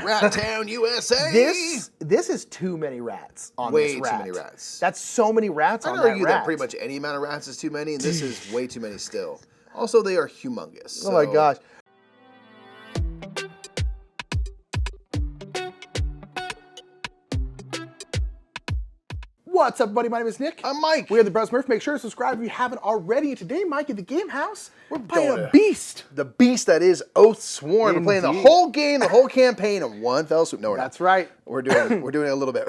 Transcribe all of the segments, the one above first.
Rat Town, USA. This is too many rats on Way this rat. too many rats. That's so many rats on I'd that argue rat. that pretty much any amount of rats is too many, and this is way too many still. Also, they are humongous. Oh my gosh. What's up, everybody? My name is Nick. I'm Mike. We are the Bros Murph. Make sure to subscribe if you haven't already. And today, Mike, at the Game House, we're playing a beast. The beast that is Oathsworn. We're playing the whole game, the whole campaign in one fell swoop. No, we're not. That's right. We're doing it a little bit.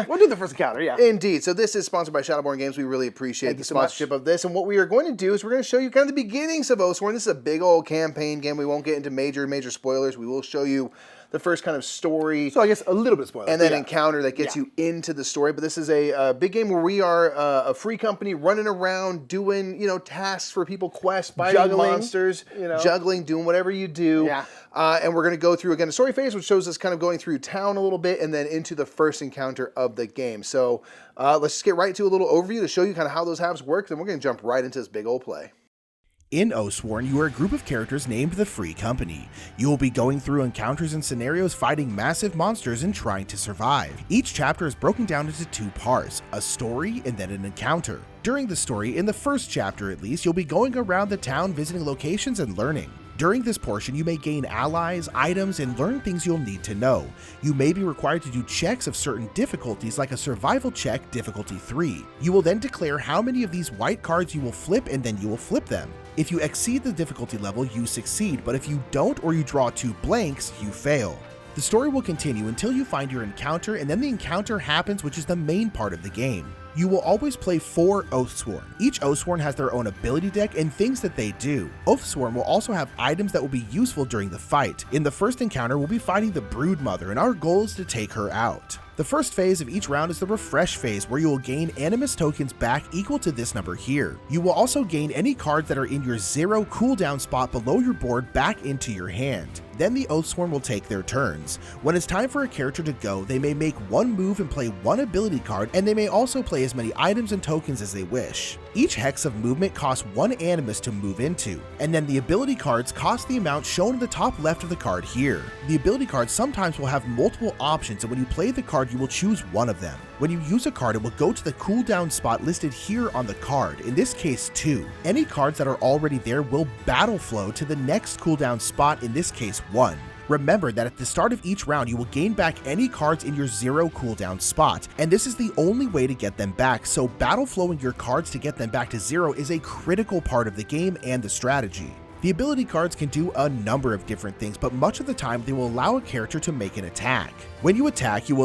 We'll do the first encounter, yeah. Indeed. So this is sponsored by Shadowborn Games. We really appreciate the sponsorship of this. And what we are going to do is we're going to show you kind of the beginnings of Oathsworn. This is a big old campaign game. We won't get into major spoilers. We will show you the first kind of story. So I guess a little bit of spoiler. And then encounter that gets you into the story. But this is a big game where we are a free company running around doing, tasks for people, quests, fighting monsters, juggling, doing whatever you do. Yeah. And we're going to go through, again, a story phase, which shows us kind of going through town a little bit and then into the first encounter of the game. So let's just get right to a little overview to show you kind of how those halves work. Then we're going to jump right into this big old play. In Oathsworn, you are a group of characters named the Free Company. You will be going through encounters and scenarios fighting massive monsters and trying to survive. Each chapter is broken down into two parts, a story and then an encounter. During the story, in the first chapter at least, you'll be going around the town visiting locations and learning. During this portion, you may gain allies, items, and learn things you'll need to know. You may be required to do checks of certain difficulties like a survival check, difficulty 3. You will then declare how many of these white cards you will flip and then you will flip them. If you exceed the difficulty level, you succeed, but if you don't or you draw 2 blanks, you fail. The story will continue until you find your encounter, and then the encounter happens, which is the main part of the game. You will always play 4 Oathsworn. Each Oathsworn has their own ability deck and things that they do. Oathsworn will also have items that will be useful during the fight. In the first encounter, we'll be fighting the Broodmother, and our goal is to take her out. The first phase of each round is the refresh phase, where you will gain animus tokens back equal to this number here. You will also gain any cards that are in your 0 cooldown spot below your board back into your hand. Then the Oathsworn will take their turns. When it's time for a character to go, they may make 1 move and play 1 ability card, and they may also play as many items and tokens as they wish. Each hex of movement costs 1 animus to move into, and then the ability cards cost the amount shown at the top left of the card here. The ability cards sometimes will have multiple options, and when you play the card, you will choose one of them. When you use a card, it will go to the cooldown spot listed here on the card, in this case 2. Any cards that are already there will battle flow to the next cooldown spot, in this case 1. Remember that at the start of each round, you will gain back any cards in your 0 cooldown spot, and this is the only way to get them back, so battle flowing your cards to get them back to 0 is a critical part of the game and the strategy. The ability cards can do a number of different things, but much of the time they will allow a character to make an attack. When you will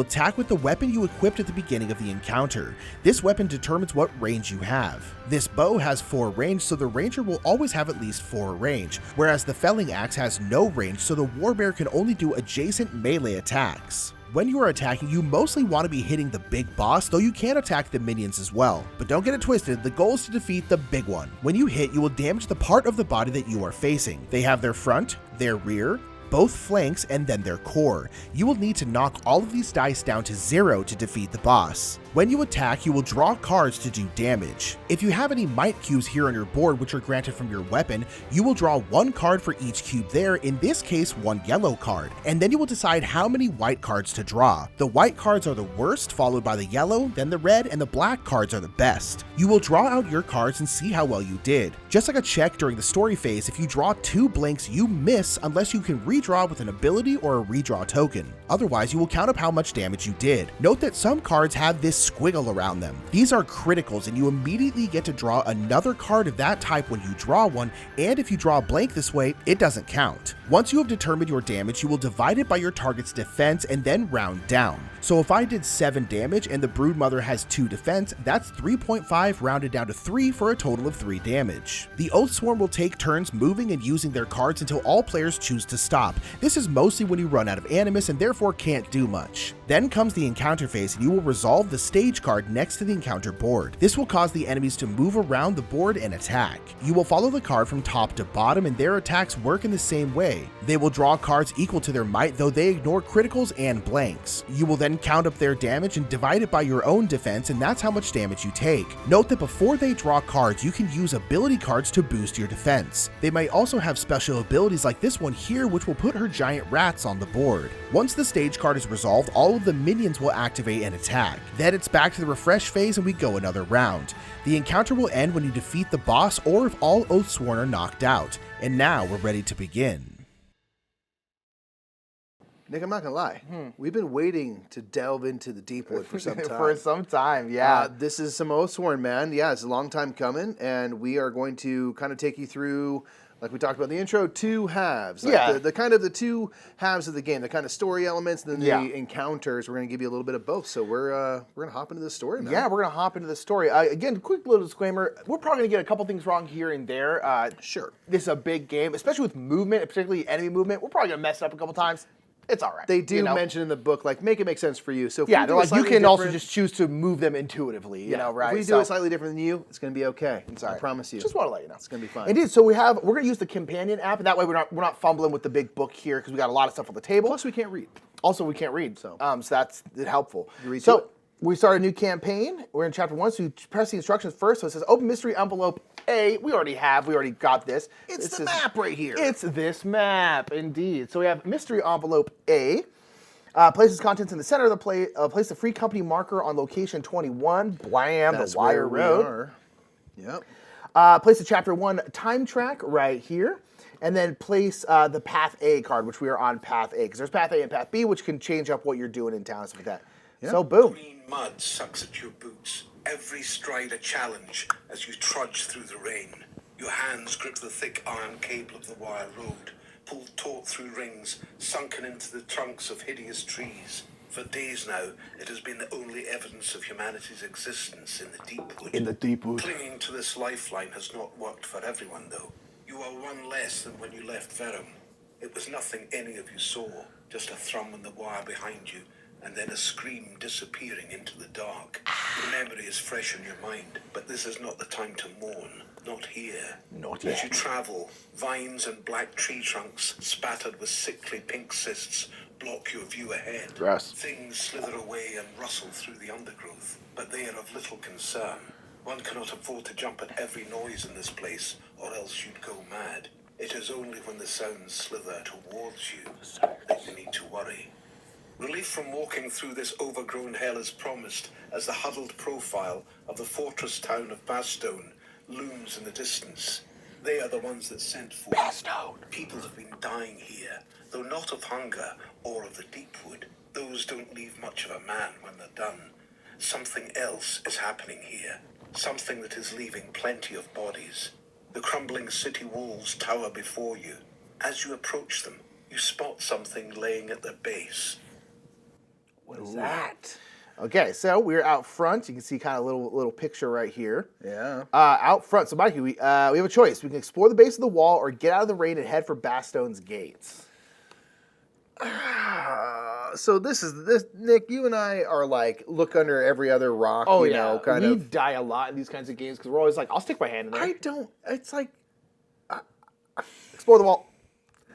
attack with the weapon you equipped at the beginning of the encounter. This weapon determines what range you have. This bow has 4 range, so the ranger will always have at least 4 range, whereas the felling axe has no range, so the warbear can only do adjacent melee attacks. When you are attacking, you mostly want to be hitting the big boss, though you can attack the minions as well. But don't get it twisted, the goal is to defeat the big one. When you hit, you will damage the part of the body that you are facing. They have their front, their rear, both flanks, and then their core. You will need to knock all of these dice down to 0 to defeat the boss. When you attack, you will draw cards to do damage. If you have any might cubes here on your board which are granted from your weapon, you will draw 1 card for each cube there, in this case 1 yellow card, and then you will decide how many white cards to draw. The white cards are the worst, followed by the yellow, then the red, and the black cards are the best. You will draw out your cards and see how well you did. Just like a check during the story phase, if you draw 2 blanks, you miss unless you can redraw with an ability or a redraw token. Otherwise, you will count up how much damage you did. Note that some cards have this squiggle around them. These are criticals, and you immediately get to draw another card of that type when you draw one, and if you draw a blank this way, it doesn't count. Once you have determined your damage, you will divide it by your target's defense and then round down. So if I did 7 damage and the Broodmother has 2 defense, that's 3.5 rounded down to 3 for a total of 3 damage. The Oathsworn will take turns moving and using their cards until all players choose to stop. This is mostly when you run out of animus and therefore can't do much. Then comes the encounter phase, and you will resolve the stage card next to the encounter board. This will cause the enemies to move around the board and attack. You will follow the card from top to bottom, and their attacks work in the same way. They will draw cards equal to their might, though they ignore criticals and blanks. You will then count up their damage and divide it by your own defense, and that's how much damage you take. Note that before they draw cards, you can use ability cards to boost your defense. They might also have special abilities like this one here, which will put her giant rats on the board. Once the stage card is resolved, all of the minions will activate and attack. Then it's back to the refresh phase and we go another round. The encounter will end when you defeat the boss or if all Oathsworn are knocked out. And now we're ready to begin. Nick, I'm not gonna lie. We've been waiting to delve into the Deepwood for some time. For some time, yeah. This is some Oathsworn, man. Yeah, it's a long time coming, and we are going to kind of take you through, like we talked about in the intro, two halves. Like the kind of the two halves of the game, the kind of story elements, and then the encounters. We're going to give you a little bit of both. So we're going to hop into this story, man. Yeah, we're going to hop into the story. Again, quick little disclaimer. We're probably going to get a couple things wrong here and there. Sure. This is a big game, especially with movement, particularly enemy movement. We're probably going to mess it up a couple times. It's all right. They do mention in the book, like, make it make sense for you. So if yeah, we they're do like, you can also just choose to move them intuitively, you know, right? If we do it slightly different than you, it's going to be okay. It's all right. I promise you. Just want to let you know. It's going to be fine. Indeed. So we're going to use the companion app, and that way we're not fumbling with the big book here because we got a lot of stuff on the table. Plus, we can't read. Also, we can't read, so that's helpful. You read so we start a new campaign. We're in chapter 1, so you press the instructions first. So it says, open mystery envelope A. We already got this. It's the map right here. It's this map, indeed. So we have mystery envelope A. Places contents in the center of the place the free company marker on location 21, Blam, That's the Wire Road. Where we are. Yep. Place the chapter 1 time track right here. And then place the Path A card, which we are on Path A. Because there's Path A and Path B, which can change up what you're doing in town and stuff like that. Yep. So, boom. Green mud sucks at your boots. Every stride a challenge as you trudge through the rain. Your hands grip the thick iron cable of the wire road, pulled taut through rings, sunken into the trunks of hideous trees. For days now, it has been the only evidence of humanity's existence in the Deepwood. In the Deepwood. Clinging to this lifeline has not worked for everyone, though. You are one less than when you left Verum. It was nothing any of you saw, just a thrum on the wire behind you, and then a scream disappearing into the dark. The memory is fresh in your mind, but this is not the time to mourn. Not here. Not yet. As you travel, vines and black tree trunks, spattered with sickly pink cysts, block your view ahead. Gross. Things slither away and rustle through the undergrowth, but they are of little concern. One cannot afford to jump at every noise in this place, or else you'd go mad. It is only when the sounds slither towards you that you need to worry. Relief from walking through this overgrown hell is promised as the huddled profile of the fortress town of Bastone looms in the distance. They are the ones that sent for Bastone. People have been dying here, though not of hunger or of the Deepwood. Those don't leave much of a man when they're done. Something else is happening here. Something that is leaving plenty of bodies. The crumbling city walls tower before you. As you approach them, you spot something laying at their base. What is that? Okay, so we're out front. You can see kind of a little picture right here. Yeah. Out front. So, Mikey, we have a choice. We can explore the base of the wall or get out of the rain and head for Bastone's gates. So this, Nick, you and I are like, look under every other rock, Oh, you yeah. know, kind we of. die a lot in these kinds of games because we're always like, I'll stick my hand in there. It's like, Explore the wall.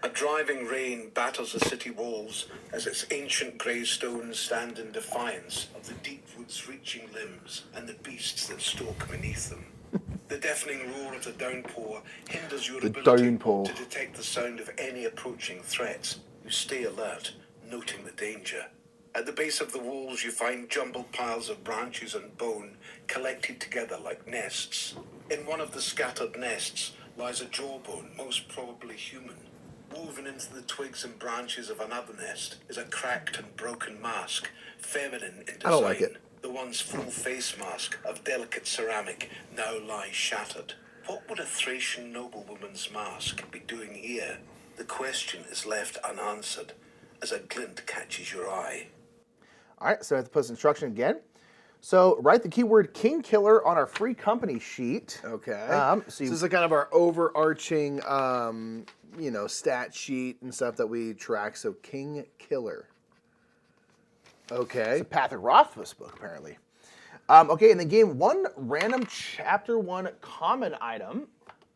A driving rain batters the city walls as its ancient grey stones stand in defiance of the Deepwood's reaching limbs and the beasts that stalk beneath them. The deafening roar of the downpour hinders your ability to detect the sound of any approaching threats. You stay alert, noting the danger. At the base of the walls you find jumbled piles of branches and bone collected together like nests. In one of the scattered nests lies a jawbone, most probably human. Woven into the twigs and branches of another nest is a cracked and broken mask, feminine in design. I don't like it. The once full face mask of delicate ceramic now lies shattered. What would a Thracian noblewoman's mask be doing here? The question is left unanswered as a glint catches your eye. All right, so I have to put this instruction again. So write the keyword King Killer on our free company sheet. okay. So So this is kind of our overarching, stat sheet and stuff that we track. So King Killer. Okay. It's a Patrick Rothfuss book, apparently. Okay, in the game, one random chapter 1 common item,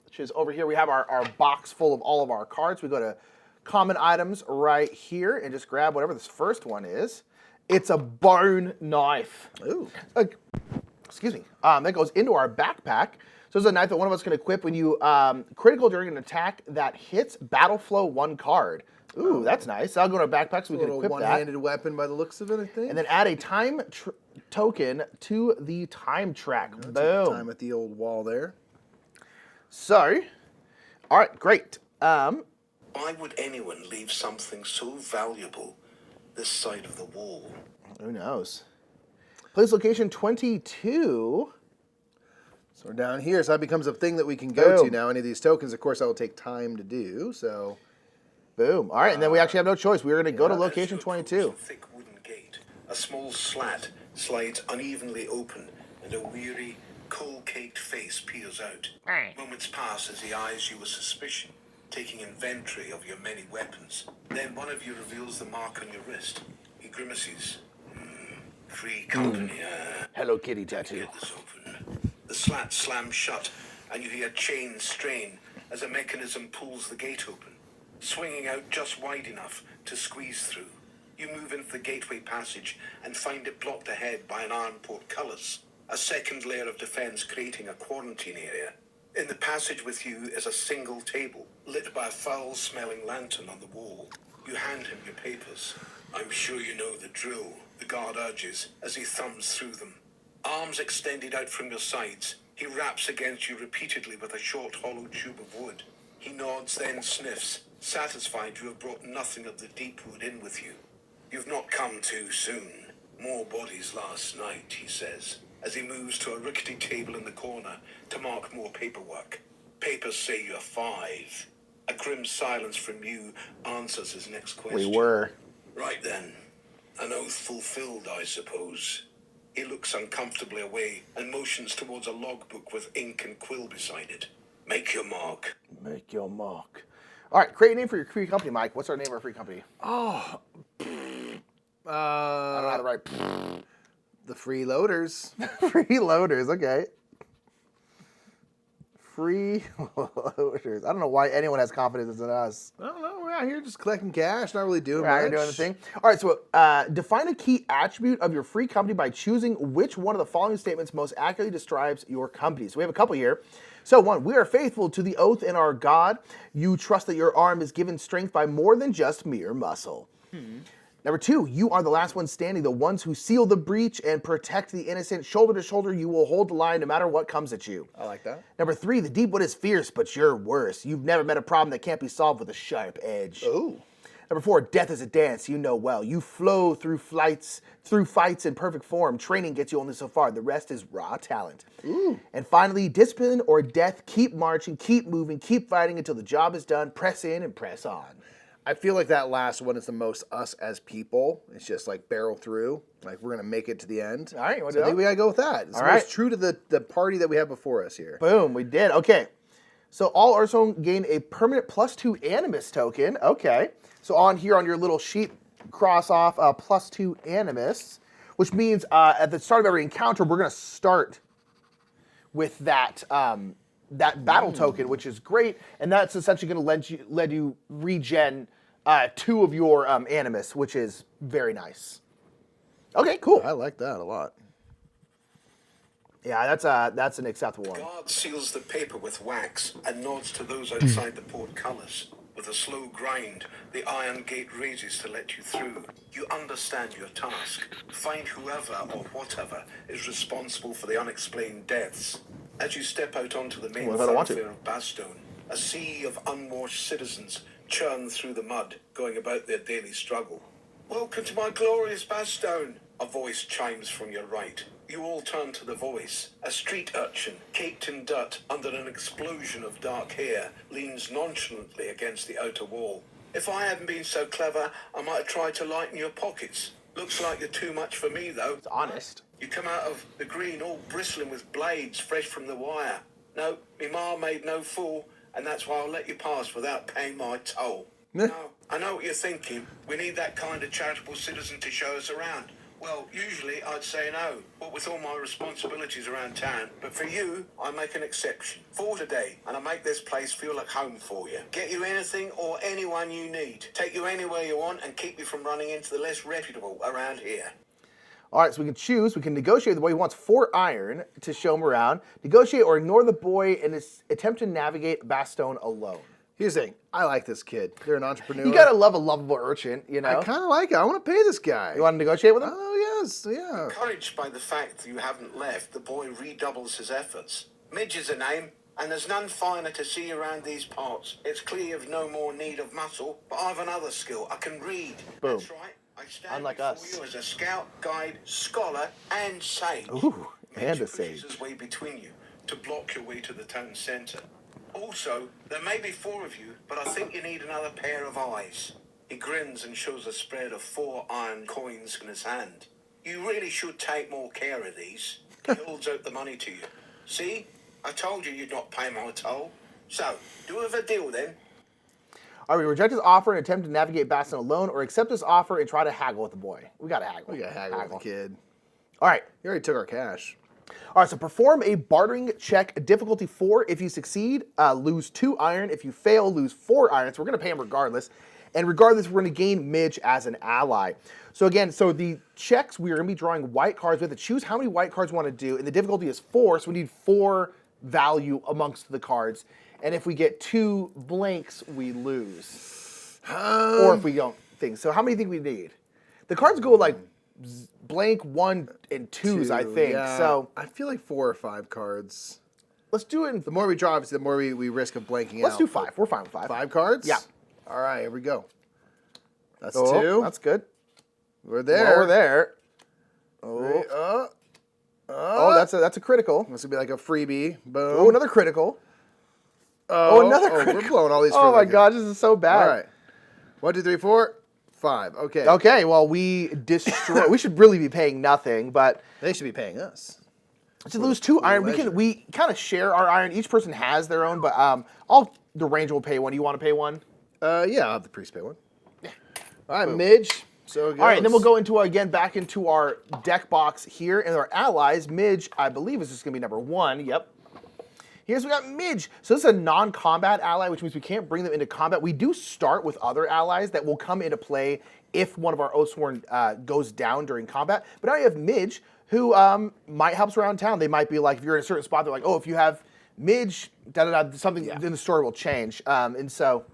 which is over here. We have our box full of all of our cards. We go to common items right here and just grab whatever this first one is. It's a bone knife. Ooh. Excuse me. That goes into our backpack. So it's a knife that one of us can equip when you critical during an attack that hits battle flow 1 card. Ooh, that's nice. I'll go to our backpack so we can equip that. One-handed weapon by the looks of it, I think. And then add a time token to the time track. Boom. Time at the old wall there. So, all right, great. Why would anyone leave something so valuable this side of the wall? Who knows? Place location 22. So we're down here, so that becomes a thing that we can go to Boom. now. Any of these tokens, of course, that will take time to do, so... Boom. All right, and then we actually have no choice. We're going to go to location As you approach 22. the thick wooden gate, a small slat slides unevenly open, and a weary, coal-caked face peers out. Moments pass as he eyes you with suspicion, taking inventory of your many weapons. Then one of you reveals the mark on your wrist. He grimaces. Free company, Hello Kitty tattoo. Get this open. The slat slams shut, and you hear chains strain as a mechanism pulls the gate open, swinging out just wide enough to squeeze through. You move into the gateway passage and find it blocked ahead by an iron portcullis, a second layer of defense creating a quarantine area. In the passage with you is a single table, lit by a foul-smelling lantern on the wall. You hand him your papers. I'm sure you know the drill, the guard urges as he thumbs through them. Arms extended out from your sides, he raps against you repeatedly with a short hollow tube of wood. He nods, then sniffs, satisfied you have brought nothing of the Deepwood in with you. You've not come too soon. More bodies last night, he says, as he moves to a rickety table in the corner to mark more paperwork. Papers say you're 5. A grim silence from you answers his next question. We were. Right then. An oath fulfilled, I suppose. He looks uncomfortably away and motions towards a logbook with ink and quill beside it. Make your mark. Make your mark. All right, create a name for your free company, Mike. What's our name of our free company? I don't know how to write. The freeloaders. Freeloaders, okay. Freeloaders. I don't know why anyone has confidence in us. I don't know. We're out here just collecting cash, not really doing Right, much. doing the thing. All right, so define a key attribute of your free company by choosing which one of the following statements most accurately describes your company. So we have a couple here. So 1, we are faithful to the oath in our God. You trust that your arm is given strength by more than just mere muscle. Number 2, you are the last ones standing, the ones who seal the breach and protect the innocent. Shoulder to shoulder, you will hold the line no matter what comes at you. I like that. Number 3, the Deepwood is fierce, but you're worse. You've never met a problem that can't be solved with a sharp edge. Ooh. Number 4, death is a dance you know well. You flow through fights in perfect form. Training gets you only so far. The rest is raw talent. Ooh. And finally, discipline or death. Keep marching, keep moving, keep fighting until the job is done. Press in and press on. I feel like that last one is the most us as people. It's just like barrel through. Like we're going to make it to the end. All right, you want So to I think we got to go with that. It's All the right. most true to the party that we have before us here. Boom, we did. Okay. So all Oathsworn gain a permanent +2 Animus token. Okay. So on here on your little sheet, cross off +2 Animus, which means at the start of every encounter, we're going to start with that that battle token, which is great, and that's essentially going to let you regen 2 of your Animus, which is very nice. Okay, cool. I like that a lot. Yeah, that's an acceptable one. Guard seals the paper with wax and nods to those outside the portcullis. With a slow grind, the iron gate raises to let you through. You understand your task. Find whoever or whatever is responsible for the unexplained deaths. As you step out onto the main What if I don't want to? thoroughfare of Bastone, a sea of unwashed citizens churn through the mud, going about their daily struggle. Welcome to my glorious Bastone, a voice chimes from your right. You all turn to the voice. A street urchin, caked in dirt under an explosion of dark hair, leans nonchalantly against the outer wall. If I hadn't been so clever, I might have tried to lighten your pockets. Looks like you're too much for me, though. It's honest. You come out of the green all bristling with blades fresh from the wire. No, me ma made no fool, and that's why I'll let you pass without paying my toll. Now, I know what you're thinking. We need that kind of charitable citizen to show us around. Well, usually I'd say no, what with all my responsibilities around town. But for you, I make an exception. For today, and I make this place feel like home for you. Get you anything or anyone you need. Take you anywhere you want and keep you from running into the less reputable around here. All right, so we can choose. We can negotiate the boy who wants 4 iron to show him around. Negotiate or ignore the boy in his attempt to navigate Bastogne alone. Here's the thing. I like this kid. They're an entrepreneur. You gotta love a lovable urchin, you know? I kind of like it. I want to pay this guy. You want to negotiate with him? Oh, yes. Yeah. Encouraged by the fact that you haven't left, the boy redoubles his efforts. Midge is a name, and there's none finer to see around these parts. It's clear you've no more need of muscle, but I've another skill. I can read. Boom. That's right. I stand Unlike before us. you as a scout, guide, scholar, and sage. Ooh, and Midge a pushes sage. his way between you to block your way to the town centre. Also, there may be 4 of you, but I think you need another pair of eyes. He grins and shows a spread of 4 iron coins in his hand. You really should take more care of these. He holds out the money to you. See? I told you you'd not pay my toll. So, do we have a deal then? All right, we reject his offer and attempt to navigate Bastogne alone, or accept his offer and try to haggle with the boy. We gotta haggle. We got to haggle with the kid. All right. He already took our cash. All right, so perform a bartering check, difficulty 4. If you succeed, lose 2 iron. If you fail, lose 4 iron. So we're going to pay him regardless. And regardless, we're going to gain Midge as an ally. So again, so the checks, we are going to be drawing white cards. We have to choose how many white cards we want to do. And the difficulty is 4, so we need 4 value amongst the cards. And if we get 2 blanks, we lose. Or if we don't think. So how many do you think we need? The cards go like blank 1 and 2s, I think. Yeah. So I feel like 4 or 5 cards. let's do it in. The more we draw, obviously, the more we risk of blanking out. Let's do 5. We're fine with 5. 5 cards? Yeah. All right, here we go. That's Oh, 2. that's good. We're there. Well, we're there. Three. Oh, that's a critical. This would be like a freebie. Boom. Oh, another critical. Oh, another critical. We're blowing all these. Oh my critical. gosh, this is so bad. All right. 1, 2, 3, 4, 5. Okay. Okay, well we destroy. We should really be paying nothing, but They should be paying us. to lose 2 iron, we kind of share our iron. Each person has their own, but the ranger will pay 1. Do you want to pay 1? Yeah, I'll have the priest pay 1. Yeah. All right, Midge. So it goes. All right, and then we'll go into back into our deck box here, and our allies. Midge, I believe, is just gonna be number 1. Yep. Here's we got Midge. So this is a non-combat ally, which means we can't bring them into combat. We do start with other allies that will come into play if one of our Oathsworn goes down during combat. But now you have Midge, who might help us around town. They might be like, if you're in a certain spot, they're like, oh, if you have Midge, something in the story will change. And so,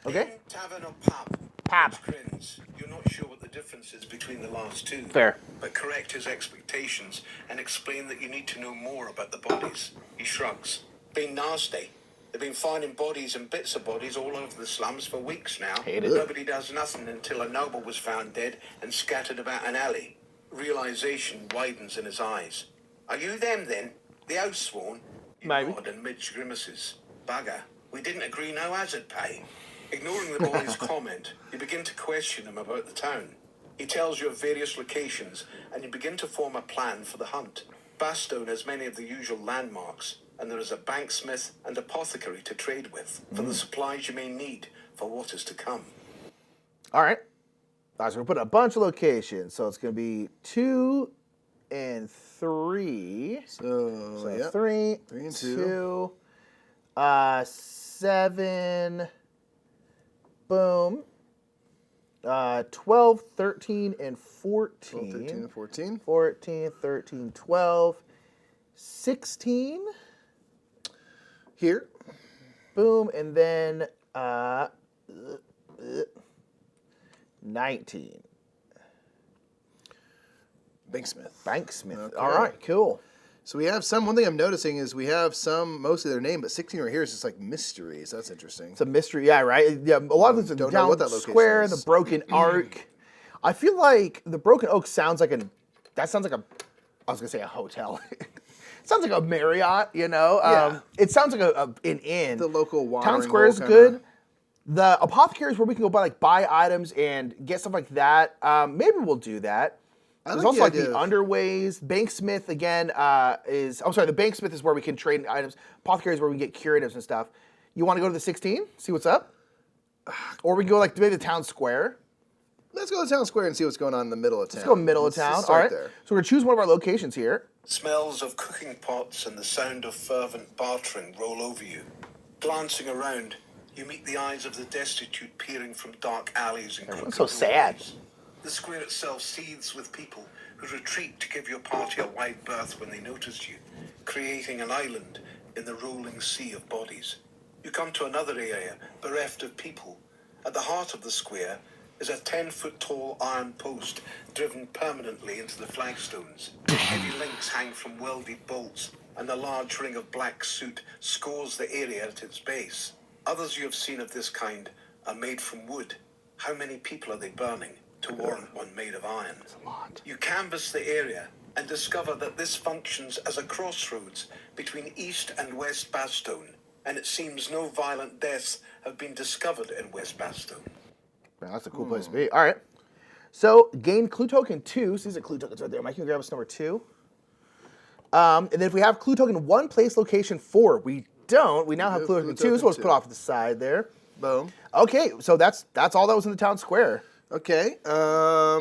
okay. Tavern or pub? Pub. Midge grins. You're not sure what the difference is between the last 2. Fair. But correct his expectations and explain that you need to know more about the bodies. He shrugs. Been nasty. They've been finding bodies and bits of bodies all over the slums for weeks now. Hate it. Nobody does nothing until a noble was found dead and scattered about an alley. Realization widens in his eyes. Are you them then? The Oathsworn? You Maybe. nod and Midge grimaces. Bugger. We didn't agree no hazard pay. Ignoring the boy's comment, you begin to question him about the town. He tells you of various locations, and you begin to form a plan for the hunt. Bastogne has many of the usual landmarks, and there is a banksmith and apothecary to trade with for the supplies you may need for what is to come. All right. All right, so we're putting a bunch of locations. So it's going to be 2 and 3. So, yeah. 3 and 2. 7. Boom. 12, 13, and 14. 12, 13, and 14. 14, 13, 12. 16. Here. Boom. And then 19. Banksmith. Okay. All right, cool. So we have one thing I'm noticing is we have mostly their name, but 16 right here is just like mysteries. That's interesting. It's a mystery, yeah, right? Yeah, a lot of it's Don't know down what that location square, is. the Broken Arc. I feel like the Broken Oak sounds like I was going to say a hotel. It sounds like a Marriott, you know? Yeah. It sounds like an inn. The local Town watering Square is hole good. The apothecary is where we can go buy items and get stuff like that. Maybe we'll do that. There's also like the underways. Banksmith again the Banksmith is where we can trade items. Apothecary is where we can get curatives and stuff. You want to go to the 16? See what's up? Or we can go like maybe the Town Square. Let's go to town square and see what's going on in the middle of town. Let's go middle of town. All right. There. So we're going to choose one of our locations here. Smells of cooking pots and the sound of fervent bartering roll over you. Glancing around, you meet the eyes of the destitute peering from dark alleys and crooked so sad. doorways. The square itself seethes with people who retreat to give your party a wide berth when they notice you, creating an island in the rolling sea of bodies. You come to another area, bereft of people. At the heart of the square is a 10-foot-tall iron post driven permanently into the flagstones. Heavy links hang from welded bolts, and a large ring of black soot scores the area at its base. Others you have seen of this kind are made from wood. How many people are they burning to warrant one made of iron? That's a lot. You canvass the area and discover that this functions as a crossroads between East and West Bastone, and it seems no violent deaths have been discovered in West Bastone. Man, that's a cool place to be. All right. So gain clue token 2. See, the clue tokens right there. Mike, can you grab us number 2? And then if we have clue token 1, place location 4. We don't. We now have clue token 2, so let's put it off to the side there. Boom. Okay, so that's all that was in the town square. Okay. Now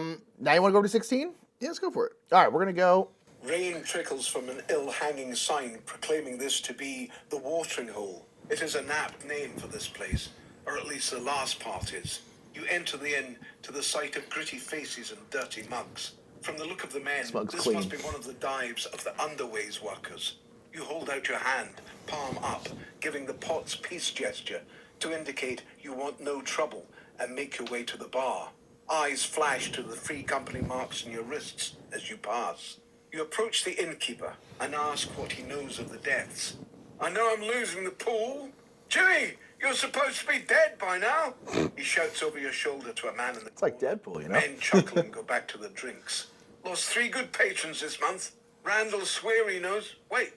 you want to go to 16? Yeah, let's go for it. All right, we're going to go. Rain trickles from an ill-hanging sign proclaiming this to be the watering hole. It is an apt name for this place, or at least the last part is. You enter the inn to the sight of gritty faces and dirty mugs. From the look of the men, this clean. must be one of the dives of the underways workers. You hold out your hand, palm up, giving the pot's peace gesture to indicate you want no trouble and make your way to the bar. Eyes flash to the free company marks on your wrists as you pass. You approach the innkeeper and ask what he knows of the deaths. I know I'm losing the pool. Jimmy, you're supposed to be dead by now. He shouts over your shoulder to a man in the It's like Deadpool, you know? Men chuckle and go back to the drinks. Lost 3 good patrons this month. Randall swear he knows. Wait,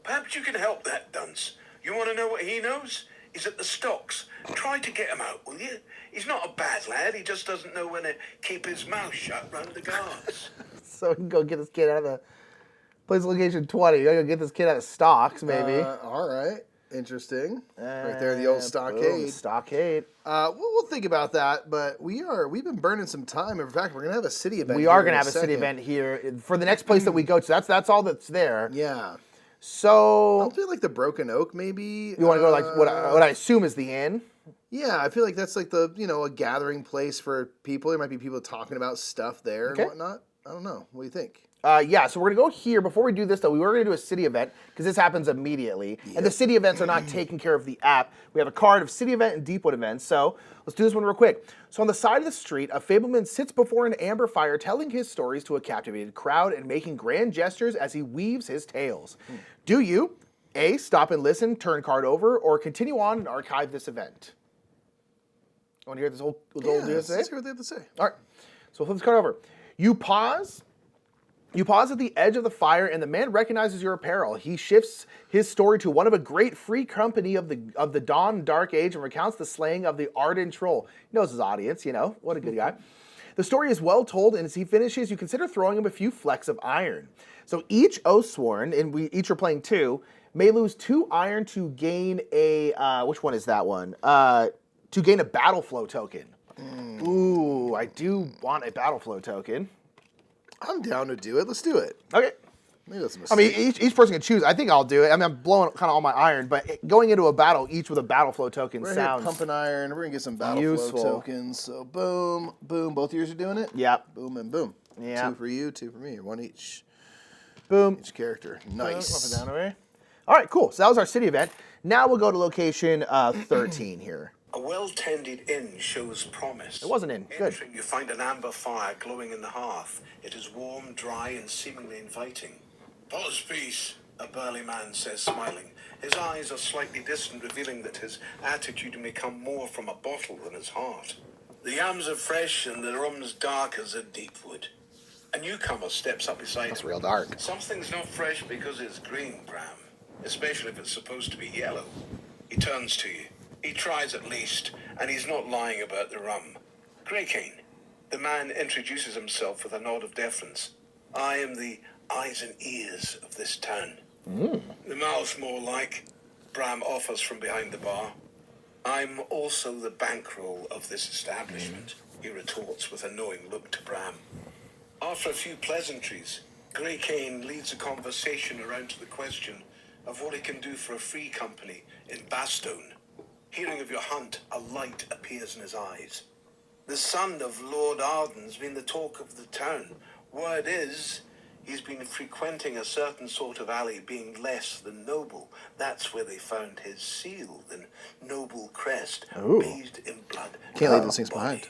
perhaps you can help that dunce. You want to know what he knows? He's at the stocks. Try to get him out, will you? He's not a bad lad. He just doesn't know when to keep his mouth shut round the guards. So we can go get this kid out of the place location 20. You gotta go get this kid out of stocks, maybe. All right. Interesting. Right there, the old stockade. Boom, stockade. We'll think about that, but we've been burning some time. In fact, we're gonna have a city event. We here are in going to have a city second. event here for the next place that we go to. That's all that's there. Yeah. So I'll do like the Broken Oak, maybe. you want to go to like what I assume is the inn? Yeah, I feel like that's like the a gathering place for people. There might be people talking about stuff there Okay. and whatnot. I don't know. What do you think? Yeah, so we're going to go here. Before we do this, though, we were going to do a city event because this happens immediately. And the city events are not taken care of the app. We have a card of city event and Deepwood events. So let's do this one real quick. So on the side of the street, a fableman sits before an amber fire telling his stories to a captivated crowd and making grand gestures as he weaves his tales. Do you, A, stop and listen, turn card over, or continue on and archive this event? Want to hear this whole Yeah, deal let's say? hear what they have to say. All right, so we'll flip this card over. You pause at the edge of the fire, and the man recognizes your apparel. He shifts his story to one of a great free company of the dawn dark age and recounts the slaying of the Arden Troll. He knows his audience, what a good guy. The story is well told, and as he finishes, you consider throwing him a few flecks of iron. So each Oathsworn, and we each are playing 2, may lose 2 iron to gain a, which one is that one? To gain a battle flow token. Ooh, I do want a battle flow token. I'm down to do it. Let's do it. Okay. Maybe that's a I mean, mistake. each person can choose. I think I'll do it. I mean, I'm blowing kind of all my iron, but going into a battle, each with a battle flow token We're sounds here pumping iron. We're gonna get some battle useful. flow tokens. So boom, boom. Both of yours are doing it. Yep. Boom and boom. Yeah. 2 for you, 2 for me, or 1 each. Boom. Each character. Up Nice. and down away. All right, cool. So that was our city event. Now we'll go to location 13 here. A well-tended inn shows promise. It was an inn. Good. Entering, you find an amber fire glowing in the hearth. It is warm, dry, and seemingly inviting. Potter's piece, a burly man says, smiling. His eyes are slightly distant, revealing that his attitude may come more from a bottle than his heart. The yams are fresh and the rum's dark as a Deepwood. A newcomer steps up beside That's him. real dark. Something's not fresh because it's green, Bram. Especially if it's supposed to be yellow. He turns to you. He tries at least, and he's not lying about the rum. Grey Cane. The man introduces himself with a nod of deference. I am the eyes and ears of this town. The mouth more like, Bram offers from behind the bar. I'm also the bankroll of this establishment. he retorts with a knowing look to Bram. After a few pleasantries, Grey Cane leads a conversation around to the question of what he can do for a free company in Bastone. Hearing of your hunt, a light appears in his eyes. The son of Lord Arden's been the talk of the town. Word is, he's been frequenting a certain sort of alley being less than noble. That's where they found his seal, the noble crest, bathed in blood. Can't leave those things behind.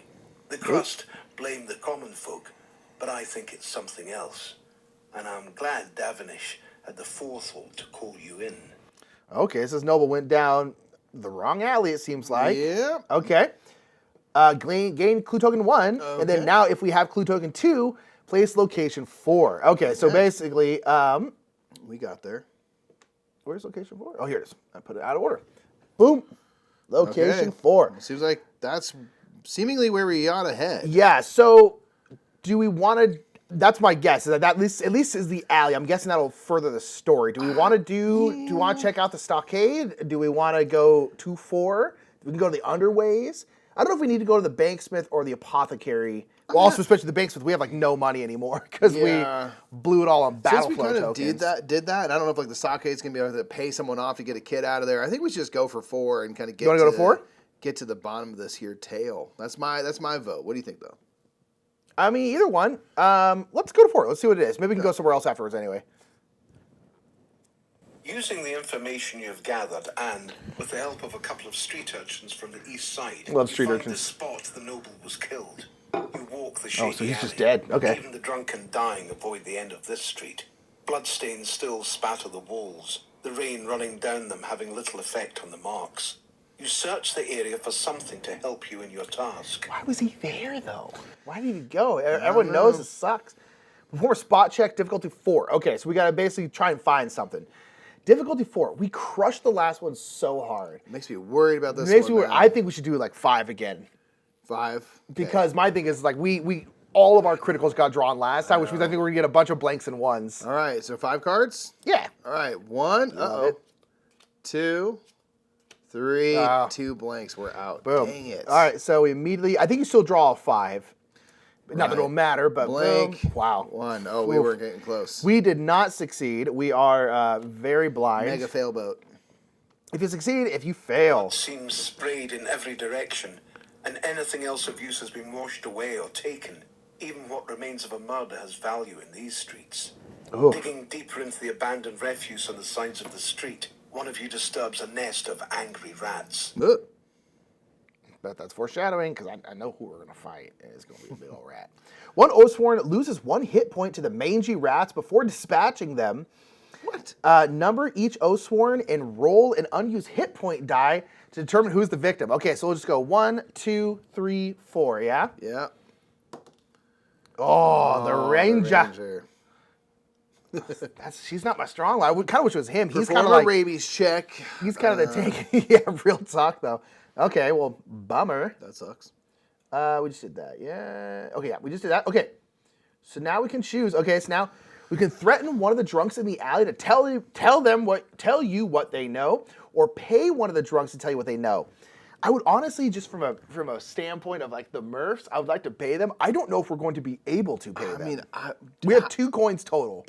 The crust blame the common folk, but I think it's something else. And I'm glad Davenish had the forethought to call you in. Okay, so this noble went down the wrong alley, it seems like. Yeah. Okay. Gain clue token 1, and then now if we have clue token 2, place location 4. Okay, so basically, we got there. where's location 4? Oh, here it is. I put it out of order. Boom. Location 4. Seems like that's seemingly where we ought to head. Yeah, so do we want to... That's my guess. Is that at least is the alley. I'm guessing that'll further the story. Do we want to do we want to check out the stockade? Do we want to go 2-4? We can go to the underways. I don't know if we need to go to the banksmith or the apothecary. Well, also especially the banksmith, we have like no money anymore because we blew it all on battle Since we flow kind of tokens. did that. I don't know if like the stockade's gonna be able to pay someone off to get a kid out of there. I think we should just go for 4 and kind of get. You want to go to 4? Get to the bottom of this here tale. That's my vote. What do you think though? I mean, either one. Let's go to 4. Let's see what it is. Maybe we can go somewhere else afterwards anyway. Using the information you've gathered and with the help of a couple of street urchins from the east side, Love street you find urchins. the spot the noble was killed. You walk the shady so he's just alley. dead. Okay. Even the drunk and dying avoid the end of this street. Bloodstains still spatter the walls, the rain running down them having little effect on the marks. You search the area for something to help you in your task. Why was he there, though? Why did he go? Everyone knows it sucks. Perform a spot check, difficulty 4. Okay, so we got to basically try and find something. Difficulty 4. We crushed the last one so hard. Makes me worried about this Makes me one. worried. I think we should do like 5 again. 5? Because my thing is like we all of our criticals got drawn last time, which means I think we're going to get a bunch of blanks and 1s. All right, so 5 cards? Yeah. All right, 1. Love it. 2, 3, 2 blanks. We're out. Boom. Dang it. All right, so we immediately, I think you still draw a 5. Not that it'll matter, but blank. Boom. Wow. 1. Oh, we were getting close. We did not succeed. We are very blind. Mega fail boat. If you succeed, if you fail. Seems sprayed in every direction, and anything else of use has been washed away or taken. Even what remains of a murder has value in these streets. Oof. Digging deeper into the abandoned refuse on the sides of the street, one of you disturbs a nest of angry rats. Ugh. But that's foreshadowing, because I know who we're going to fight. It's going to be a big old rat. One Oathsworn loses 1 hit point to the mangy rats before dispatching them. What? Number each Oathsworn and roll an unused hit point die to determine who's the victim. Okay, so we'll just go 1, 2, 3, 4, yeah? Yeah. Oh, the Ranger. Ranger. She's not my strong line. I kind of wish it was him. He's kind Perform of a like... rabies check. He's kind of the tank. Yeah, real talk, though. Okay, well, bummer. That sucks. We just did that. Yeah. Okay, yeah, we just did that. Okay. So now we can choose. Okay, so now we can threaten one of the drunks in the alley to tell you what they know, or pay one of the drunks to tell you what they know. I would honestly, just from a standpoint of like the Murphs, I would like to pay them. I don't know if we're going to be able to pay them. I mean, we have 2 coins total.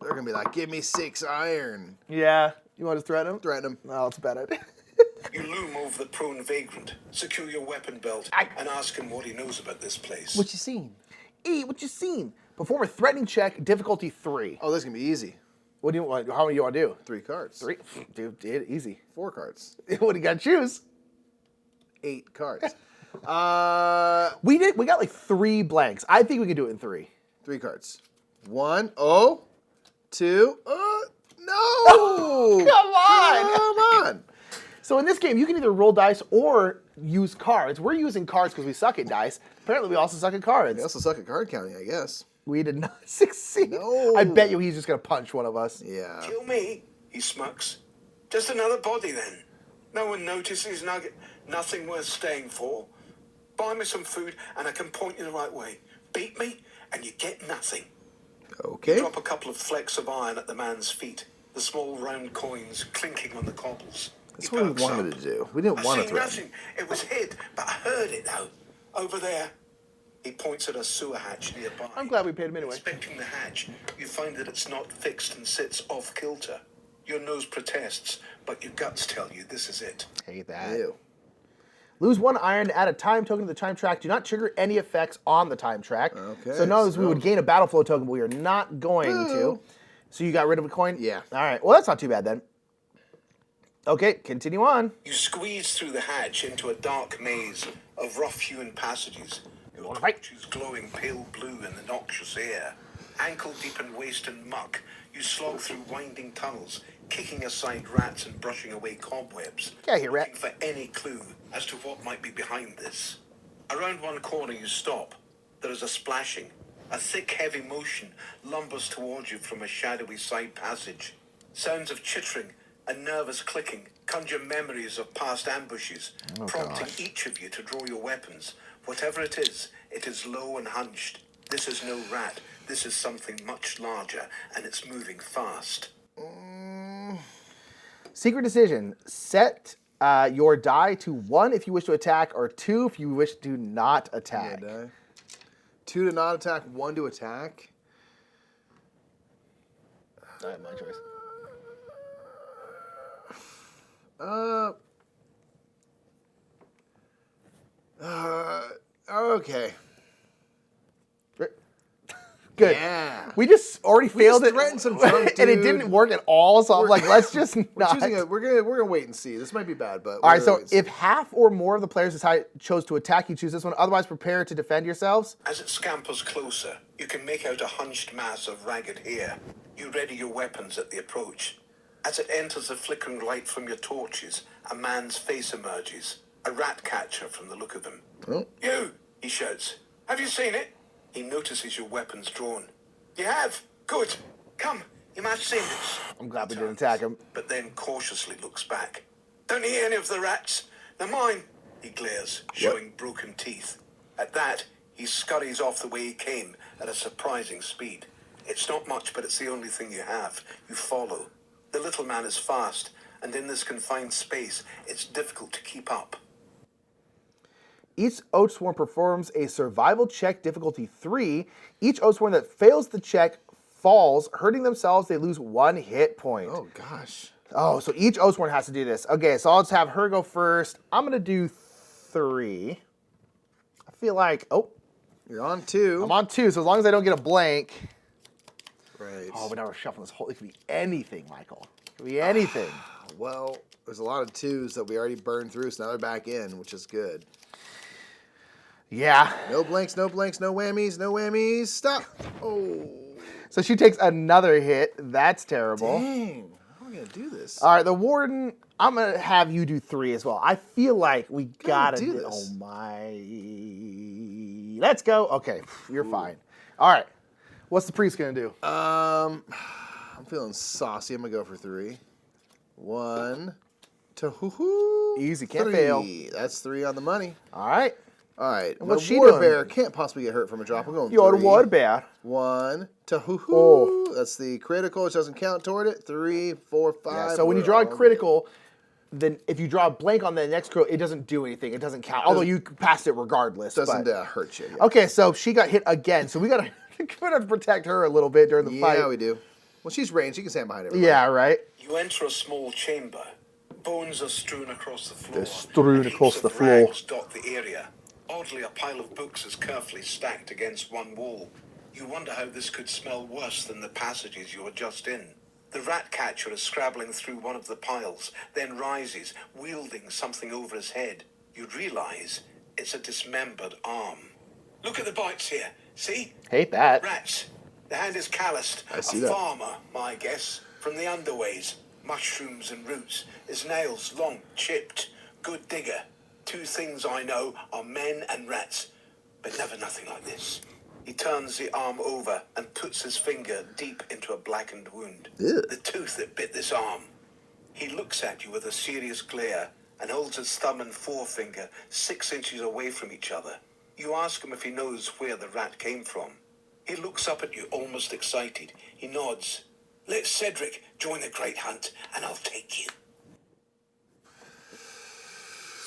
they're going to be like, give me 6 iron. Yeah. You want to threaten them? Threaten them. No, let's bet it. You loom over the prone vagrant, secure your weapon belt, and ask him what he knows about this place. What you seen? What you seen? Perform a threatening check, difficulty 3. Oh, this is going to be easy. What do you want? How many do you want to do? 3 cards. 3? Dude, easy. 4 cards. What do you got to choose? 8 cards. We got like 3 blanks. I think we can do it in 3. 3 cards. 1, 2, no! Come on! Come on! So in this game, you can either roll dice or use cards. We're using cards because we suck at dice. Apparently, we also suck at cards. They also suck at card counting, I guess. We did not succeed. No. I bet you he's just going to punch one of us. Yeah. Kill me, he smirks. Just another body then. No one notices, nothing worth staying for. Buy me some food and I can point you the right way. Beat me and you get nothing. Okay. Drop a couple of flecks of iron at the man's feet, the small round coins clinking on the cobbles. That's He what we perks wanted up. to do. We didn't want to I see threaten. nothing. It was hid, but I heard it though. Over there. He points at a sewer hatch nearby. I'm glad we paid him anyway. Inspecting the hatch, you find that it's not fixed and sits off kilter. Your nose protests, but your guts tell you this is it. Hate that. Ew. Lose 1 iron to add a time token to the time track. Do not trigger any effects on the time track. Okay, So notice we so- would gain a battle flow token, but we are not going to. So you got rid of a coin? Yeah. All right. Well, that's not too bad then. Okay, continue on. You squeeze through the hatch into a dark maze of rough-hewn passages. Your Right. torches glowing pale blue in the noxious air. Ankle-deep in waste and muck, you slog through winding tunnels, kicking aside rats and brushing away cobwebs. Get out here, rat. Looking for any clue as to what might be behind this. Around one corner you stop. There is a splashing. A thick, heavy motion lumbers towards you from a shadowy side passage. Sounds of chittering and nervous clicking conjure memories of past ambushes, prompting each of you to draw your weapons. Whatever it is low and hunched. This is no rat. This is something much larger, and it's moving fast. Secret decision. Set your die to 1 if you wish to attack, or 2 if you wish to not attack. Yeah, 2 to not attack, 1 to attack. All right, my choice. Okay. Good. Yeah. We just already failed just it, threatened some drunk and it dude. didn't work at all. So I'm like, let's just We're not. we're gonna wait and see. This might be bad, but All right. we're So gonna wait and see. if half or more of the players chose to attack, you choose this one. Otherwise, prepare to defend yourselves. As it scampers closer, you can make out a hunched mass of ragged hair. You ready your weapons at the approach. As it enters the flickering light from your torches, a man's face emerges. A rat catcher from the look of him. Oh. You, he shouts. Have you seen it? He notices your weapons drawn. You have? Good. Come, you might have seen this. I'm glad we He didn't turns, attack him. But then cautiously looks back. Don't eat any of the rats. They're mine. He glares, showing broken teeth. At that, he scurries off the way he came at a surprising speed. It's not much, but it's the only thing you have. You follow. The little man is fast, and in this confined space, it's difficult to keep up. Each Oathsworn performs a survival check difficulty 3. Each Oathsworn that fails the check falls, hurting themselves. They lose 1 hit point. Oh gosh. Oh, so each Oathsworn has to do this. Okay, so I'll just have her go first. I'm going to do 3. I feel like, You're on 2. I'm on 2, so as long as I don't get a blank. Right. Oh, but now we're shuffling this whole, it could be anything, Michael. It could be anything. Well, there's a lot of 2s that we already burned through, so now they're back in, which is good. Yeah. No blanks, no blanks, no whammies, no whammies. Stop. Oh. So she takes another hit. That's terrible. Dang. How are we going to do this? All right, the Warden, I'm going to have you do 3 as well. I feel like we got to do this. Oh, my. Let's go. Okay, you're fine. All right. What's the priest going to do? I'm feeling saucy. I'm going to go for 3. 1, 2, Easy, can't 3. fail. That's 3 on the money. All right. All right. what's My she water doing? bear can't possibly get hurt from a drop. We're going You're the 3. water bear. 1, 2. Oh. That's the critical, which doesn't count toward it. 3, 4, 5. Yeah, so when you We're draw a all critical, then if you draw a blank on the next critical, it doesn't do anything. It doesn't count. Although you passed it regardless. good. Doesn't but- hurt you. Okay, so she got hit again. So we got to protect her a little bit during the fight. Yeah, we do. Well, she's ranged. She can stand behind everybody. Yeah, right. You enter a small chamber. Bones are strewn across the floor. They're strewn and across heaps the of floor. rags dot the area. Oddly, a pile of books is carefully stacked against one wall. You wonder how this could smell worse than the passages you were just in. The rat catcher is scrabbling through one of the piles, then rises, wielding something over his head. You realize it's a dismembered arm. Look at the bites here. See? Hate that. Rats. The hand is calloused. I see a that. farmer, my guess, from the underways. Mushrooms and roots. His nails long, chipped. Good digger. 2 things I know are men and rats, but never nothing like this. He turns the arm over and puts his finger deep into a blackened wound. Ew. The tooth that bit this arm. He looks at you with a serious glare and holds his thumb and forefinger 6 inches away from each other. You ask him if he knows where the rat came from. He looks up at you, almost excited. He nods. Let Cedric join the great hunt, and I'll take you.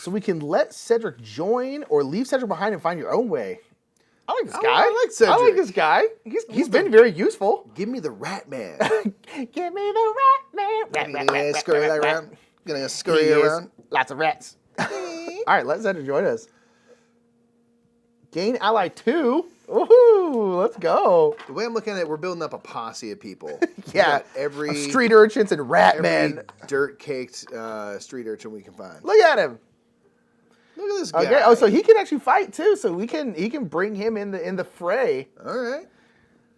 So we can let Cedric join or leave Cedric behind and find your own way. I like this guy. I like Cedric. I like this guy. He's been very useful. Give me the rat man. Give me the rat man. Gonna scurry around. Gonna scurry around. Lots of rats. All right, let Cedric join us. Gain ally 2. Woohoo! Let's go. The way I'm looking at it, we're building up a posse of people. Yeah, every street urchins and rat men. Dirt caked street urchin we can find. Look at him. Look at this guy. Okay. Oh, so he can actually fight too. So he can bring him in the fray. All right.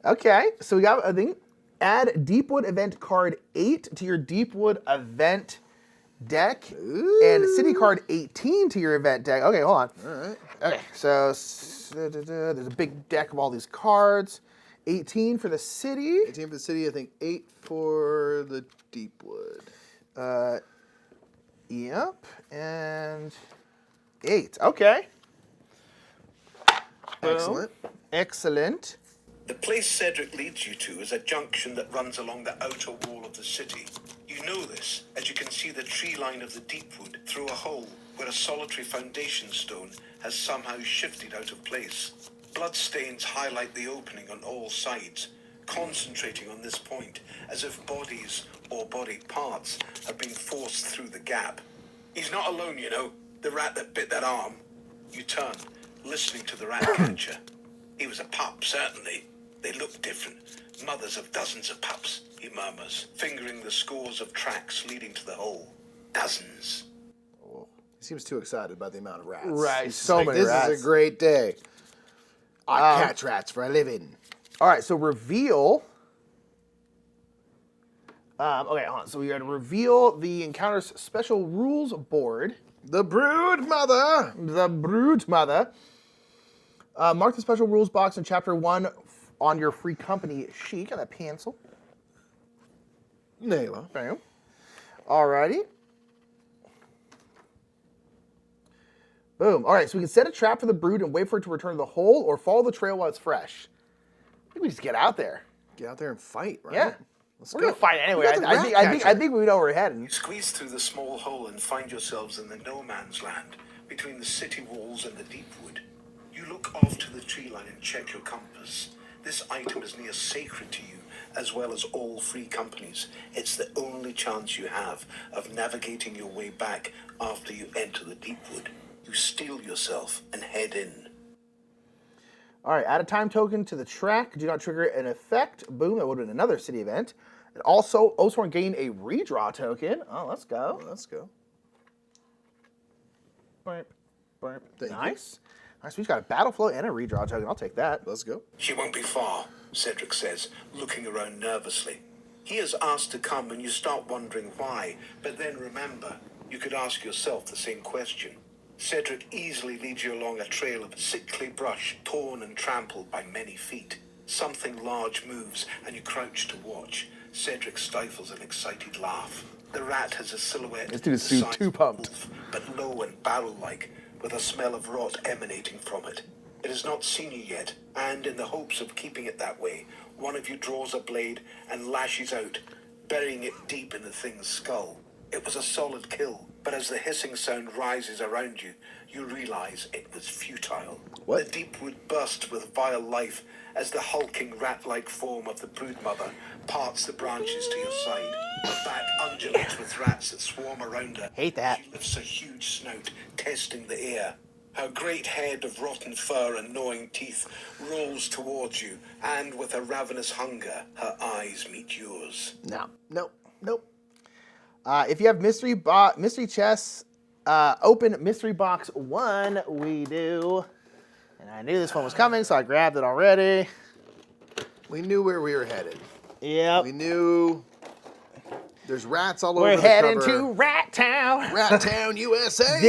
Okay. So we got, I think, add Deepwood event card 8 to your Deepwood event deck. Ooh. And city card 18 to your event deck. Okay, hold on. All right. Okay, so there's a big deck of all these cards. 18 for the city. 18 for the city, I think 8 for the Deepwood. Yep, and 8. Okay. Excellent. Excellent. The place Cedric leads you to is a junction that runs along the outer wall of the city. You know this, as you can see the tree line of the Deepwood through a hole where a solitary foundation stone has somehow shifted out of place. Bloodstains highlight the opening on all sides, concentrating on this point as if bodies or body parts have been forced through the gap. He's not alone, you know, the rat that bit that arm. You turn, listening to the rat catcher. He was a pup, certainly. They look different. Mothers of dozens of pups, he murmurs, fingering the scores of tracks leading to the hole. Dozens. He seems too excited by the amount of rats. Right, He's so like, many this rats. is a great day. I catch rats for a living. All right, so reveal. Okay, hold on. So we got to reveal the encounter's special rules board. The Brood Mother. The Brood Mother. Mark the special rules box in Chapter 1 on your free company sheet. Got that pencil. Nayla. Bam. Alrighty. Boom. All right, so we can set a trap for the brood and wait for it to return to the hole or follow the trail while it's fresh. I think we just get out there. Get out there and fight, right? Yeah. Let's We're go. going to fight anyway. We got the rat I catcher. think we know where we're heading. You squeeze through the small hole and find yourselves in the no man's land between the city walls and the Deepwood. You look off to the tree line and check your compass. This item is near sacred to you, as well as all free companies. It's the only chance you have of navigating your way back after you enter the Deepwood. You steel yourself and head in. All right, add a time token to the track. Do not trigger an effect. Boom, that would have been another city event. And also, Oathsworn gain a redraw token. Oh, let's go. Let's go. Burp, burp. Thank you. Nice. Nice, we just got a battle flow and a redraw token. I'll take that. Let's go. She won't be far, Cedric says, looking around nervously. He has asked to come and you start wondering why, but then remember, you could ask yourself the same question. Cedric easily leads you along a trail of sickly brush, torn and trampled by many feet. Something large moves and you crouch to watch. Cedric stifles an excited laugh. The rat has a silhouette This dude is the size too of a pumped. wolf, but low and barrel-like, with a smell of rot emanating from it. It has not seen you yet, and in the hopes of keeping it that way, one of you draws a blade and lashes out, burying it deep in the thing's skull. It was a solid kill, but as the hissing sound rises around you, you realize it was futile. What? The Deepwood bursts with vile life as the hulking rat-like form of the broodmother parts the branches to your side. Her back undulates with rats that swarm around her. Hate that. She lifts a huge snout, testing the air. Her great head of rotten fur and gnawing teeth rolls towards you, and with a ravenous hunger, her eyes meet yours. No. Nope. Nope. If you have mystery chests, open mystery box 1. We do. And I knew this one was coming, so I grabbed it already. We knew where we were headed. Yep. We knew there's rats all over We're the heading cover. to Rat Town. Rat Town, USA.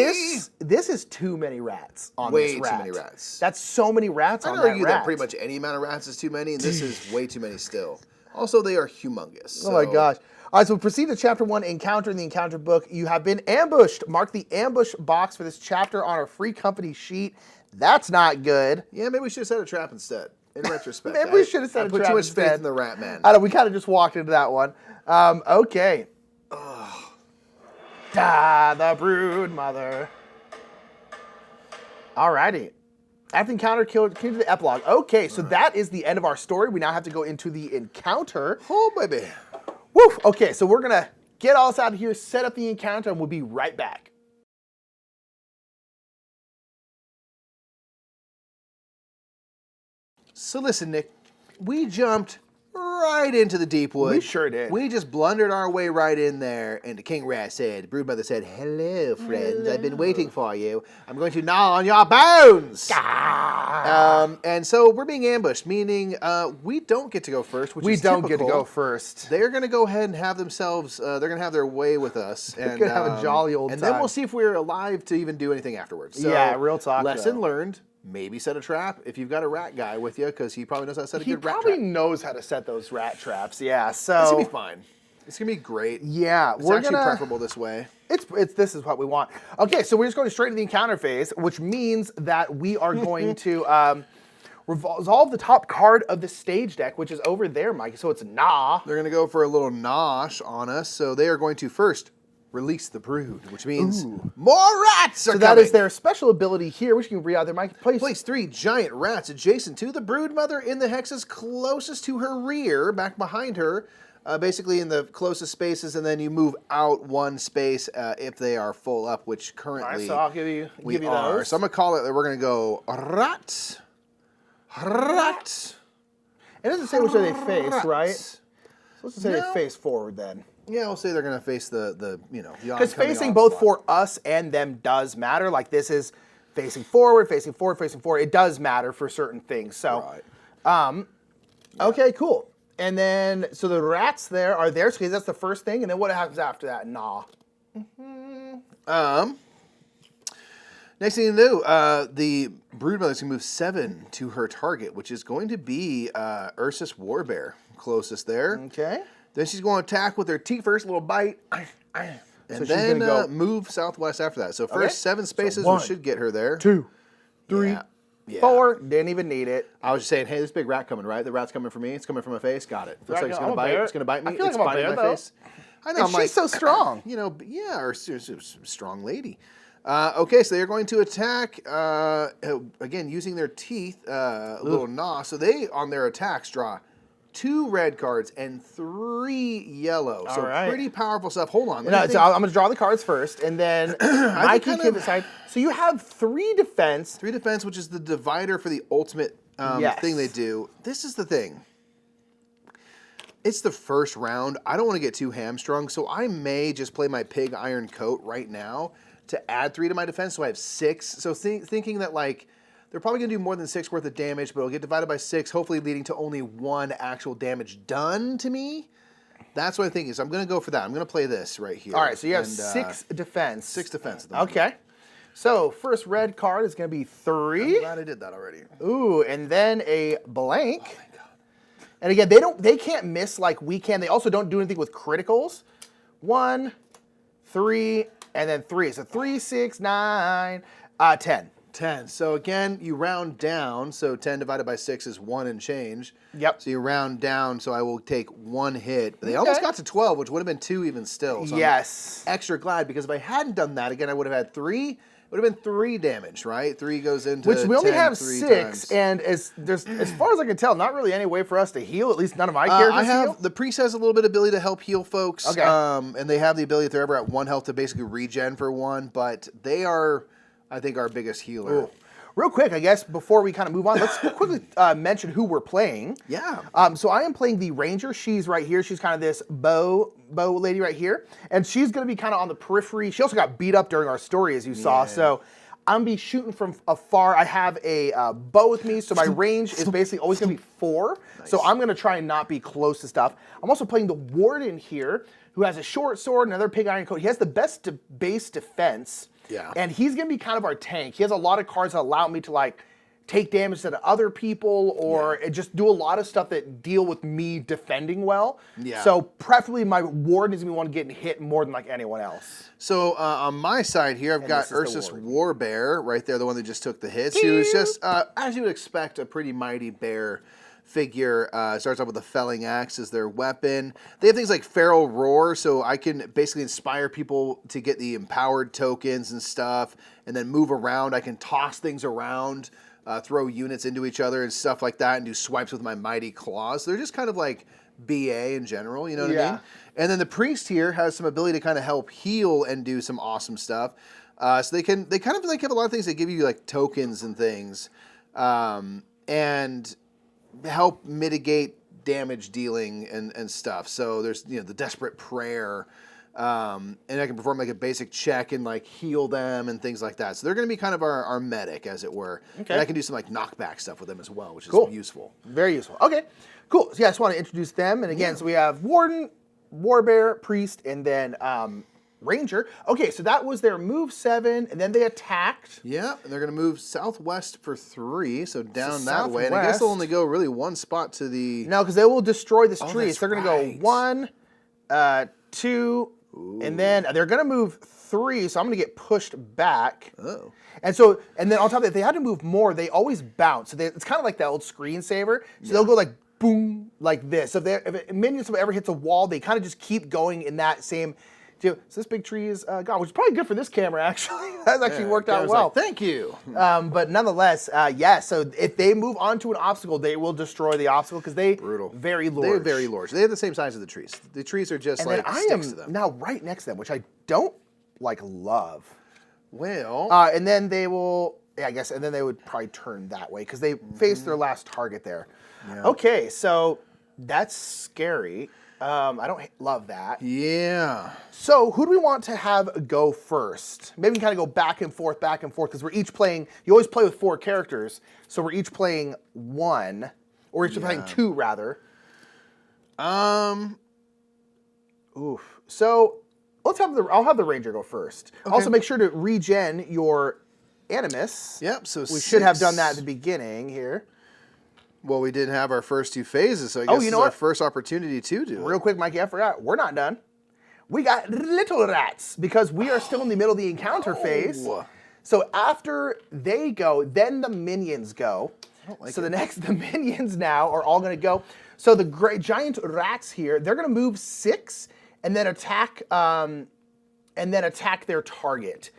This is too many rats on Way this rat. too many rats. That's so many rats I'd on that argue rat. that pretty much any amount of rats is too many, and this is way too many still. Also, they are humongous. Oh my so- gosh. All right, so proceed to Chapter 1, Encounter in the Encounter book. You have been ambushed. Mark the ambush box for this chapter on our free company sheet. That's not good. Yeah, maybe we should have set a trap instead. In retrospect, Maybe we should have set a put trap too much instead. faith in the rat man. I don't. We kind of just walked into that one. Okay. The brood mother. Alrighty. After the encounter, came to the epilogue. Okay, so that is the end of our story. We now have to go into the encounter. Oh, baby. Woo! Okay, so we're going to get all this out of here, set up the encounter, and we'll be right back. So listen, Nick, we jumped right into the Deepwood. We sure did. We just blundered our way right in there, and the King Rat said, Broodmother said, hello, friends. I've been waiting for you. I'm going to gnaw on your bones. And so we're being ambushed, meaning we don't get to go first, which is typical. We don't get to go first. They're going to go ahead and have themselves, they're going to have their way with us. They're going to have a jolly old time. And then we'll see if we're alive to even do anything afterwards. So, yeah, real talk, lesson learned. Maybe set a trap if you've got a rat guy with you, because he probably knows how to set a good rat trap. He probably knows how to set those rat traps, yeah. So it's going to be fine. It's going to be great. Yeah. It's actually preferable this way. This is what we want. Okay, so we're just going straight to the encounter phase, which means that we are going to resolve the top card of the stage deck, which is over there, Mike. So it's Nah. They're going to go for a little nosh on us. So they are going to first release the brood, which means more rats are coming. So that is their special ability here, which you can read out there, Mike. Place 3 giant rats adjacent to the brood mother in the hexes closest to her rear, back behind her, basically in the closest spaces, and then you move out 1 space if they are full up, which currently all right, so I'll give you those. So I'm going to call it, we're going to go rat. It doesn't say which way they face, right? So let's just say they face forward then. Yeah, I'll say they're going to face the because facing both for us and them does matter. Like this is facing forward, facing forward, facing forward. It does matter for certain things. So, okay, cool. And then, so the rats there are there, because that's the first thing. And then what happens after that? Nah. Next thing you know, the broodmother's going to move 7 to her target, which is going to be Ursus Warbear, closest there. Okay. Then she's going to attack with her teeth first, little bite. And so then move southwest after that. So first 7 spaces, we should get her there. 2, 3, 4. Didn't even need it. I was just saying, hey, this big rat coming, right? The rat's coming for me. It's coming from my face. Got it. Looks like it's going to bite. It's going to bite me. I feel like it's I'm a biting bear, my though. face. I know. She's so strong. Or strong lady. Okay, so they're going to attack, again, using their teeth, a little gnaw. So they, on their attacks, draw 2 red cards and 3 yellow. So pretty powerful stuff. Hold on. So I'm going to draw the cards first, and then Mikey can decide. So you have 3 defense. 3 defense, which is the divider for the ultimate thing they do. This is the thing. It's the first round. I don't want to get too hamstrung, so I may just play my pig iron coat right now to add 3 to my defense, so I have 6. So thinking that, like, they're probably going to do more than 6 worth of damage, but it'll get divided by 6, hopefully leading to only 1 actual damage done to me. That's what I think is. I'm going to go for that. I'm going to play this right here. All right, so you have 6 defense. 6 defense. Okay. So first red card is going to be 3. I'm glad I did that already. Ooh, and then a blank. Oh, my God. And again, they can't miss like we can. They also don't do anything with criticals. 1, 3, and then 3. So 3, 6, 9, 10. 10. So again, you round down. So 10 divided by 6 is 1 and change. Yep. So you round down. So I will take 1 hit. But they almost got to 12, which would have been 2 even still. So yes. I'm extra glad, because if I hadn't done that, again, I would have had 3. It would have been 3 damage, right? 3 goes into which we only 10 have 3 6, times. and as far as I can tell, not really any way for us to heal. At least none of my characters heal. The priest has a little bit of ability to help heal folks. Okay. And they have the ability, if they're ever at 1 health, to basically regen for 1. But they are, I think, our biggest healer. Ooh. Real quick, I guess, before we kind of move on, let's quickly mention who we're playing. Yeah. So I am playing the Ranger. She's right here. She's kind of this bow lady right here. And she's going to be kind of on the periphery. She also got beat up during our story, as you saw. So I'm going to be shooting from afar. I have a bow with me, so my range is basically always going to be 4. Nice. So I'm going to try and not be close to stuff. I'm also playing the Warden here, who has a short sword, another pig iron coat. He has the best base defense. Yeah. And he's going to be kind of our tank. He has a lot of cards that allow me to, like, take damage to other people or just do a lot of stuff that deal with me defending well. Yeah. So preferably my Warden is going to be one getting hit more than, like, anyone else. So on my side here, I've got Ursus Warbear right there, the one that just took the hits. He was just, as you would expect, a pretty mighty bear figure. Starts off with a felling axe as their weapon. They have things like Feral Roar, so I can basically inspire people to get the empowered tokens and stuff, and then move around. I can toss things around, throw units into each other and stuff like that, and do swipes with my mighty claws. So they're just kind of like BA in general, you know what I mean? And then the priest here has some ability to kind of help heal and do some awesome stuff. So they kind of like have a lot of things that give you like tokens and things, and help mitigate damage dealing and stuff. So there's the Desperate Prayer, and I can perform like a basic check and like heal them and things like that. So they're going to be kind of our medic, as it were. Okay. And I can do some like knockback stuff with them as well, which is useful. Very useful. Okay, cool. So yeah, I just want to introduce them. And again, so we have Warden, Warbear, Priest, and then Ranger. Okay, so that was their move 7, and then they attacked. Yeah, and they're going to move southwest for 3, so down that way. And I guess they'll only go really one spot to the... No, because they will destroy this tree. So they're going to go 1, 2, and then they're going to move 3, so I'm going to get pushed back. Oh. And then on top of that, if they had to move more, they always bounce. So it's kind of like that old screensaver. So they'll go like boom, like this. So if minions ever hits a wall, they kind of just keep going in that same... So this big tree is gone, which is probably good for this camera, actually. That's actually worked out well. Like, thank you. But nonetheless, so if they move onto an obstacle, they will destroy the obstacle because they very large. They're very large. They have the same size as the trees. The trees are just like sticks to them. Now right next to them, which I don't love. Well. And then they will, I guess, and then they would probably turn that way because they face their last target there. Yeah. Okay, so that's scary. I don't love that. Yeah. So who do we want to have go first? Maybe we can kind of go back and forth, because we're each playing, you always play with 4 characters, so we're each playing 1, or each playing 2, rather. Oof. So I'll have the Ranger go first. Okay. Also make sure to regen your Animus. Yep, so we should have done that at the beginning here. Well, we didn't have our first 2 phases, so I guess this is our first opportunity to do it. Real quick, Mikey, I forgot. We're not done. We got little rats because we are still in the middle of the encounter phase. So after they go, then the minions go. The minions now are all going to go. So the great giant rats here, they're going to move 6 and then attack their target.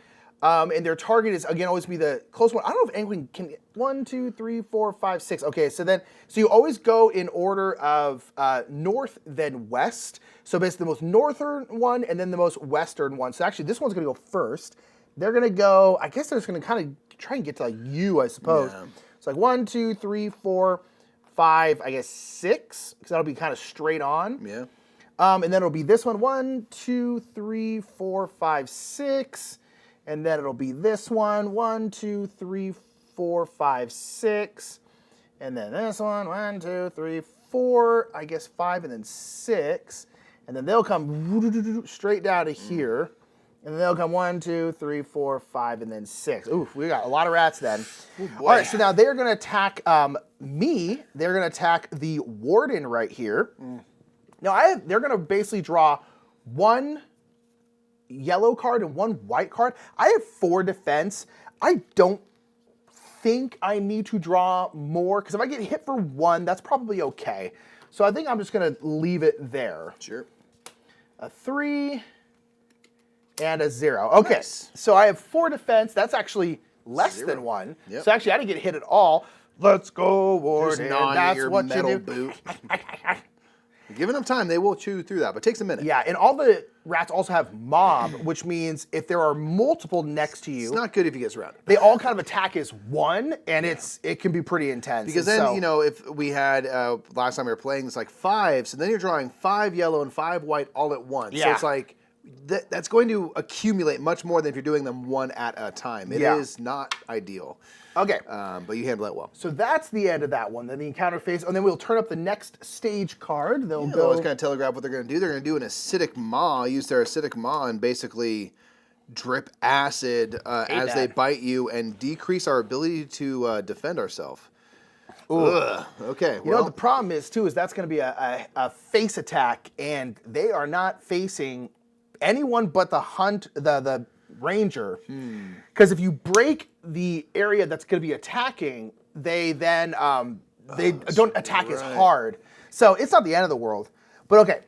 And their target is, again, always be the close one. I don't know if anyone can... 1, 2, 3, 4, 5, 6. Okay, so you always go in order of north, then west. So basically the most northern one and then the most western one. So actually this one's going to go first. They're going to go... I guess they're just going to kind of try and get to like you, I suppose. Yeah. It's like 1, 2, 3, 4, 5, I guess 6. Because that'll be kind of straight on. Yeah. And then it'll be this one. 1, 2, 3, 4, 5, 6. And then it'll be this one, 1, 2, 3, 4, 5, 6. And then this one, 1, 2, 3, 4, I guess 5, and then 6. And then they'll come straight down to here. And then they'll come 1, 2, 3, 4, 5, and then 6. Oof, we got a lot of rats then. All right, so now they're going to attack me. They're going to attack the Warden right here. Now they're going to basically draw 1 yellow card and 1 white card. I have 4 defense. I don't think I need to draw more, because if I get hit for 1, that's probably okay. So I think I'm just going to leave it there. Sure. A 3 and a 0. Okay, nice. So I have 4 defense. That's actually less than 1. Yep. So actually I didn't get hit at all. Let's go, Warden. That's what you do. Boot. Given them time, they will chew through that, but it takes a minute. Yeah, and all the rats also have mob, which means if there are multiple next to you... It's not good if he gets surrounded. They all kind of attack as 1, and it can be pretty intense. Because then, if we had, last time we were playing, it's like 5, so then you're drawing 5 yellow and 5 white all at once. Yeah. So it's like, that's going to accumulate much more than if you're doing them 1 at a time. It is not ideal. Okay. But you handle that well. So that's the end of that one. Then the encounter phase, and then we'll turn up the next stage card. They'll go... always kind of telegraph what they're going to do. They're going to do an acidic maw, use their acidic maw, and basically drip acid as they bite you and decrease our ability to defend ourselves. Okay. Well, you know what the problem is, too, is that's going to be a face attack, and they are not facing anyone but the Ranger. Because if you break the area that's going to be attacking, they then they don't attack as hard. So it's not the end of the world. But okay,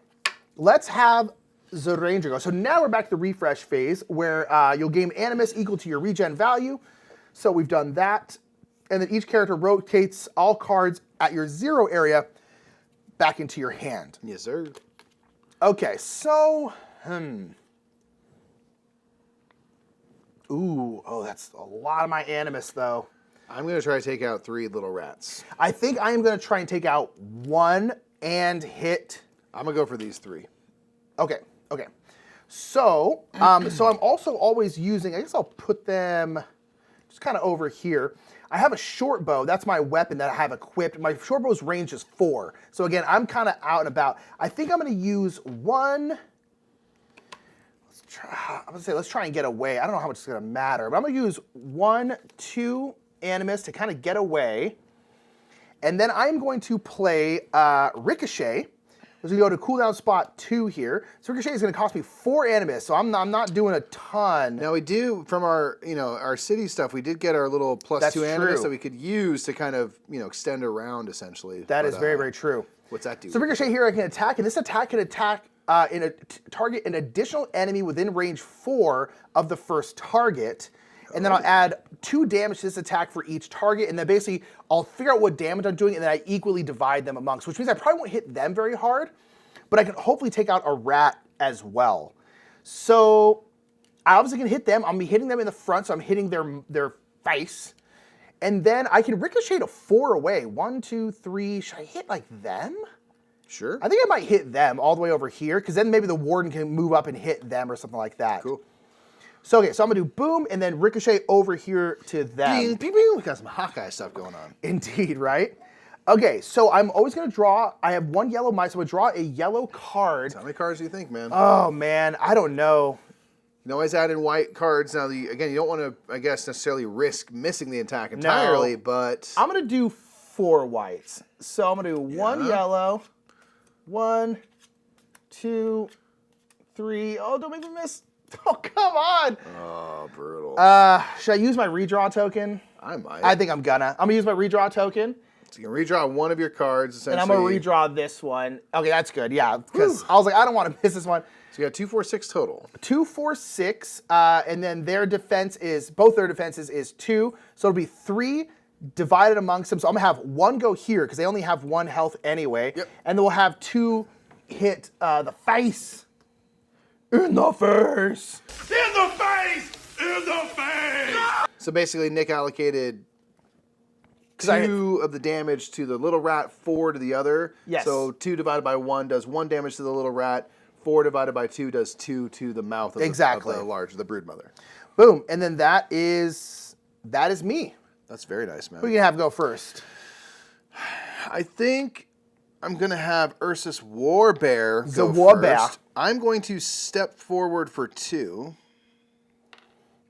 let's have the Ranger go. So now we're back to the refresh phase where you'll gain Animus equal to your regen value. So we've done that. And then each character rotates all cards at your 0 area back into your hand. Yes, sir. Okay, so, Ooh, oh, that's a lot of my Animus, though. I'm going to try to take out 3 little rats. I think I am going to try and take out 1 and hit... I'm going to go for these 3. Okay. So, so I'm also always using, I guess I'll put them just kind of over here. I have a short bow. That's my weapon that I have equipped. My short bow's range is 4. So again, I'm kind of out and about. I think I'm going to use 1. Let's try and get away. I don't know how much it's going to matter, but I'm going to use 1, 2 Animus to kind of get away. And then I'm going to play Ricochet. We're going to go to cooldown spot 2 here. So Ricochet is going to cost me 4 Animus, so I'm not doing a ton. Now we do, from our our city stuff, we did get our little +2 Animus that we could use to kind of, extend around essentially. That is very, very true. What's that do? So Ricochet here I can attack, and this attack can attack target an additional enemy within range 4 of the first target. And then I'll add 2 damage to this attack for each target, and then basically I'll figure out what damage I'm doing, and then I equally divide them amongst, which means I probably won't hit them very hard, but I can hopefully take out a rat as well. So I obviously can hit them. I'm be hitting them in the front, so I'm hitting their face. And then I can ricochet to 4 away. 1, 2, 3. Should I hit like them? Sure. I think I might hit them all the way over here, because then maybe the warden can move up and hit them or something like that. Cool. So, okay, so I'm going to do boom and then ricochet over here to them. Bing, bing, bing. We got some Hawkeye stuff going on. Indeed, right? Okay, so I'm always going to draw. I have 1 yellow mice, so I'm going to draw a yellow card. How many cards do you think, man? Oh, man, I don't know. You can always add in white cards. Now, again, you don't want to, I guess, necessarily risk missing the attack entirely, but... I'm going to do 4 whites. So I'm going to do 1 yellow, 1, 2, 3. Oh, don't make me miss. Oh, come on. Oh, brutal. Should I use my redraw token? I might. I think I'm gonna. I'm gonna use my redraw token. So you can redraw one of your cards, essentially. And I'm gonna redraw this one. Okay, that's good. Yeah, because I was like, I don't want to miss this one. So you got 2, 4, 6 total. 2, 4, 6, and then their defense is, both their defenses is 2. So it'll be 3 divided amongst them. So I'm gonna have 1 go here, because they only have 1 health anyway. Yep. And then we'll have 2 hit the face. In the face! In the face! In the face! So basically, Nick allocated 2 of the damage to the little rat, 4 to the other. Yes. So 2 divided by 1 does 1 damage to the little rat. 4 divided by 2 does 2 to the mouth of the brood mother. Boom. And then that is me. That's very nice, man. Who you gonna have go first? I think I'm going to have Ursus Warbear The go Warbear. first. I'm going to step forward for 2.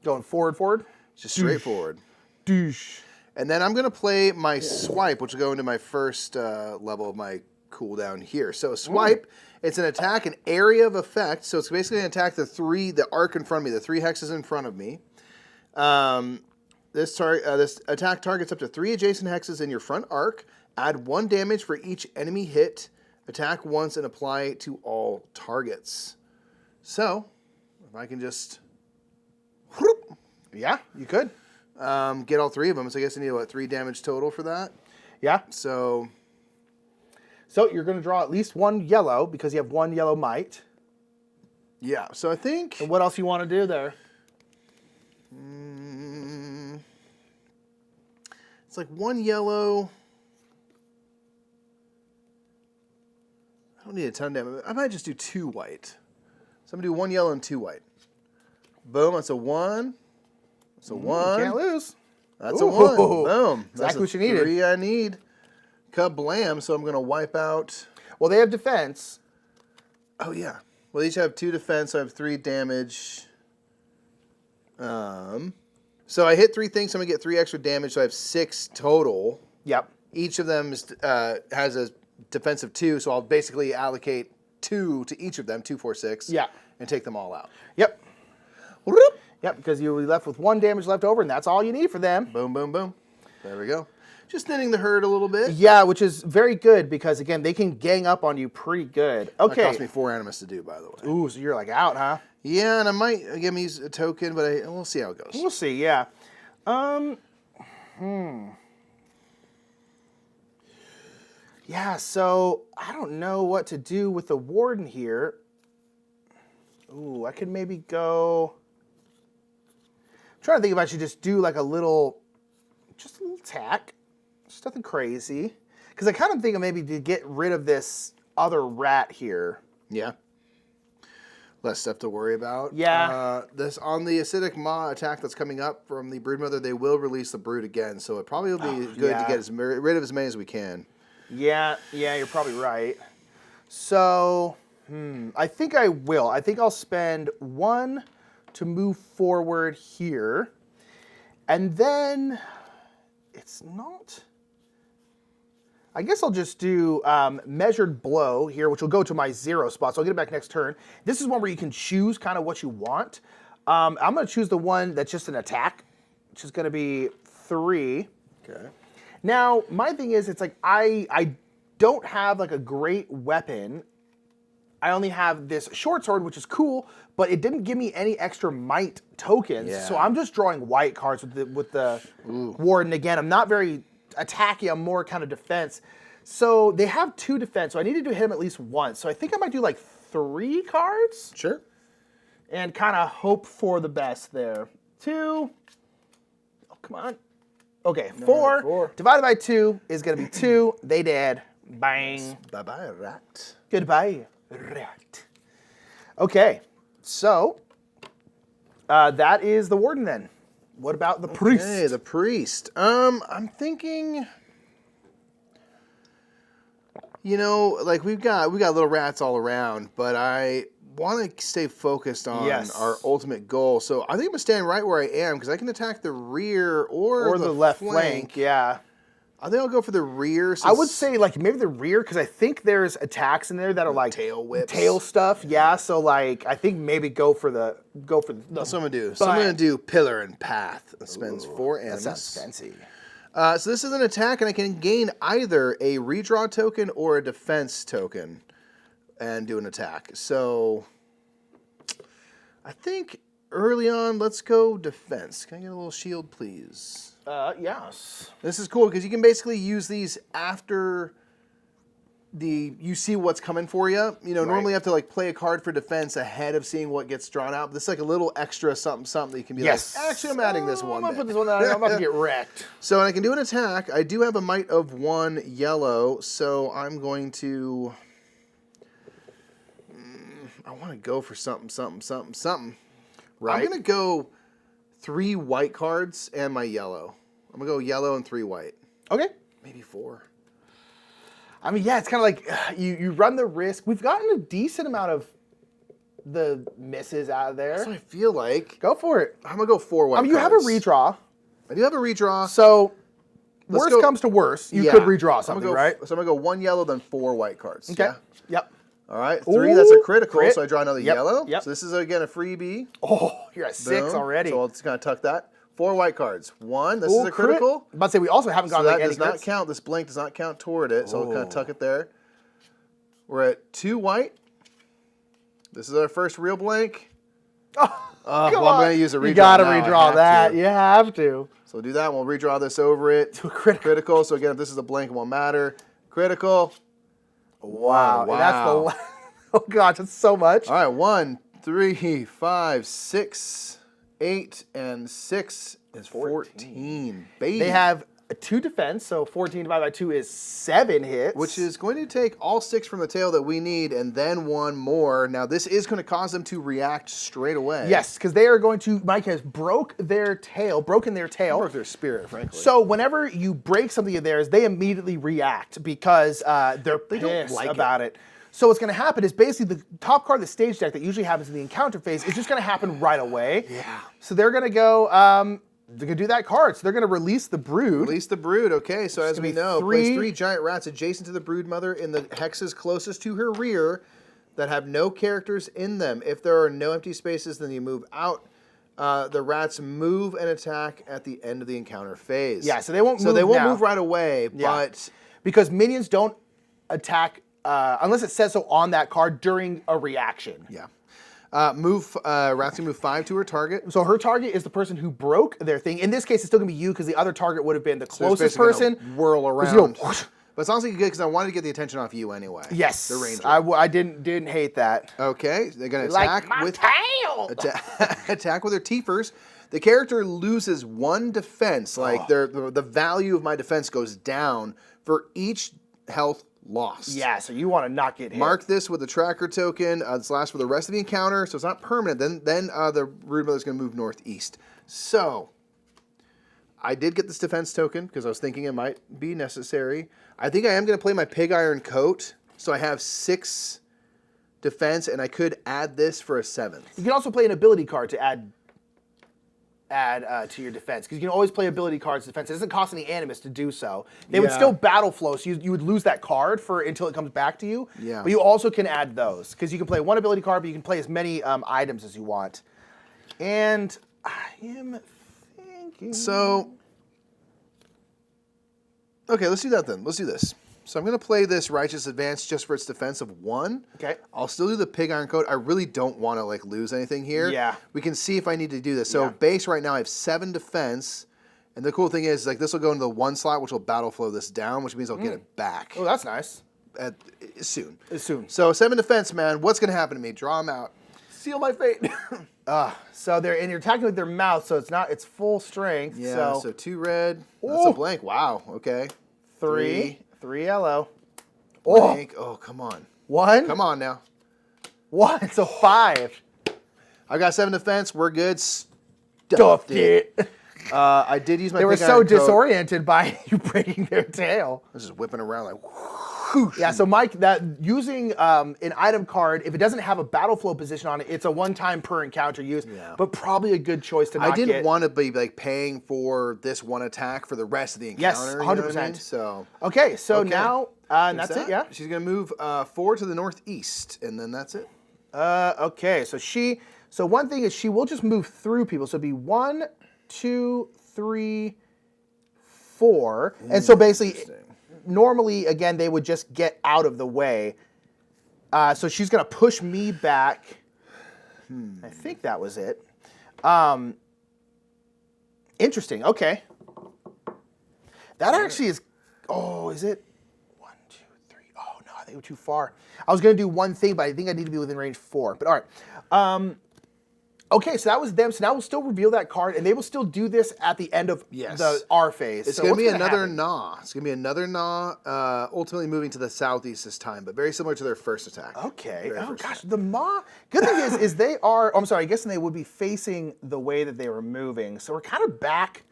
Going forward? Just straight forward. Douche. And then I'm going to play my swipe, which will go into my first level of my cooldown here. So a swipe, it's an attack, an area of effect. So it's basically going to attack the arc in front of me, the 3 hexes in front of me. This attack targets up to 3 adjacent hexes in your front arc. Add 1 damage for each enemy hit. Attack once and apply it to all targets. So, if I can just... whoop, Yeah, you could. get all 3 of them. So I guess I need, 3 damage total for that? Yeah. So you're going to draw at least 1 yellow because you have 1 yellow mite. yeah, so I think... And what else you want to do there? It's like 1 yellow... I don't need a ton of damage. I might just do 2 white. So I'm going to do 1 yellow and 2 white. Boom, that's a 1. That's a 1. Can't lose. That's a 1. Boom. Exactly That's what you needed. 3 I need. Kablam, so I'm going to wipe out... Well, they have defense. Oh, yeah. Well, they each have 2 defense, so I have 3 damage. So I hit 3 things, so I'm going to get 3 extra damage, so I have 6 total. Yep. Each of them is, has a defensive 2, so I'll basically allocate 2 to each of them, 2, 4, 6. Yeah. And take them all out. Yep. Yep, because you'll be left with 1 damage left over, and that's all you need for them. Boom, boom, boom. There we go. Just thinning the herd a little bit. Yeah, which is very good because, again, they can gang up on you pretty good. Okay. That cost me 4 animus to do, by the way. Ooh, so you're like out, huh? Yeah, and I might again use a token, but we'll see how it goes. We'll see, yeah. Yeah, so I don't know what to do with the Warden here. Ooh, I could maybe go... I'm trying to think if I should just do like just a little attack. Just nothing crazy. Because I kind of think of maybe to get rid of this other rat here. Yeah. Less stuff to worry about. Yeah. This on the acidic maw attack that's coming up from the Broodmother, they will release the Brood again, so it probably will be good to get rid of as many as we can. Yeah, you're probably right. So, I think I will. I think I'll spend 1 to move forward here, and then it's not. I guess I'll just do Measured Blow here, which will go to my 0 spot, so I'll get it back next turn. This is one where you can choose kind of what you want. I'm going to choose the one that's just an attack, which is going to be 3. Okay. Now, my thing is, it's like I don't have like a great weapon. I only have this short sword, which is cool, but it didn't give me any extra might tokens. Yeah. So I'm just drawing white cards with the Warden. Again, I'm not very attacky. I'm more kind of defense. So they have 2 defense, so I needed to hit him at least once. So I think I might do like 3 cards. Sure. And kind of hope for the best there. 2. Oh, come on. Okay, 4 divided by 2 is going to be 2. They dead. Bang. Bye-bye, rat. Goodbye, rat. Okay, so that is the Warden then. What about the Priest? Hey, the Priest. I'm thinking, you know, like we got little rats all around, but I want to stay focused on our ultimate goal. So I think I'm going to stand right where I am because I can attack the rear or the left flank. Yeah. I think I'll go for the rear. I would say like maybe the rear because I think there's attacks in there that are like tail whips, tail stuff. Yeah, so like I think maybe go for the. That's what I'm gonna do. So I'm gonna do Pillar and Path. It spends 4 animus. That sounds fancy. So this is an attack, and I can gain either a redraw token or a defense token, and do an attack. So I think early on, let's go defense. Can I get a little shield, please? Yes. This is cool because you can basically use these after you see what's coming for you. You know, normally you have to like play a card for defense ahead of seeing what gets drawn out. But this is like a little extra something that you can be like, actually, I'm adding this one. I'm gonna put this one down. I'm about to get wrecked. So I can do an attack. I do have a might of 1 yellow, so I'm going to. I want to go for something. Right. I'm gonna go 3 white cards and my yellow. I'm gonna go yellow and 3 white. Okay. Maybe 4. I mean, yeah, it's kind of like you run the risk. We've gotten a decent amount of the misses out of there. That's what I feel like. Go for it. I'm gonna go 4 white. I mean, you have a redraw. I do have a redraw. So worst comes to worst, you could redraw something, right? So I'm gonna go 1 yellow, then 4 white cards. Okay. Yeah? Yep. All right. 3. That's a critical. Crit. So I draw another yellow. Yep. So this is again a freebie. Oh, you're at 6 Boom. already. So I'll just kind of tuck that. 4 white cards. 1. This is a critical. Crit. But say we also haven't gotten so like that any does not crits. count. This blank does not count toward it. So I'll kind of tuck it there. We're at 2 white. This is our first real blank. Oh, I'm going to use a redraw. You got to now. redraw that. You have to. So we'll do that. We'll redraw this over it. To a critical. So again, if this is a blank, it won't matter. Critical. Wow. And that's the. Oh gosh, that's so much. All right, 1, 3, 5, 6, 8, and 6 is 14. Baby. They have a 2 defense, so 14 divided by 2 is 7 hits. Which is going to take all 6 from the tail that we need and then 1 more. Now, this is going to cause them to react straight away. Yes, because they are going to, Mike has broken their tail. Broke their spirit, frankly. So whenever you break something of theirs, they immediately react because they're pissed about it. So what's going to happen is basically the top card of the stage deck that usually happens in the encounter phase is just going to happen right away. Yeah. So they're going to go, they're going to do that card. So they're going to release the Brood. Release the Brood, okay. So as we know, 3 place 3 giant rats adjacent to the Broodmother in the hexes closest to her rear that have no characters in them. If there are no empty spaces, then you move out the rats move and attack at the end of the encounter phase. Yeah, so they won't move So they won't now. move right away, Yeah. but... Because minions don't attack unless it says so on that card during a reaction. Yeah. Rats can move 5 to her target. So her target is the person who broke their thing. In this case, it's still going to be you because the other target would have been the So it's closest basically person. gonna whirl Because around. you go, But it's honestly good because I wanted to get the attention off you anyway. yes, The ranger. I didn't hate that. Okay, they're going to Like attack my with tail. attack with their teethers. The character loses 1 defense. Like the value of my defense goes down for each health lost. Yeah, so you want to not get hit. Mark this with a tracker token. This lasts for the rest of the encounter, so it's not permanent. Then the Rude Mother's going to move northeast. So I did get this defense token because I was thinking it might be necessary. I think I am going to play my Pig Iron Coat, so I have 6 defense, and I could add this for a 7th. You can also play an ability card to add to your defense, because you can always play ability cards to defense. It doesn't cost any animus to do so. They would Yeah. still battle flow, so you would lose that card until it comes back to you. Yeah. But you also can add those, because you can play 1 ability card, but you can play as many items as you want. And I am thinking... So, okay, let's do that then. Let's do this. So I'm going to play this Righteous Advance just for its defense of 1. Okay. I'll still do the Pig Iron Coat. I really don't want to lose anything here. Yeah. We can see if I need to do this. So Yeah. base right now I have 7 defense. And the cool thing is this will go into the 1 slot, which will battle flow this down, which means I'll get it back Oh, that's nice. soon. Soon. So 7 defense, man. What's going to happen to me? Draw them out. Seal my fate. So you're attacking with their mouth, so it's full strength. Yeah, so 2 red. That's Ooh. a blank. Wow. Okay. 3 yellow. Blank. Oh, come on. 1. Come on now. 1. So 5. I got 7 defense. We're good. Stuffed it. I did use my They were Pig so Iron Coat. disoriented by you breaking their tail. I was just whipping around like whoosh. Yeah, so Mike, that using an item card, if it doesn't have a battle flow position on it, it's a one-time per encounter use, Yeah. but probably a good choice to not I didn't get. want to be paying for this 1 attack for the rest of the Yes, encounter. You know what I 100%. mean? So Okay, so Okay. now, and that's it, yeah? She's gonna move 4 to the northeast, and then that's it. Okay, so one thing is she will just move through people. So it'd be 1, 2, 3, 4. And so basically, normally, again, they would just get out of the way. So she's going to push me back. I think that was it. Interesting. Okay. That actually is... Oh, is it? 1, 2, 3. Oh, no, I think we're too far. I was going to do one thing, but I think I need to be within range 4. But all right. Okay, so that was them. So now we'll still reveal that card, and they will still do this at the end of the R phase. It's So going to what's be gonna another happen? gnaw. It's going to be another gnaw, ultimately moving to the southeast this time, but very similar to their first attack. Okay. Very Oh first gosh, attack. the Maw. Good thing is they are. Oh, I'm sorry. I guess they would be facing the way that they were moving. So we're kind of back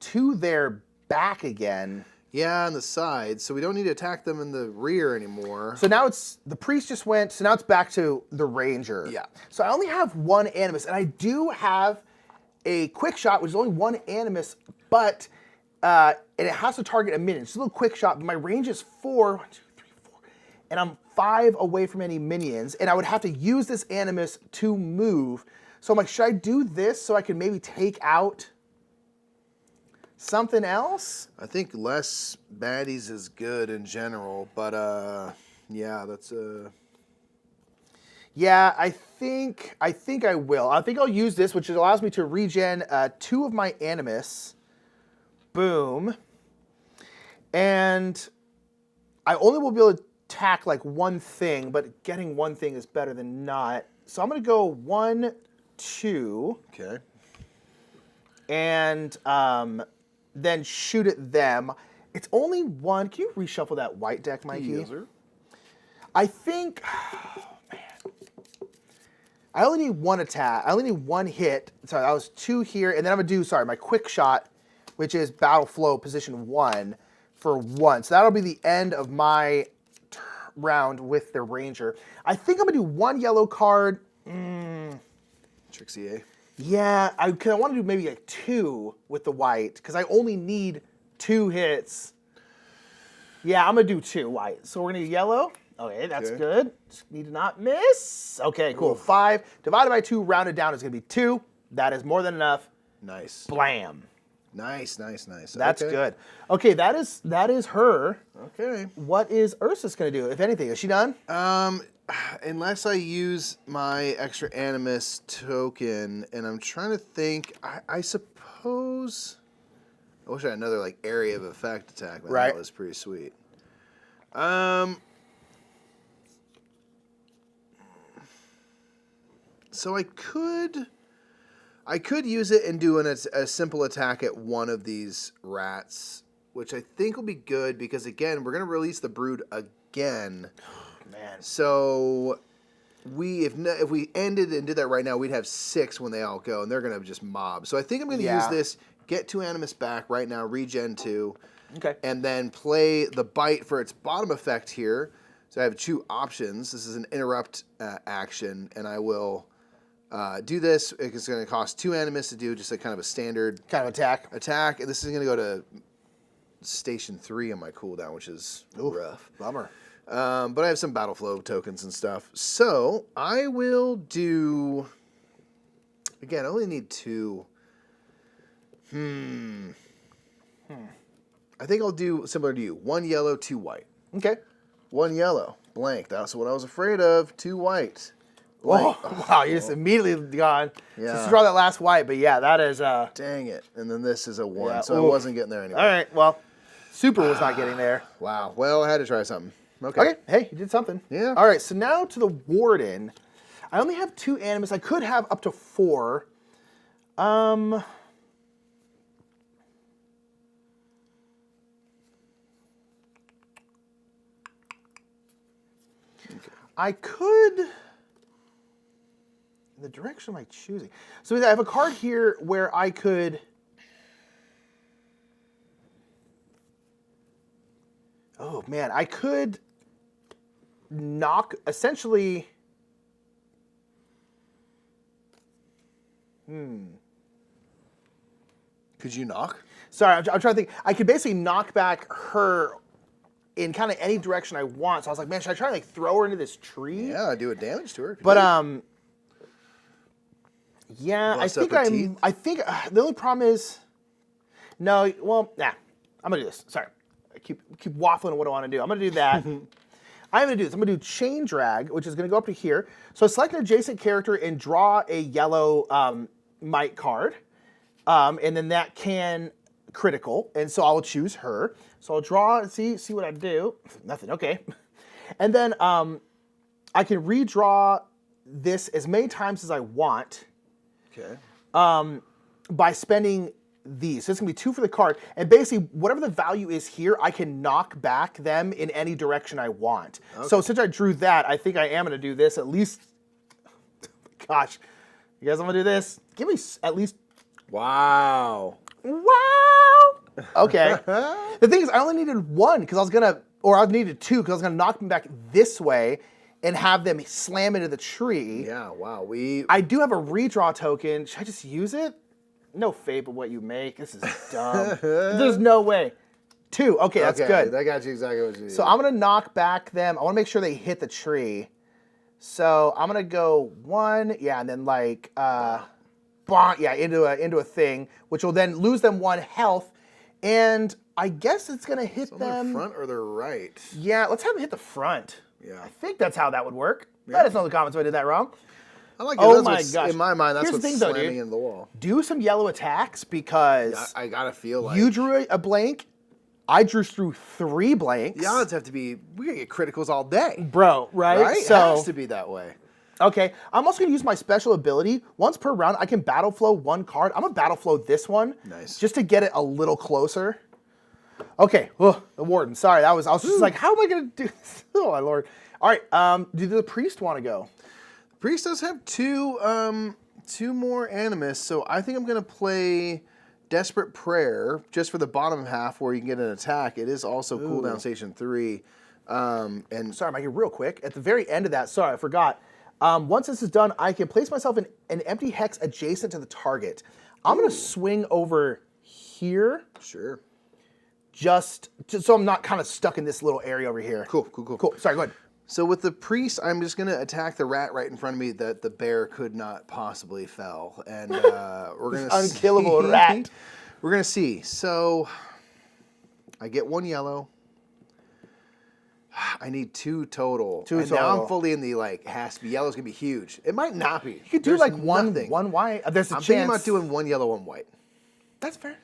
to their back again. Yeah, on the side, so we don't need to attack them in the rear anymore. So now it's the priest just went. So now it's back to the ranger. Yeah. So I only have 1 animus, and I do have a quick shot, which is only 1 animus, but and it has to target a minion. It's a little quick shot, but my range is 4. 1, 2, 3, 4, and I'm 5 away from any minions, and I would have to use this animus to move. So I'm like, should I do this so I can maybe take out something else? I think less baddies is good in general, but yeah, that's Yeah, I think I will. I think I'll use this, which allows me to regen 2 of my animus. Boom. And I only will be able to attack like 1 thing, but getting 1 thing is better than not. So I'm going to go 1, 2. okay. And then shoot at them. It's only 1. Can you reshuffle that white deck, Mikey? Yes, sir. I think, oh, man. I only need 1 attack. I only need 1 hit. Sorry, that was 2 here. And then I'm going to do, my quick shot, which is battle flow position 1 for 1. So that'll be the end of my round with the ranger. I think I'm going to do 1 yellow card. Trixie A. Yeah, I want to do maybe like 2 with the white, because I only need 2 hits. Yeah, I'm going to do 2 white. So we're going to do yellow. Okay, that's Okay. good. Just need to not miss. Okay, cool. 5 divided by 2 rounded down is going to be 2. That is more than enough. Nice. Blam. Nice. That's okay. good. Okay, that is her. Okay. What is Ursus going to do, if anything? Is she done? Unless I use my extra Animus token, and I'm trying to think, I suppose... I wish I had another, like, area of effect attack. Man. Right. That was pretty sweet. So I could use it and do a simple attack at one of these rats, which I think will be good because, again, we're going to release the brood again. Man. So if we ended and did that right now, we'd have 6 when they all go, and they're going to just mob. So I think I'm going to use this, get 2 Animus back right now, regen 2, and then play the bite for its bottom effect here. So I have 2 options. This is an interrupt action, and I will do this. It's going to cost 2 Animus to do just a kind of a standard kind of attack. And this is going to go to station 3 on my cooldown, which is rough. Bummer. But I have some battle flow tokens and stuff. So I will do... Again, I only need 2. I think I'll do similar to you. 1 yellow, 2 white. Okay. 1 yellow. Blank. That's what I was afraid of. 2 white. Blank. Oh, wow, you just immediately gone. Yeah. Just draw that last white, but yeah, that is... Dang it. And then this is a 1, Yeah, so I wasn't getting there anyway. All right, well, Super was not getting there. Wow. Well, I had to try something. Okay, hey, you did something. Yeah. All right, so now to the Warden. I only have 2 Animus. I could have up to 4. I could... The direction am I choosing? So I have a card here where I could... Oh, man. I could knock... Essentially... Could you knock? Sorry, I'm trying to think. I could basically knock back her in kind of any direction I want. So I was like, man, should I try to like throw her into this tree? Yeah, do a damage to her. But yeah, Bust up her teeth? I think the only problem is, no, well, nah, I'm gonna do this. Sorry, I keep waffling on what I want to do. I'm gonna do that. I'm gonna do this. I'm gonna do chain drag, which is gonna go up to here. So select an adjacent character and draw a yellow might card, and then that can critical, and so I'll choose her. So I'll draw and see what I do. Nothing. Okay, and then I can redraw this as many times as I want. Okay. By spending these. So it's going to be 2 for the card. And basically, whatever the value is here, I can knock back them in any direction I want. Okay. So since I drew that, I think I am going to do this at least... Gosh. You guys want to do this? Give me at least... Wow. Wow! Okay. The thing is, I only needed 1 because I was going to... Or I needed 2 because I was going to knock them back this way and have them slam into the tree. Yeah, wow. I do have a redraw token. Should I just use it? No fate but what you make. This is dumb. There's no way. 2. Okay, that's good. That got you exactly what you need. So I'm going to knock back them. I want to make sure they hit the tree. So I'm going to go 1. Yeah, and then like, yeah, into a thing, which will then lose them 1 health. And I guess it's going to hit them. On their front or their right? Yeah, let's have them hit the front. Yeah. I think that's how that would work. Yeah. Let us know in the comments if I did that wrong. I like it. Oh my gosh. In my mind, that's Here's what's the thing, though, slamming dude. into the wall. Do some yellow attacks because I gotta feel like you drew a blank. I drew through 3 blanks. the odds have to be. We're gonna get criticals all day, Bro, right? right? So, It has to be that way. okay. I'm also gonna use my special ability. Once per round, I can battle flow 1 card. I'm gonna battle flow this one. Nice. Just to get it a little closer. Okay. Ugh, the Warden. Sorry, I was just like, how am I gonna do this? Oh my lord. All right. Do the priest want to go? Priest does have 2 more Animus, so I think I'm gonna play Desperate Prayer just for the bottom half where you can get an attack. It is also cooldown station 3. And Sorry, Mikey, real quick. At the very end of that, sorry, I forgot. Once this is done, I can place myself in an empty hex adjacent to the target. I'm gonna swing over here. sure. Just so I'm not kind of stuck in this little area over here. Cool. Cool. Sorry, go ahead. So with the priest, I'm just going to attack the rat right in front of me that the bear could not possibly fell. And we're going to unkillable rat. We're going to see. So I get 1 yellow. I need 2 total. Two and total. now I'm fully in the has to be yellow's going to be huge. It might not be. You could do There's one nothing. white. There's a I'm chance. thinking about doing 1 yellow, 1 white. That's fair.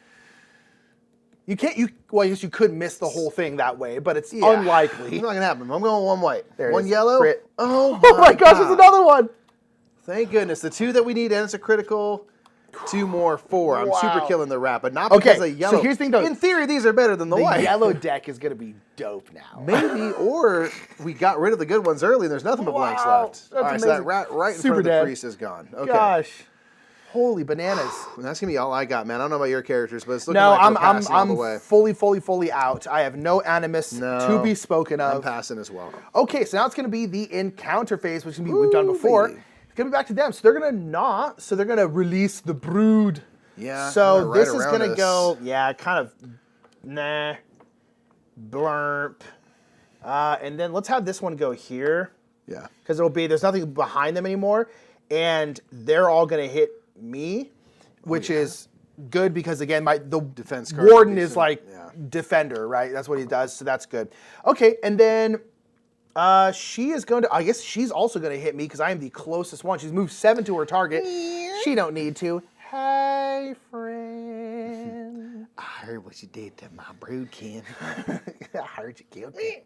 You can't. Well, I guess you could miss the whole thing that way, but it's It's unlikely. not going to happen. I'm going 1 white. There it 1 is. yellow. Crit. Oh Oh my gosh, there's another one. Thank goodness. The 2 that we need, and it's a critical. 2 more, 4. I'm super Wow. killing the rat, but not Okay, because of yellow. so here's the thing, though. In theory, these are better than the The white. yellow deck is gonna be dope now. Maybe, or we got rid of the good ones early and there's nothing but blanks Wow, left. that's All right, so that amazing. rat right in Super front of the dead. priest is gone. Okay. Gosh, holy bananas. And that's going to be all I got, man. I don't know about your characters, but it's looking No, like we're passing all the I'm way. fully out. I have no animus No, to be spoken I'm of. passing as well. Okay, so now it's gonna be the encounter phase, which we've done before. Ooh-wee. It's gonna be back to them. So they're gonna not. So they're gonna release the brood. Yeah. So kinda this right is around gonna us. go, yeah, kind of, nah, blurp. And then let's have this one go here, Yeah. because there's nothing behind them anymore, and they're all gonna hit me, which is good because again, the Defense card warden would be is some- like yeah. defender, right? That's what he does, so that's good. Okay, and then she is going to, I guess she's also going to hit me because I am the closest one. She's moved 7 to her target. She don't need to. Hey, friend. I heard what you did to my brood, Ken. I heard you killed me.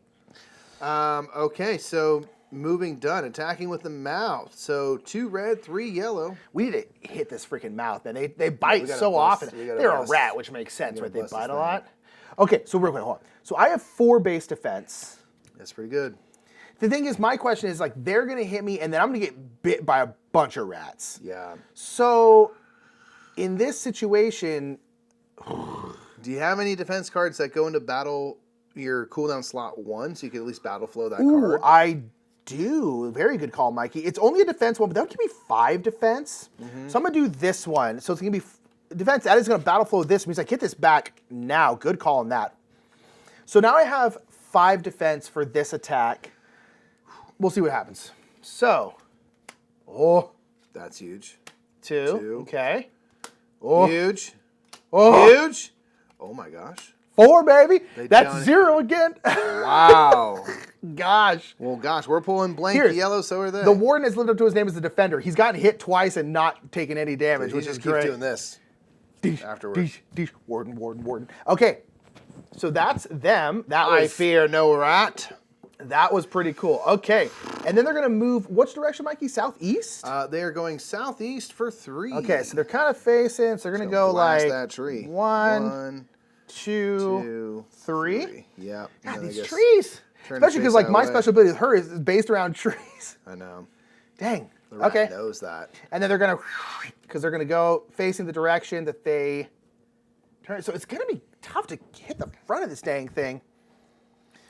Okay, so moving done. Attacking with the mouth. So 2 red, 3 yellow. We need to hit this freaking mouth, man. They bite gotta so bust- often. we gotta They're a bust. rat, which makes sense, right? They bust bite this a lot. Okay, so real quick, hold on. So I have 4 base defense. That's pretty good. The thing is, my question is, like, they're going to hit me, and then I'm going to get bit by a bunch of rats. Yeah. So, in this situation, Do you have any defense cards that go into battle your cooldown slot 1 so you can at least battle flow that ooh, card? I do. Very good call, Mikey. It's only a defense one, but that would give me 5 defense. So I'm going to do this one. So it's going to be defense. That is going to battle flow this. Means I get this back now. Good call on that. So now I have 5 defense for this attack. We'll see what happens. So, That's huge. 2. Okay. Oh, Huge. oh. Huge. Oh my gosh. 4, baby. That's done it. 0 again. Wow. Gosh. Well, gosh, we're pulling blank Here, yellow, so are they. The warden has lived up to his name as the defender. He's gotten hit twice and not taken any damage, He which just is keeps great. doing this Deesh, afterwards. deesh, deesh. Warden. Okay, so that's them. I fear no rat. That was pretty cool. Okay, and then they're gonna move. Which direction, Mikey? Southeast. They are going southeast for 3. Okay, so they're kind of facing. So they're gonna go blast like that tree. 1, 2, 2, 3. Yeah. God, these trees. turn the Especially because face like that my way. special ability with her is based around trees. I know. Dang. The rat Okay. knows that. And then they're gonna, because they're gonna go facing the direction that they turn. So it's gonna be tough to hit the front of this dang thing.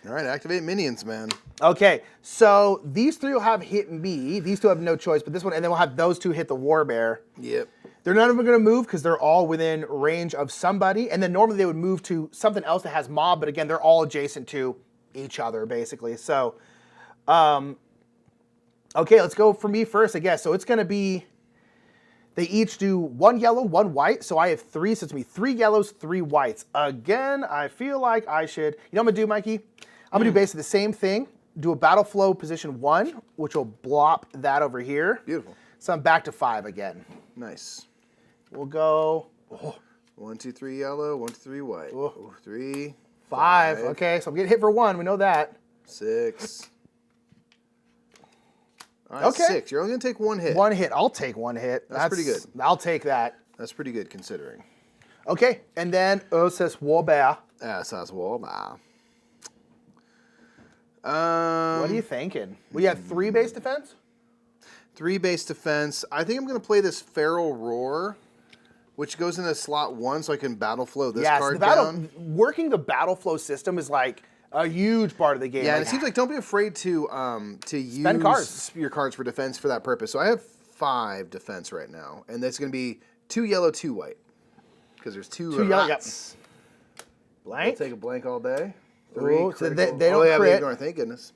All right, activate minions, man. Okay, so these 3 will have hit me. These 2 have no choice, but this one, and then we'll have those 2 hit the war bear. Yep. They're none of them gonna move because they're all within range of somebody. And then normally they would move to something else that has mob, but again, they're all adjacent to each other basically. So, okay, let's go for me first, I guess. So it's gonna be, they each do 1 yellow, 1 white. So I have 3, so it's gonna be 3 yellows, 3 whites. Again, I feel like I should, you know what I'm gonna do, Mikey? I'm gonna do basically the same thing. Do a battle flow position 1, which will blop that over here. Beautiful. So I'm back to 5 again. Nice. We'll go 1, 2, 3 yellow, 1, 2, 3 white. Oh. 3, 5. Okay, so I'm getting hit for 1. We know that. 6. All right, Okay. 6. You're only gonna take 1 hit. 1 hit. I'll take 1 hit. That's pretty good. I'll take that. That's pretty good considering. Okay, and then says Warbear. That's well, nah. What are you thinking? We have 3 base defense? 3 base defense. I think I'm going to play this Feral Roar, which goes into slot 1 so I can battle flow this Yes, card the battle, down. working the battle flow system is like a huge part of the game. Yeah, and Like, it seems like don't be afraid to use cards. your cards for defense for that purpose. So I have 5 defense right now, and that's going to be 2 yellow, 2 white, because there's 2 yellow, rats. blank. I'll take a blank all day. 3 Ooh, so they critical. don't oh, yeah, crit. Ignore. Thank goodness.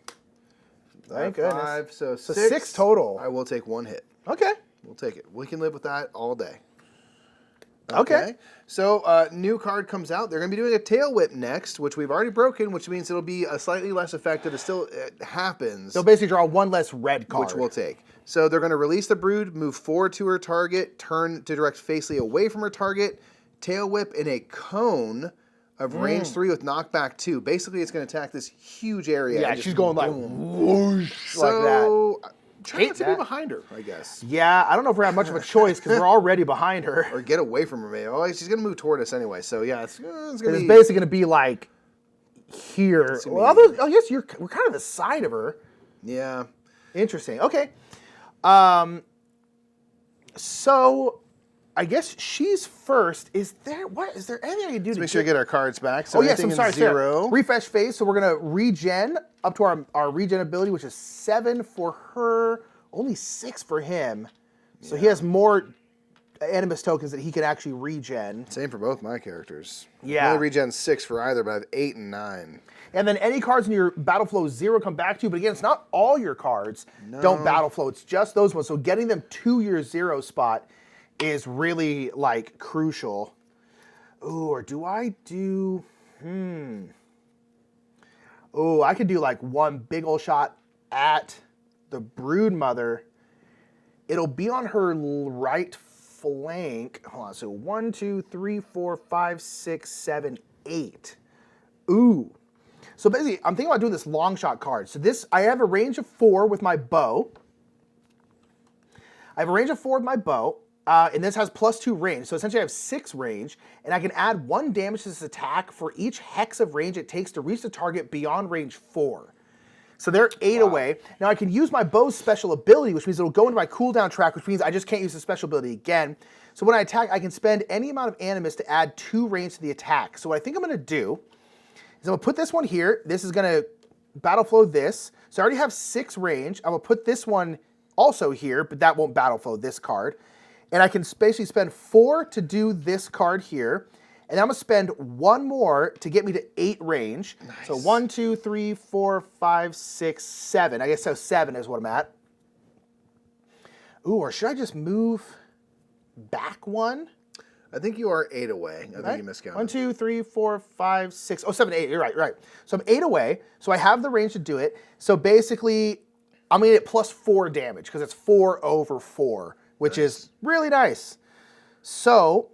Thank goodness. 5, so So 6. 6 total. I will take 1 hit. Okay. We'll take it. We can live with that all day. Okay. So, new card comes out. They're going to be doing a tail whip next, which we've already broken, which means it'll be a slightly less effective. It happens. They'll basically draw 1 less red card. Which we'll take. So they're going to release the brood, move forward to her target, turn to direct Facely away from her target, tail whip in a cone of range 3 with knockback 2. Basically, it's going to attack this huge area. Yeah, and she's just going like whoosh, like that. So, try not to be that. behind her, I guess. Yeah, I don't know if we have much of a choice because we're already behind her. Or get away from her, maybe. Oh, she's going to move toward us anyway. So, yeah, it's going to It's be... basically going to be like here. gonna Well, be- I guess we're kind of the side of her. Yeah. Interesting. Okay. So I guess she's first. Is there anything I can do to Make sure to get our cards back. So Oh yes, anything I'm sorry. in 0. Refresh phase. So we're gonna regen up to our regen ability, which is 7 for her, only 6 for him. So he has more Animus tokens that he can actually regen. Same for both my characters. Yeah. I only regen 6 for either, but I have 8 and 9. And then any cards in your battle flow 0 come back to you. But again, it's not all your cards don't battle flow. It's just those ones. So getting them to your 0 spot is really like crucial. Ooh, or do I do? Oh, I could do like one big old shot at the brood mother. It'll be on her right flank. Hold on. So 1, 2, 3, 4, 5, 6, 7, 8. Ooh. So basically, I'm thinking about doing this long shot card. So this, I have a range of 4 with my bow. I have a range of 4 with my bow, and this has +2 range. So essentially I have 6 range, and I can add 1 damage to this attack for each hex of range it takes to reach the target beyond range 4. So they're 8 away. Now I can use my bow's special ability, which means it'll go into my cooldown track, which means I just can't use the special ability again. So when I attack, I can spend any amount of Animus to add 2 range to the attack. So what I think I'm going to do is I'm going to put this one here. This is going to battle flow this. So I already have 6 range. I'm going to put this one also here, but that won't battle flow this card. And I can basically spend 4 to do this card here. And I'm going to spend 1 more to get me to 8 range. Nice. So 1, 2, 3, 4, 5, 6, 7. I guess so 7 is what I'm at. Ooh, or should I just move back 1? I think you are 8 away. I think you miscounted. 1, 2, 3, 4, 5, 6. Oh, 7, 8. You're right. So I'm 8 away. So I have the range to do it. So basically, I'm going to get +4 damage because it's 4 over 4, which is really nice. So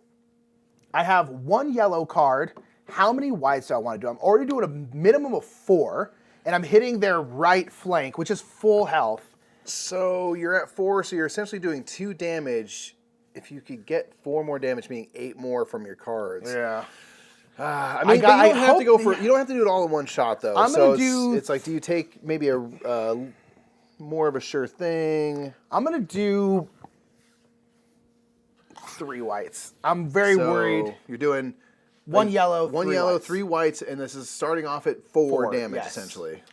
I have 1 yellow card. How many whites do I want to do? I'm already doing a minimum of 4, and I'm hitting their right flank, which is full health. So you're at 4, so you're essentially doing 2 damage. If you could get 4 more damage, meaning 8 more from your cards. Yeah. I mean, you don't have to go for. You don't have to do it all in one shot, though. I'm gonna do. It's like, do you take maybe a more of a sure thing? I'm gonna do 3 whites. I'm very worried. You're doing 1 yellow, 1 3 yellow, whites. 3 whites, and this is starting off at 4 damage, yes. essentially.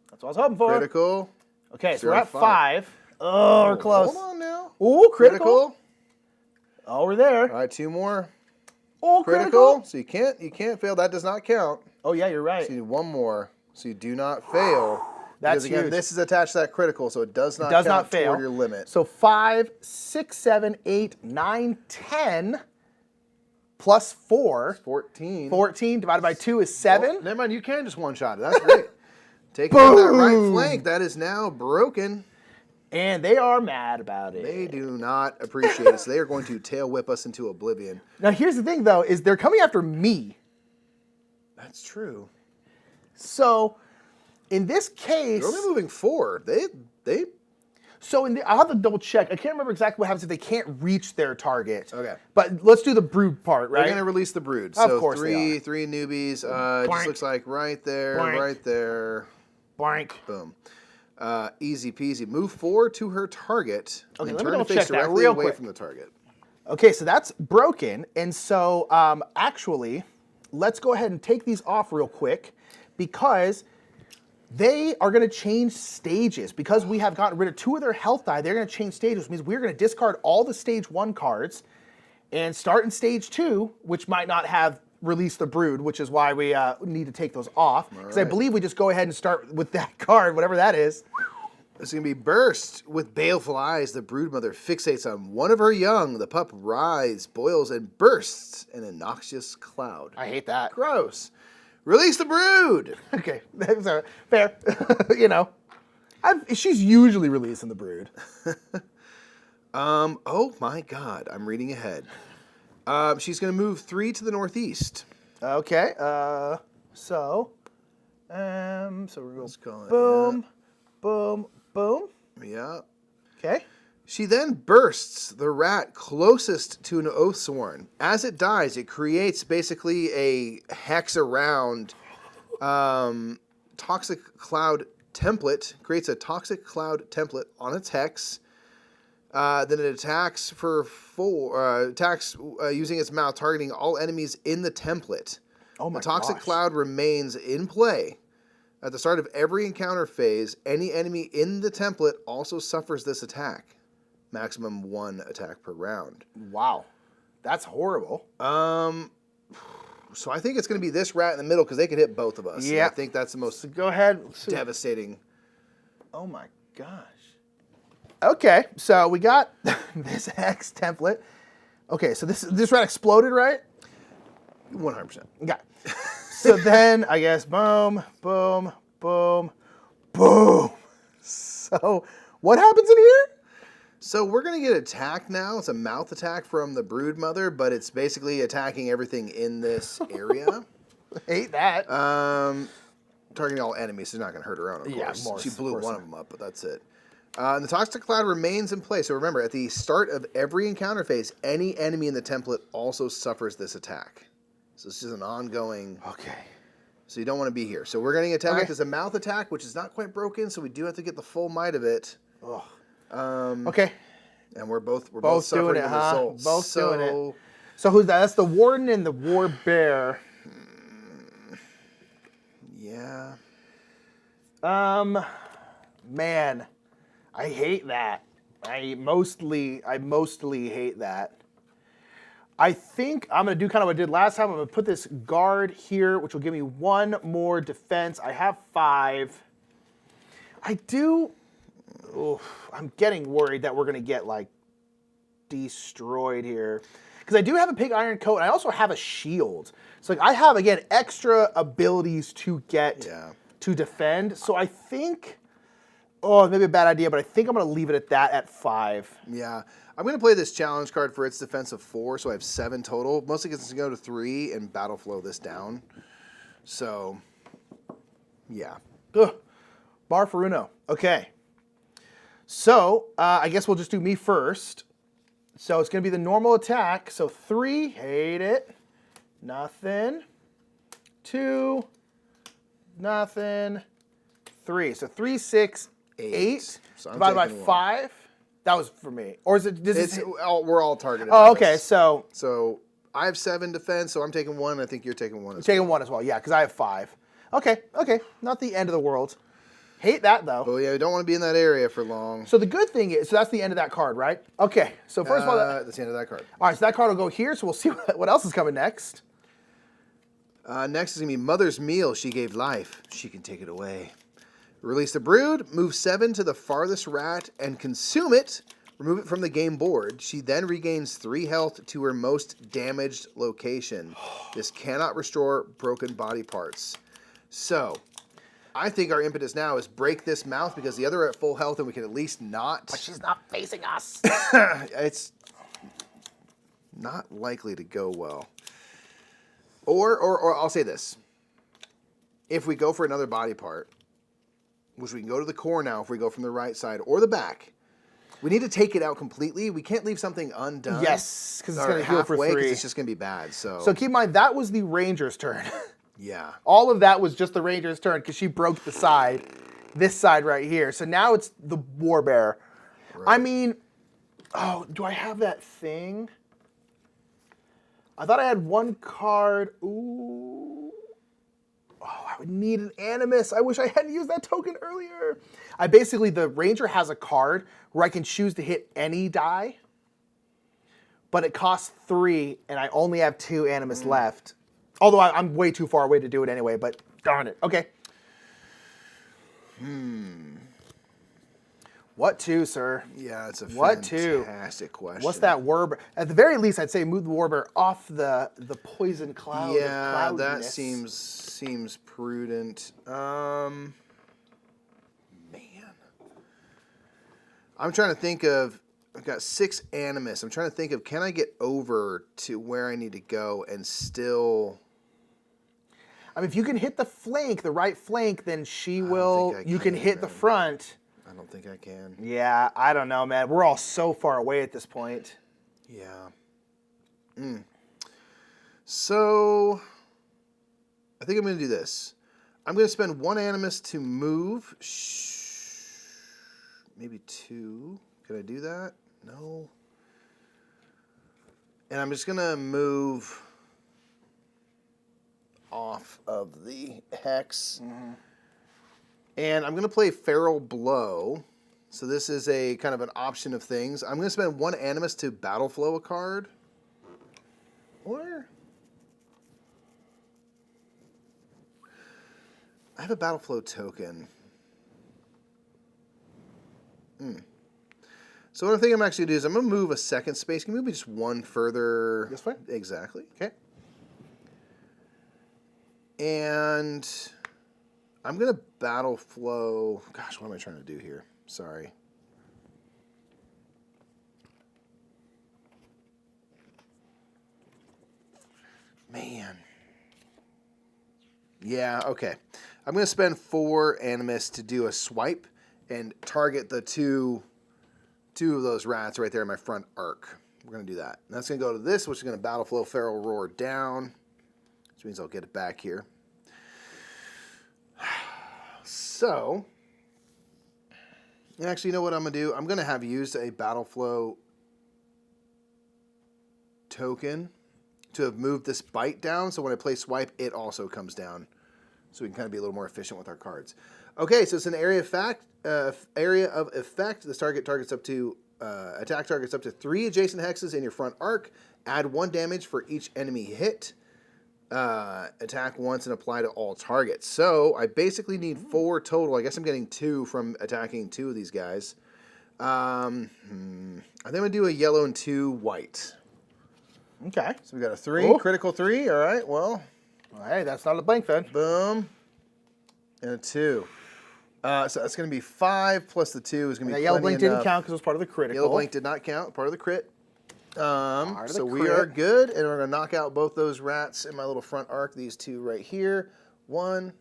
That's what I was hoping for. Critical. Okay, so 0 we're at 5. 5. Oh, we're close. Hold on now. Ooh, critical. Oh, we're there. All right, 2 more. Oh, critical. So you can't fail. That does not count. Oh, yeah, you're right. So you need 1 more. So you do not fail. That's because again, huge. this is attached to that critical, so it does not Does count not fail. toward your limit. So 5, 6, 7, 8, 9, 10 plus 4. 14. 14 divided by 2 is 7. Oh, never mind, you can just one-shot it. That's great. Taking out that right flank, that is now broken. And they are mad about it. They do not appreciate it, so they are going to tail whip us into oblivion. Now, here's the thing, though, is they're coming after me. That's true. So, in this case... They're only moving 4. They. So, I'll have to double check. I can't remember exactly what happens if they can't reach their target. Okay. But let's do the brood part, right? They're going to release the brood. Of So course three newbies. It just looks like right there, Blank. right there. Blank. Boom. Easy peasy. Move 4 to her target. Okay, and let me turn to double face check that directly real away quick. from the target. Okay, so that's broken. And so, actually, let's go ahead and take these off real quick because they are going to change stages. Because we have gotten rid of 2 of their health die, they're going to change stages, which means we're going to discard all the stage 1 cards and start in stage 2, which might not have released the brood, which is why we need to take those off. Because I believe we just go ahead and start with that card, whatever that is. It's going to be Burst. With baleful eyes, the broodmother fixates on one of her young. The pup writhes, boils, and bursts in a noxious cloud. I hate that. Gross. Release the brood. Okay, that's fair. You know, she's usually releasing the brood. Oh my God, I'm reading ahead. She's going to move 3 to the northeast. Okay, so we're going Let's call it, boom, boom, boom. Yeah. Okay. She then bursts the rat closest to an Oathsworn. As it dies, it creates basically a hex around toxic cloud template. Creates a toxic cloud template on its hex. Then it attacks for 4. Attacks using its mouth, targeting all enemies in the template. Oh my The toxic gosh. cloud remains in play. At the start of every encounter phase, any enemy in the template also suffers this attack. Maximum 1 attack per round. Wow, that's horrible. So I think it's going to be this rat in the middle because they could hit both of us. Yeah. I think that's the most Go ahead. devastating. Oh my gosh. Okay, so we got this hex template. Okay, so this rat exploded, right? 100%. Okay. So then I guess boom, boom, boom, boom. So what happens in here? So we're going to get attacked now. It's a mouth attack from the broodmother, but it's basically attacking everything in this area. Hate that. Targeting all enemies. She's not going to hurt her own, of Yeah, course. of course, She blew of course one not. of them up, but that's it. And the toxic cloud remains in place. So remember, at the start of every encounter phase, any enemy in the template also suffers this attack. So it's just an ongoing... Okay. So you don't want to be here. So we're getting attacked Okay. as a mouth attack, which is not quite broken, so we do have to get the full might of it. Ugh. Okay. And we're both Both suffering doing it, the huh? results. Both doing it. So who's that? That's the warden and the war bear. Yeah. Man, I hate that. I mostly hate that. I think I'm going to do kind of what I did last time. I'm going to put this guard here, which will give me 1 more defense. I have 5. I'm getting worried that we're going to get, like, destroyed here. Because I do have a pig iron coat, and I also have a shield. So, like, I have, again, extra abilities to get to defend. So I think... Oh, maybe a bad idea, but I think I'm going to leave it at that at 5. Yeah. I'm going to play this challenge card for its defense of 4, so I have 7 total. Mostly because it's going to go to 3 and battle flow this down. So, yeah. Ugh. Bar for Uno. Okay. So, I guess we'll just do me first. So, it's going to be the normal attack. So, 3. Hate it. Nothing. 2. Nothing. 3. So, 3, 6, 8. So I'm divided by taking 5. That was for me. Or is it... We're all targeted. Oh, by okay. this. So I have 7 defense, so I'm taking 1. I think you're taking 1 as Taking well. 1 as well. Yeah, because I have 5. Okay. Not the end of the world. Hate that, though. But yeah, we don't want to be in that area for long. So the good thing is, so that's the end of that card, right? Okay, so first of all, That's the end of that card. all right, so that card will go here, so we'll see what else is coming next. Next is going to be Mother's Meal. She gave life. She can take it away. Release the brood, move 7 to the farthest rat, and consume it. Remove it from the game board. She then regains 3 health to her most damaged location. This cannot restore broken body parts. So, I think our impetus now is break this mouth because the other are at full health and we can at least not... But she's not facing us. It's not likely to go well. Or I'll say this. If we go for another body part, which we can go to the core now if we go from the right side or the back, we need to take it out completely. We can't leave something undone. Yes, because it's or going to heal for halfway, 'cause 3. it's just going to be bad. So So keep in mind, that was the ranger's turn. yeah. All of that was just the ranger's turn because she broke the side, this side right here. So now it's the war bear. Right. I mean, oh, do I have that thing? I thought I had 1 card. Ooh. Oh, I would need an Animus. I wish I hadn't used that token earlier. The ranger has a card where I can choose to hit any die, but it costs 3, and I only have 2 Animus left. Although I'm way too far away to do it anyway, but darn it. Okay. What to, sir? Yeah, it's a What to? fantastic question. What's that warbird? At the very least, I'd say move the warbird off the poison cloud. Yeah, of that cloudiness. seems prudent. Man, I'm trying to think of. I've got 6 Animus. I'm trying to think of, can I get over to where I need to go and still... I mean, if you can hit the flank, the right flank, then she will... You can hit the front. I don't think I can. Yeah, I don't know, man. We're all so far away at this point. Yeah. So, I think I'm going to do this. I'm going to spend 1 Animus to move. Maybe 2. Can I do that? No. And I'm just going to move off of the hex. Mm-hmm. And I'm going to play Feral Blow. So this is a kind of an option of things. I'm going to spend 1 Animus to Battle Flow a card. Or... I have a Battle Flow token. So what I think I'm actually going to do is I'm going to move a second space. Can we move just 1 further? This way? Exactly. Okay. And I'm going to Battle Flow. Gosh, what am I trying to do here? Sorry. Man. Yeah, okay. I'm going to spend 4 Animus to do a swipe and target the two of those rats right there in my front arc. We're going to do that. And that's going to go to this, which is going to Battle Flow Feral Roar down, which means I'll get it back here. So, actually, you know what I'm going to do? I'm going to have used a Battle Flow token to have moved this bite down, so when I play swipe, it also comes down. So we can kind of be a little more efficient with our cards. Okay, so it's an area of effect. This targets up to attack targets up to 3 adjacent hexes in your front arc. Add 1 damage for each enemy hit. Attack once and apply to all targets. So I basically need 4 total. I guess I'm getting 2 from attacking 2 of these guys. I think I'm gonna do a yellow and 2 white. Okay. So we got a 3, critical 3. All right. Well. Hey, that's not a blank then. Boom. And a 2. So that's going to be 5 plus the 2 is going to be yellow blink didn't count because it was part of the critical. Yellow blink did not count, part of the crit. So we are good, and we're going to knock out both those rats in my little front arc. These 2 right here. 1,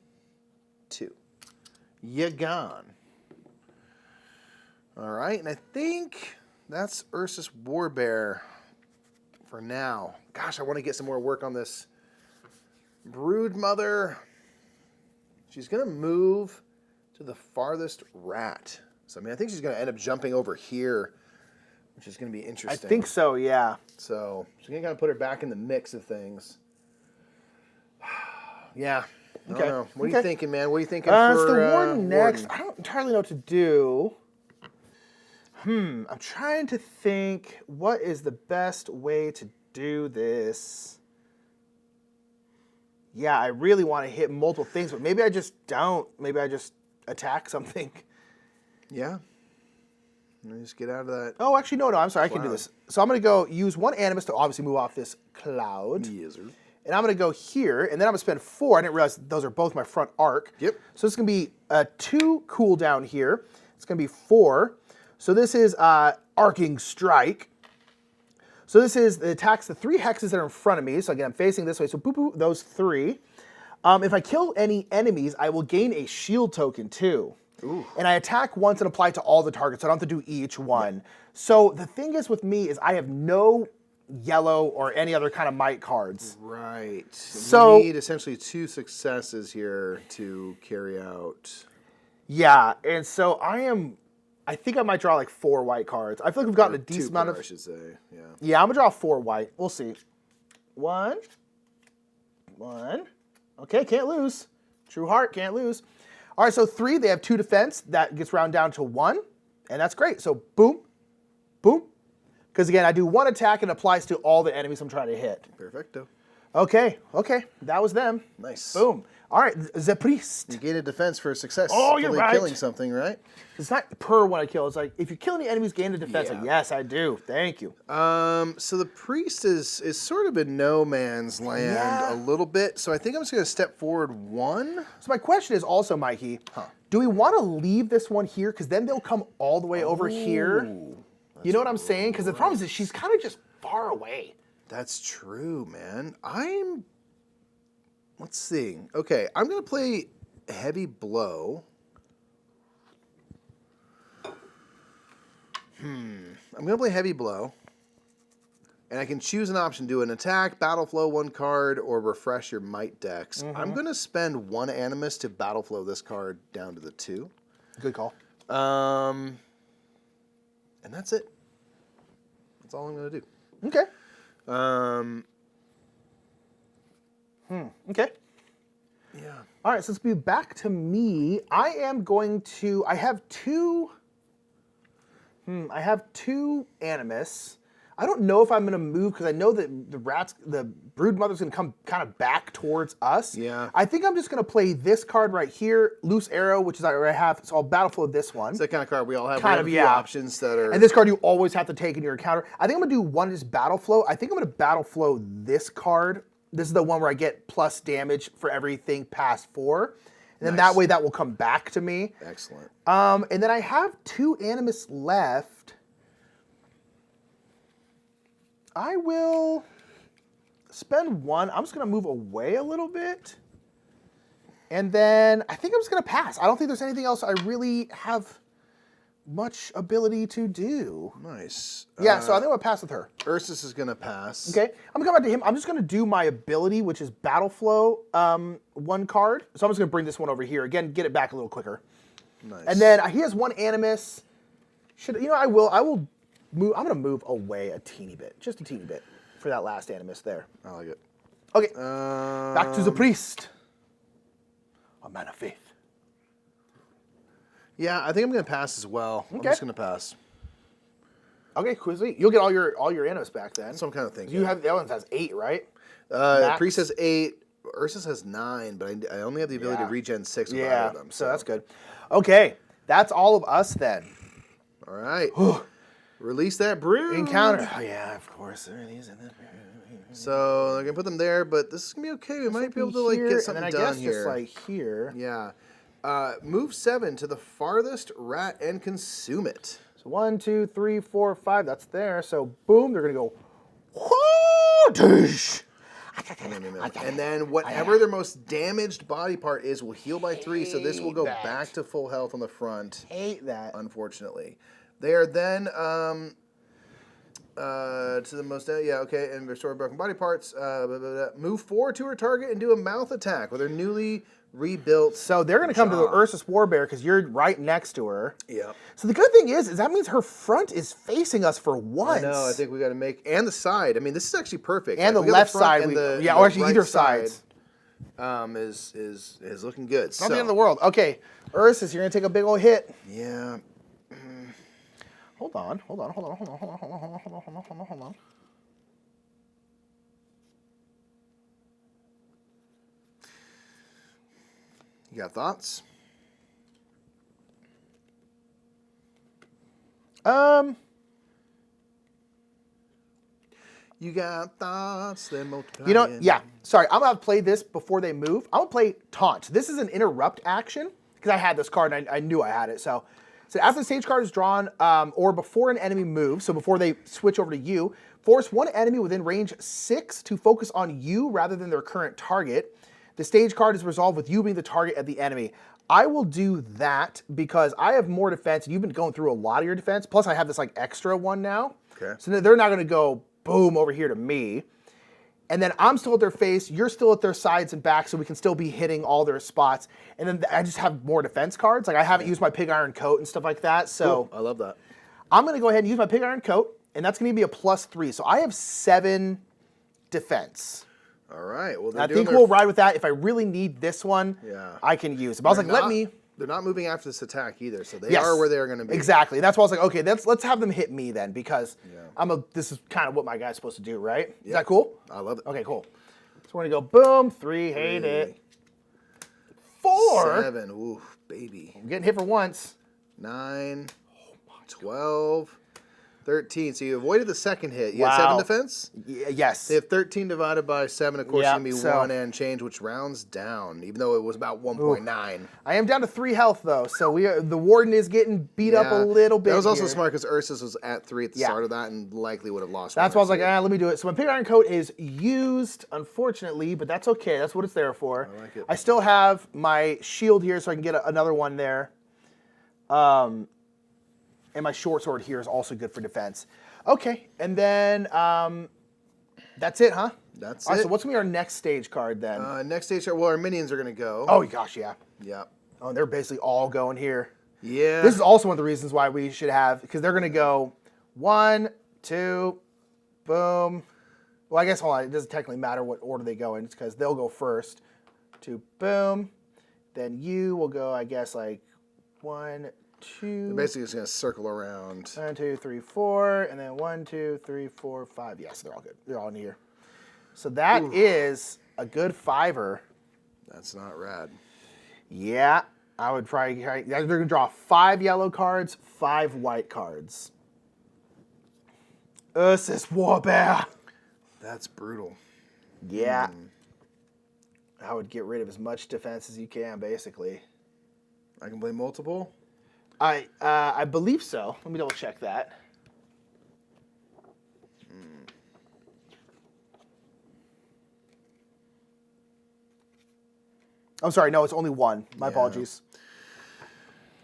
2. You gone. All right, and I think that's Ursus Warbear for now. Gosh, I want to get some more work on this Brood Mother. She's going to move to the farthest rat. So, I mean, I think she's going to end up jumping over here, which is going to be interesting. I think so, yeah. So, she's going to kind of put her back in the mix of things. Yeah. I don't know. What are you thinking, man? What are you thinking for it's the warden next. Warden? I don't entirely know what to do. I'm trying to think what is the best way to do this. Yeah, I really want to hit multiple things, but maybe I just don't. Maybe I just attack something. Yeah. Just get out of that. Oh, actually, no, I'm sorry. I can do this. So I'm going to go use 1 Animus to obviously move off this cloud. Yes, sir. And I'm going to go here, and then I'm going to spend 4. I didn't realize those are both my front arc. Yep. So it's going to be 2 cooldown here. It's going to be 4. So this is Arcing Strike. So this is, it attacks the 3 hexes that are in front of me. So again, I'm facing this way. So boop, boop, those 3. If I kill any enemies, I will gain a shield token too. Ooh. And I attack once and apply to all the targets. So I don't have to do each one. Yep. So the thing is with me is I have no yellow or any other kind of might cards. Right. So you need essentially 2 successes here to carry out. Yeah, and so I think I might draw like 4 white cards. I feel like we've gotten a decent amount of... I should say, yeah. Yeah, I'm going to draw 4 white. We'll see. 1. Okay, can't lose. True heart, can't lose. All right, so 3, they have 2 defense. That gets round down to 1, and that's great. So boom, boom. Because again, I do 1 attack and it applies to all the enemies I'm trying to hit. Perfecto. Okay, that was them. Nice. Boom. All right, the priest. Negated defense for success. Oh, you're right. Killing something, right? It's not per when I kill. It's like if you kill any enemies, gain a defense. Yeah. Like, yes, I do. Thank you. So the priest is sort of in no man's land a little bit. So I think I'm just going to step forward 1. So my question is also, Mikey, do we want to leave this one here? Because then they'll come all the way over here. You know what I'm saying? Because the problem is she's kind of just far away. That's true, man. Let's see. Okay, I'm going to play Heavy Blow. I'm going to play Heavy Blow. And I can choose an option, do an attack, battle flow 1 card, or refresh your might decks. I'm going to spend 1 Animus to battle flow this card down to the 2. Good call. And that's it. That's all I'm going to do. Okay. Okay. Yeah. All right, so let's be back to me. I have 2 Animus. I don't know if I'm going to move because I know that the brood mother's going to come kind of back towards us. Yeah. I think I'm just going to play this card right here, Loose Arrow, which is I already have, so I'll battle flow this one. It's that kind of card we all have. Kind we have a few options that are... And this card you always have to take in your encounter. I think I'm going to do one just battle flow. I think I'm going to battle flow this card. This is the one where I get plus damage for everything past 4. And then that way that will come back to me. Excellent. And then I have 2 Animus left. I will spend 1. I'm just going to move away a little bit. And then I think I'm just going to pass. I don't think there's anything else I really have much ability to do. Nice. Yeah, so I think I'm going to pass with her. Ursus is going to pass. Okay, I'm going to come back to him. I'm just going to do my ability, which is Battle Flow 1 card. So I'm just going to bring this one over here. Again, get it back a little quicker. Nice. And then he has 1 Animus. I will move. I'm going to move away a teeny bit. Just a teeny bit for that last Animus there. I like it. Okay, back to the priest. A man of faith. Yeah, I think I'm going to pass as well. Okay. I'm just going to pass. Okay, sweet. You'll get all your Animus back then. That's what I'm kind of thinking. You have the other one has 8, right? Priest has 8. Ursus has 9, but I only have the ability to regen 6 with either of them. So that's good. Okay, that's all of us then. All right. Release that brood. Encounter. Oh yeah, of course. So I'm gonna put them there, but this is gonna be okay. We might be able to get something and then done I guess here. Just like here. Yeah. Move 7 to the farthest rat and consume it. So 1, 2, 3, 4, 5. That's there. So boom, they're gonna go. Whoosh! And then whatever their most damaged body part is will heal by 3, so this will go back to full health on the front. Hate that. Unfortunately. They are then to the most, and restore broken body parts. Move 4 to her target and do a mouth attack with her newly rebuilt. So they're going to come to the Ursus Warbear because you're right next to her. Yeah. So the good thing is that means her front is facing us for once. I know. I think we got to make and the side. I mean, this is actually perfect. And the left side, or actually either side, is looking good. Not the end of the world. Okay, Ursus, you're going to take a big old hit. Yeah. Hold on. You got thoughts? You got thoughts, then multiply. Yeah. Sorry, I'm going to play this before they move. I'm going to play Taunt. This is an interrupt action because I had this card and I knew I had it. So after the stage card is drawn or before an enemy moves, so before they switch over to you, force one enemy within range 6 to focus on you rather than their current target. The stage card is resolved with you being the target of the enemy. I will do that because I have more defense and you've been going through a lot of your defense. Plus I have this like extra one now. Okay. So they're not going to go boom over here to me. And then I'm still at their face, you're still at their sides and back, so we can still be hitting all their spots. And then I just have more defense cards. Like I haven't used my Pig Iron Coat and stuff like that. So cool. I love that. I'm going to go ahead and use my Pig Iron Coat, and that's going to be a +3. So I have 7 defense. All right. Well, I think we'll ride with that. If I really need this one, I can use it. But I was like, They're not moving after this attack either, so they are where they're going to be. Exactly. That's why I was like, okay, let's have them hit me then, because this is kind of what my guy's supposed to do, right? Is that cool? I love it. Okay, cool. So we're going to go boom, 3, hate it. 4. 7, ooh, baby. I'm getting hit for once. 9, 12, 13. So you avoided the second hit. You Wow. had 7 defense? Yes. They have 13 divided by 7. Of course, Yep, it's going to be so- 1 and change, which rounds down, even though it was about 1.9. I am down to 3 health, though, so the Warden is getting beat up a little bit. That was also here. smart because Ursus was at 3 at the Yeah. start of that and likely would have lost. That's why I was like, let me do it. So my Pig Iron Coat is used, unfortunately, but that's okay. That's what it's there for. I like it. I still have my shield here, so I can get another one there. And my short sword here is also good for defense. Okay, and then that's it, huh? That's All right, it. so what's going to be our next stage card then? Next stage, well, our minions are going to go. Oh, gosh, yeah. Yep. Oh, they're basically all going here. Yeah. This is also one of the reasons why we should have, because they're going to go 1, 2, boom. Well, I guess, hold on, it doesn't technically matter what order they go in. It's because they'll go first. 2, boom. Then you will go, I guess, like 1, 2. They're basically just going to circle around. 1, 2, 3, 4, and then 1, 2, 3, 4, 5. Yes, they're all good. They're all in here. So that is a good 5er. That's not rad. Yeah, I would probably. They're going to draw 5 yellow cards, 5 white cards. Ursus Warbear. That's brutal. Yeah. I would get rid of as much defense as you can, basically. I can play multiple. I believe so. Let me double check that. I'm sorry, no, it's only 1. My apologies.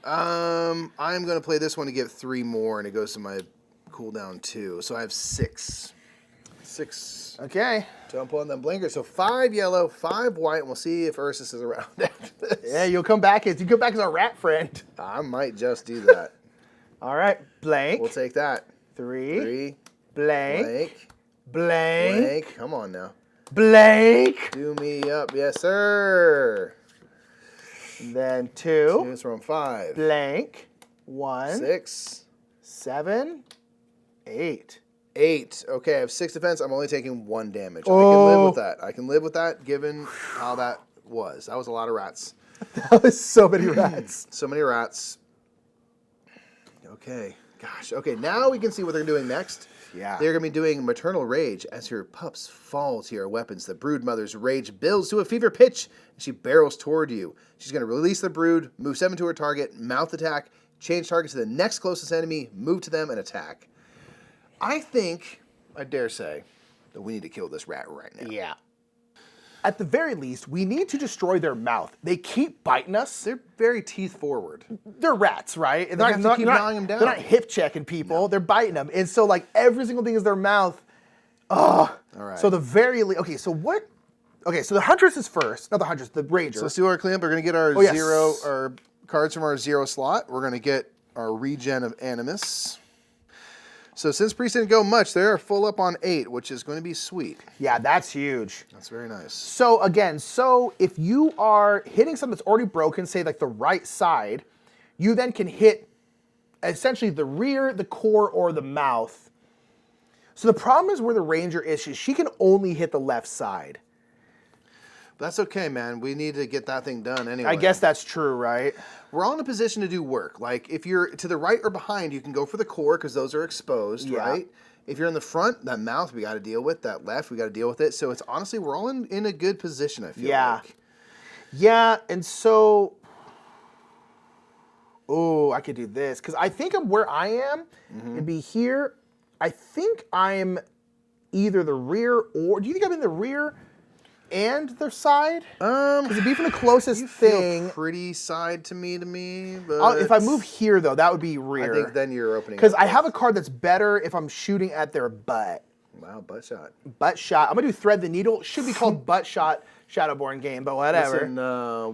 I'm going to play this one to get 3 more, and it goes to my cooldown 2. So I have 6. 6 Okay. to unplug on them blinkers. So 5 yellow, 5 white, and we'll see if Ursus is around after this. Yeah, you come back as a rat friend. I might just do that. All right, blank. We'll take that. 3. 3, Blank. blank, Blank. blank. Come on now. Blank. Do me up. Yes, sir. Then 2. Here's from 5. Blank. 1. 6. 7. 8. 8. Okay, I have 6 defense. I'm only taking 1 damage. I can live with that. I can live with that given how that was. That was a lot of rats. That was so many rats. So many rats. Okay. Gosh. Okay, now we can see what they're doing next. Yeah. They're going to be doing Maternal Rage. As your pups fall to your weapons, the brood mother's rage builds to a fever pitch, and she barrels toward you. She's going to release the brood, move 7 to her target, mouth attack, change target to the next closest enemy, move to them, and attack. I think, I dare say, that we need to kill this rat right now. Yeah. At the very least, we need to destroy their mouth. They keep biting us. They're very teeth forward. They're rats, right? And We have to keep gnawing them down. They're not hip checking people. They're biting them. And so, like, every single thing is their mouth. Ugh. All right. So the very least, okay, so what? Okay, so the Huntress is first. Not the Huntress, the Ranger. So let's do our cleanup. We're going to get our yes. our cards from our 0 slot. We're going to get our regen of Animus. So since Priest didn't go much, they're full up on 8, which is going to be sweet. Yeah, that's huge. That's very nice. So again, if you are hitting something that's already broken, say like the right side, you then can hit essentially the rear, the core, or the mouth. So the problem is where the Ranger is, she can only hit the left side. That's okay, man. We need to get that thing done anyway. I guess that's true, right? We're all in a position to do work. Like, if you're to the right or behind, you can go for the core because those are exposed, Yeah. right? If you're in the front, that mouth we got to deal with. That left, we got to deal with it. So it's honestly, we're all in a good position, I feel like. Yeah, and so... Oh, I could do this. Because I think of where I am, it'd be here. I think I'm either the rear or... Do you think I'm in the rear and the side? Because it'd be from the closest You feel thing. pretty side to me, but... If I move here, though, that would be rear. I think then you're opening Because up I have a card that's better if I'm shooting at their butt. Wow, butt shot. Butt shot. I'm going to do Thread the Needle. It should be called Butt Shot Shadowborn Game, but whatever. Listen,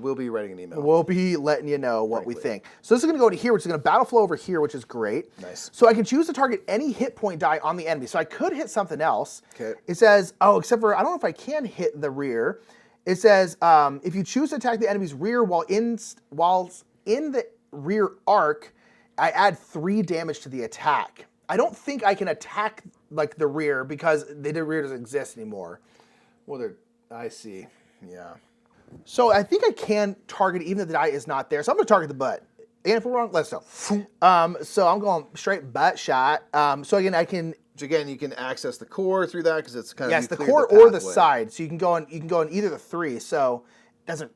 we'll be writing an email. We'll be letting you know what we think. So this is going to go to here, which is going to battle flow over here, which is great. Nice. So I can choose to target any hit point die on the enemy. So I could hit something else. Okay. It says, except for, I don't know if I can hit the rear. It says, if you choose to attack the enemy's rear while in the rear arc, I add 3 damage to the attack. I don't think I can attack like the rear because the rear doesn't exist anymore. Well, they're I see. Yeah. So I think I can target even if the die is not there. So I'm going to target the butt. And if we're wrong, let's know. So I'm going straight butt shot. So again, I can. Which again, you can access the core through that because it's kind of Yes, the core or the side. So you can go on. You can go on either the 3. So it doesn't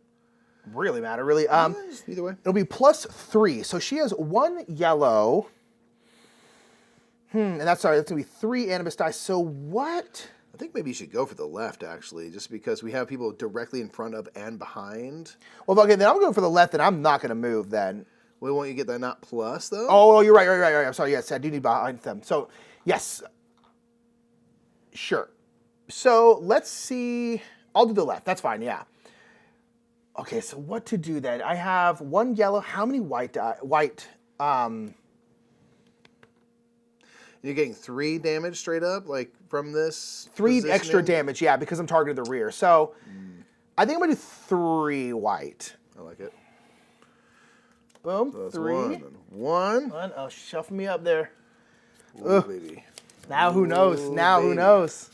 really matter, really. Either way, it'll be +3. So she has 1 yellow. And that's gonna be 3 animus die. So what? I think maybe you should go for the left actually, just because we have people directly in front of and behind. Well, okay, then I'm going for the left, and I'm not going to move then. Well, won't you get that not plus though? Oh, you're right. I'm sorry. Yes, I do need behind them. So yes, sure. So let's see. I'll do the left. That's fine. Yeah. Okay. So what to do then? I have 1 yellow. How many white? You're getting 3 damage straight up, like from this. 3 extra positioning? damage. Yeah, because I'm targeting the rear. So I think I'm gonna do 3 white. I like it. Boom. So that's 3. 1. Oh, shuffle me up there. Ooh, baby. Now who knows? Ooh, Now who baby. knows?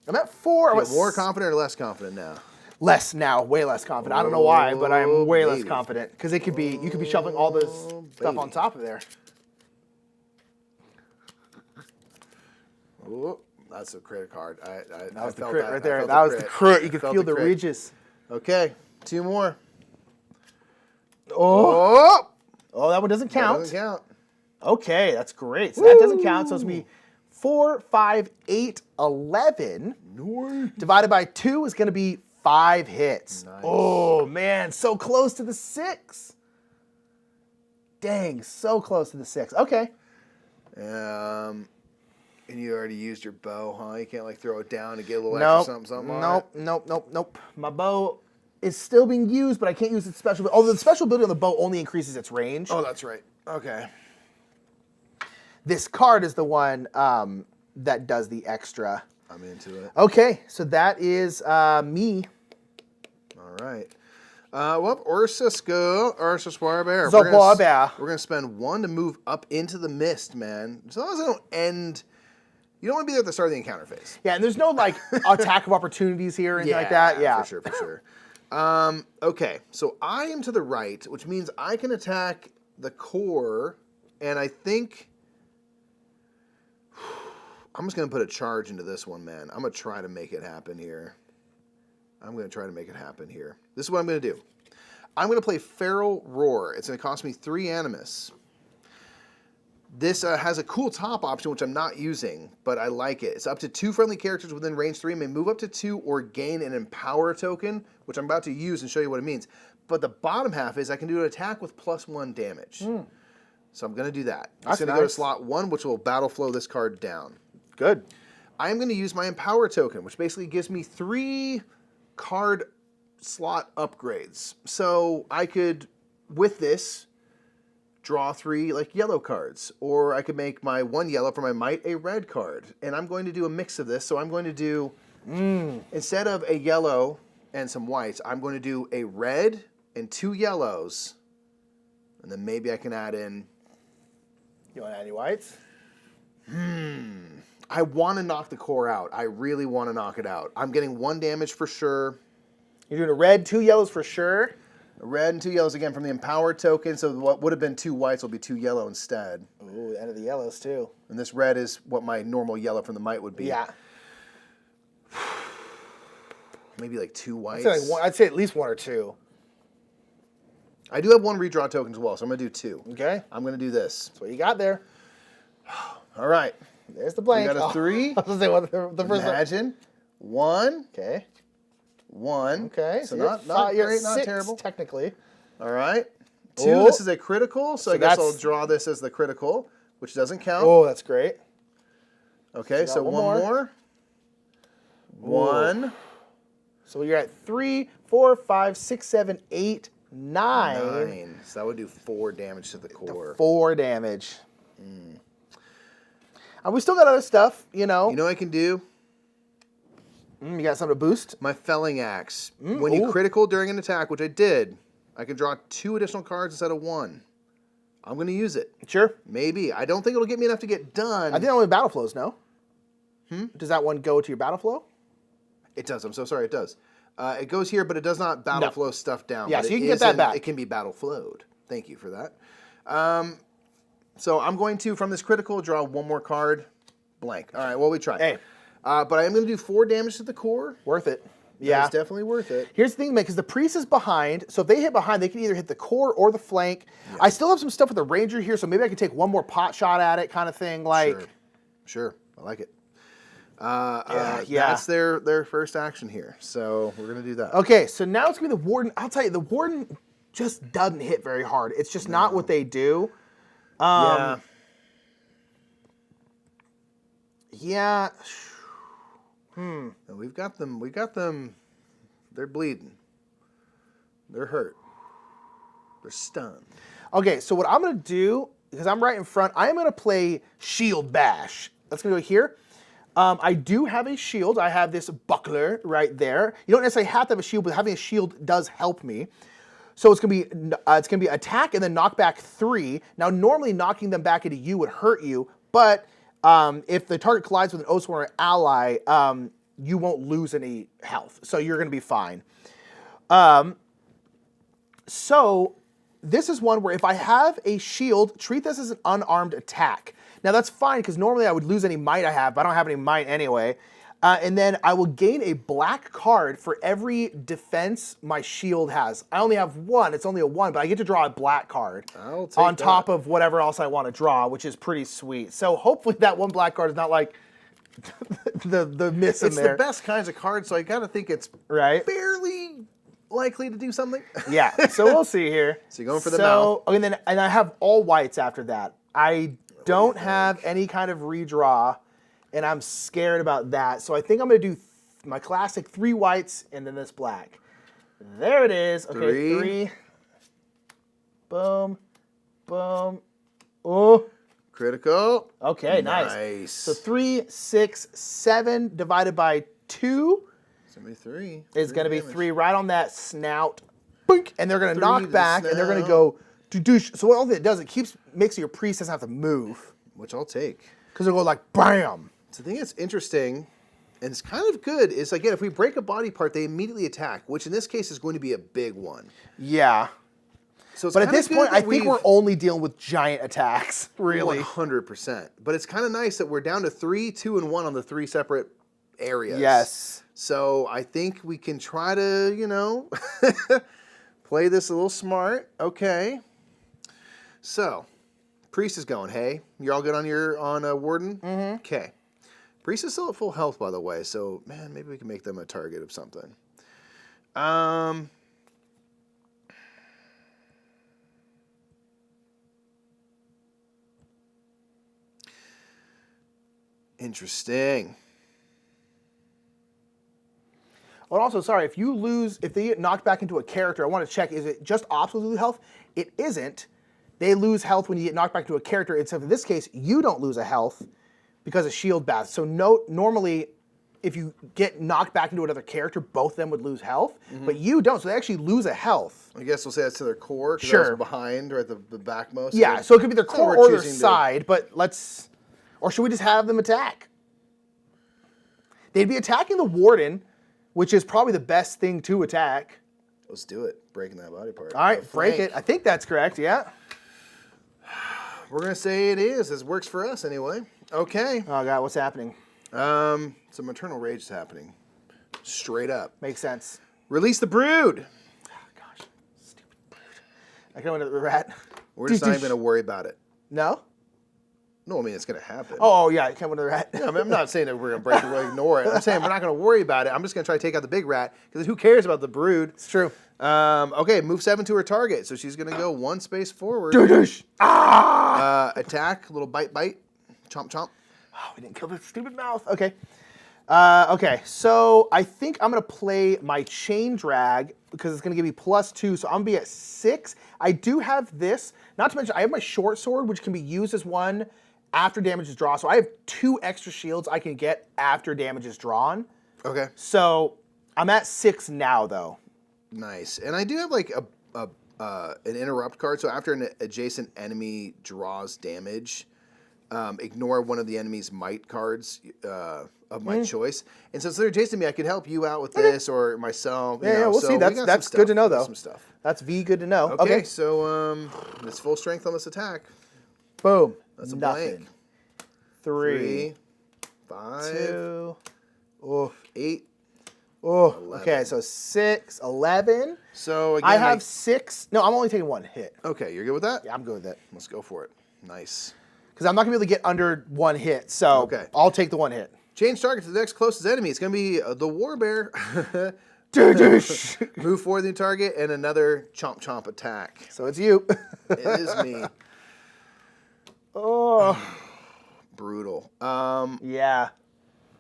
I'm at 4. Are you more confident or less confident now? Less now, way less confident. I don't know why, but I'm way less baby. confident because it could be you could be shuffling all this stuff on baby. top of there. Oh, that's a crit card. That was the felt crit that. right I there. felt That was the crit. You could Felt feel the the crit. ridges. Okay, 2 more. Oh, that one doesn't That count. doesn't count. Okay, that's great. So that doesn't count. So it's gonna be 4, 5, 8, 11. Divided by 2 is gonna be 5 hits. Nice. Oh man, so close to the 6. Dang, so close to the 6. Okay. And you already used your bow, huh? You can't like throw it down and get a little extra something on it? Nope. My bow is still being used, but I can't use its special. Although the special ability on the bow only increases its range. Oh, that's right. Okay. This card is the one that does the extra. I'm into it. Okay, so that is me. All right. Well, Ursus Warbear. Warbear. We're gonna spend 1 to move up into the mist, man. As long as I don't end. You don't want to be there at the start of the encounter phase. Yeah, and there's no like attack of opportunities here or anything like that. Yeah, for sure. Okay, so I am to the right, which means I can attack the core, and I think I'm just gonna put a charge into this one, man. I'm gonna try to make it happen here. This is what I'm gonna do. I'm gonna play Feral Roar. It's gonna cost me 3 animus. This has a cool top option, which I'm not using, but I like it. It's up to 2 friendly characters within range 3 may move up to 2 or gain an Empower token, which I'm about to use and show you what it means. But the bottom half is I can do an attack with +1 damage. So I'm going to do that. It's going to go to slot 1, which will battle flow this card down. good. I am going to use my Empower token, which basically gives me 3 card slot upgrades. So I could, with this, draw 3 like yellow cards, or I could make my 1 yellow for my might a red card. And I'm going to do a mix of this. So I'm going to do, instead of a yellow and some whites, I'm going to do a red and 2 yellows. And then maybe I can add in. You want any whites? I want to knock the core out. I really want to knock it out. I'm getting 1 damage for sure. You're doing a red, 2 yellows for sure. A red and 2 yellows again from the Empower token. So what would have been 2 whites will be 2 yellow instead. Ooh, the end of the yellows too. And this red is what my normal yellow from the might would be. Yeah. Maybe like 2 whites. I'd say at least 1 or 2. I do have 1 redraw token as well, so I'm going to do 2. Okay. I'm going to do this. That's what you got there. All right. There's the blank. We got a 3. I was gonna say what the first one. Imagine. 1. Okay. 1. Okay. So you're not you're great, not 6, terrible. technically. All right. 2. Oh. This is a critical, so I guess that's- I'll draw this as the critical, which doesn't count. Oh, that's great. Okay, So so got 1 one more. 1. So you're at 3, 4, 5, 6, 7, 8, 9. 9. So that would do 4 damage to the core. 4 damage. And we still got other stuff, You know what I can do? You got something to boost? My Felling Axe. When you critical during an attack, which I did, I can draw 2 additional cards instead of 1. I'm going to use it. Sure. Maybe. I don't think it'll get me enough to get done. I think that only battle flows, no? Does that one go to your battle flow? It does. I'm so sorry. It does. It goes here, but it does not battle flow stuff down. Yeah, but so you can get that back. It can be battle flowed. Thank you for that. So I'm going to, from this critical, draw one more card. Blank. All right, well, we tried. Hey. But I am going to do 4 damage to the core. Worth it. Yeah. It's definitely worth it. Here's the thing, man, because the priest is behind, so if they hit behind, they can either hit the core or the flank. Yeah. I still have some stuff with the ranger here, so maybe I can take one more pot shot at it kind of thing. Like, Sure. I like it. That's their first action here, so we're going to do that. Okay, so now it's going to be the warden. I'll tell you, the warden just doesn't hit very hard. It's just not what they do. Yeah. And we've got them. They're bleeding. They're hurt. They're stunned. Okay, so what I'm going to do, because I'm right in front, I am going to play Shield Bash. That's going to go here. I do have a shield. I have this buckler right there. You don't necessarily have to have a shield, but having a shield does help me. So it's going to be attack and then knockback 3. Now, normally knocking them back into you would hurt you, but if the target collides with an Oathsworn ally, you won't lose any health. So you're going to be fine. So this is one where if I have a shield, treat this as an unarmed attack. Now that's fine because normally I would lose any might I have, but I don't have any might anyway. And then I will gain a black card for every defense my shield has. I only have 1. It's only a 1, but I get to draw a black card on top of whatever else I want to draw, which is pretty sweet. So hopefully that 1 black card is not like the miss in there. It's the best kinds of cards, so I got to think it's fairly likely to do something. Yeah, so we'll see here. So you're going for the mouth. Okay, and I have all whites after that. I don't have any kind of redraw, and I'm scared about that. So I think I'm going to do my classic 3 whites and then this black. There it is. Okay, 3. Boom. Boom. Oh. Critical. Okay, nice. So 3, 6, 7 divided by 2 is going to be 3 right on that snout. Boink, and they're going to knock back, and they're going to go doosh. So all it does, it makes your priest doesn't have to move. Which I'll take. Because they'll go like, bam. So the thing that's interesting, and it's kind of good, is again, if we break a body part, they immediately attack, which in this case is going to be a big one. Yeah. So but at this point, I think we're only dealing with giant attacks, really. 100%. But it's kind of nice that we're down to 3, 2, and 1 on the 3 separate areas. Yes. So I think we can try to, play this a little smart. Okay. So, priest is going. Hey, you're all good on warden? Mm-hmm. Okay. Priest is still at full health, by the way. So, man, maybe we can make them a target of something. Interesting. Well, also, sorry, if they get knocked back into a character, I want to check, is it just obstacles lose health? It isn't. They lose health when you get knocked back into a character, except in this case, you don't lose a health because of shield bath. So normally, if you get knocked back into another character, both of them would lose health, but you don't, so they actually lose a health. I guess we'll say that's to their core, because sure. that was behind, or at the backmost. Yeah, so it could be their core or their side, but or should we just have them attack? They'd be attacking the warden, which is probably the best thing to attack. Let's do it. Breaking that body part. All right, break it. I think that's correct, yeah. We're going to say it is. This works for us anyway. Okay. Oh, God, what's happening? Some maternal rage is happening. Straight up. Makes sense. Release the brood. Oh, gosh. Stupid brood. I can go into the rat. We're just not even going to worry about it. No? No, I mean, it's going to happen. Oh, yeah, I can't win the rat. Yeah, I mean, I'm not saying that we're going to break it or ignore it. I'm saying we're not going to worry about it. I'm just going to try to take out the big rat, because who cares about the brood? It's true. Okay, move 7 to her target. So she's going to go 1 space forward. Doosh! Attack, little bite, chomp, chomp. Oh, we didn't kill the stupid mouth. Okay. Okay, so I think I'm going to play my chain drag, because it's going to give me +2, so I'm going to be at 6. I do have this. Not to mention, I have my short sword, which can be used as one after damage is drawn. So I have 2 extra shields I can get after damage is drawn. Okay. So I'm at 6 now, though. Nice. And I do have like an interrupt card. So after an adjacent enemy draws damage, ignore one of the enemy's might cards of my choice. And since they're adjacent to me, I could help you out with this or myself. Yeah, we'll see. That's good to know, though. Some stuff. That's good to know. Okay, so it's full strength on this attack. Boom. That's a Nothing. blank. 3, 5, 2, oh, 8. oh. 11. Okay, so 6, 11. So again, I have 6. No, I'm only taking 1 hit. Okay, you're good with that? Yeah, I'm good with it. Let's go for it. Nice. Because I'm not going to be able to get under 1 hit, so Okay. I'll take the 1 hit. Change target to the next closest enemy. It's going to be the Warbear. Move forward the target and another chomp chomp attack. So it's you. It is me. Oh. Brutal. Yeah.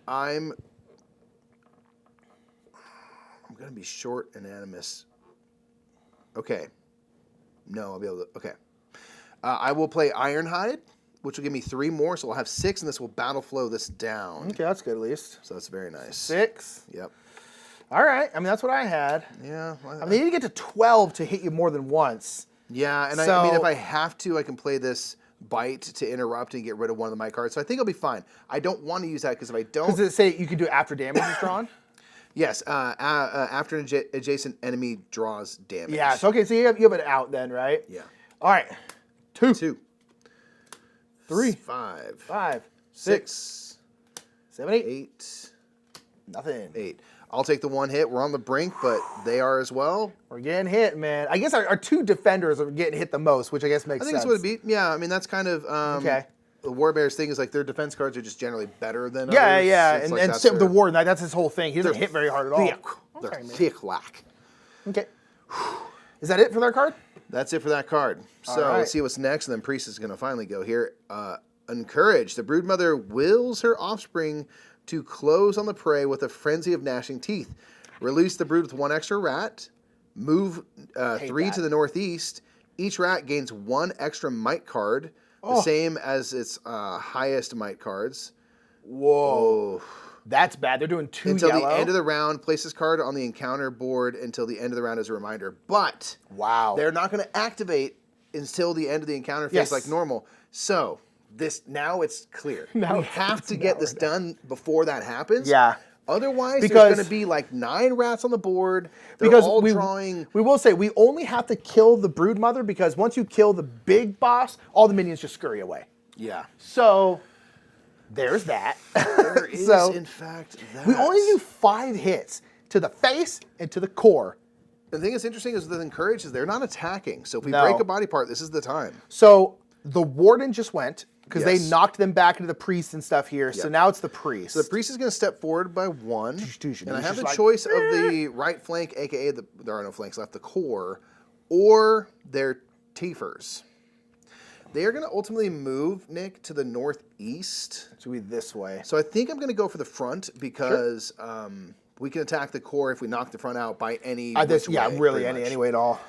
I'm going to be short and animus. Okay. No, I'll be able to. Okay. I will play Ironhide, which will give me 3 more, so I'll have 6, and this will battle flow this down. Okay, that's good at least. So that's very nice. 6. Yep. All right. I mean, that's what I had. Yeah. I mean, you need to get to 12 to hit you more than once. Yeah, and I mean, if I have to, I can play this bite to interrupt and get rid of one of the might cards. So I think I'll be fine. I don't want to use that because if I don't... Does it say you can do it after damage is drawn? Yes, after an adjacent enemy draws damage. Yeah, so okay, so you have it out then, right? Yeah. All right. 2. 3. 5. 5. 6. 7, 8. 8. Nothing. 8. I'll take the 1 hit. We're on the brink, but they are as well. We're getting hit, man. I guess our 2 defenders are getting hit the most, which I guess makes sense. I think that's what it be. Yeah, I mean, that's kind of... okay. The Warbear's thing is like their defense cards are just generally better than Yeah, others. yeah, It's and, like and that's so the their- Warden, that's his whole thing. He doesn't hit very hard at all. thick. They're Okay, man. thick lack. Okay. Is that it for that card? That's it for that card. So right. let's see what's next, and then Priest is going to finally go here. Encourage. The broodmother wills her offspring to close on the prey with a frenzy of gnashing teeth. Release the brood with 1 extra rat. Move 3 that. to the northeast. Each rat gains 1 extra might card, the same as its highest might cards. Whoa. That's bad. They're doing 2 Until yellow. the end of the round, place this card on the encounter board until the end of the round as a reminder. But wow. they're not going to activate until the end of the encounter phase Yes. like normal. So now it's clear. Now we have to get this done before that happens. Yeah. Otherwise, Because- there's going to be like 9 rats on the board. They're because all we drawing. We will say we only have to kill the broodmother because once you kill the big boss, all the minions just scurry away. Yeah. So there's that. There is, So, in fact, that. we only do 5 hits to the face and to the core. The thing that's interesting is with Encourage is they're not attacking. So if we No. break a body part, this is the time. So the warden just went because Yes. they knocked them back into the priest and stuff here. So Yep. now it's the priest. So the priest is going to step forward by 1, and I have the just like, choice of the right flank, aka there are no flanks left, the core, or their Tiefers. They are going to ultimately move, Nick, to the northeast. It should be this way. So I think I'm going to go for the front because we can attack the core if we knock the front out by any which way, really pretty much. any way at all.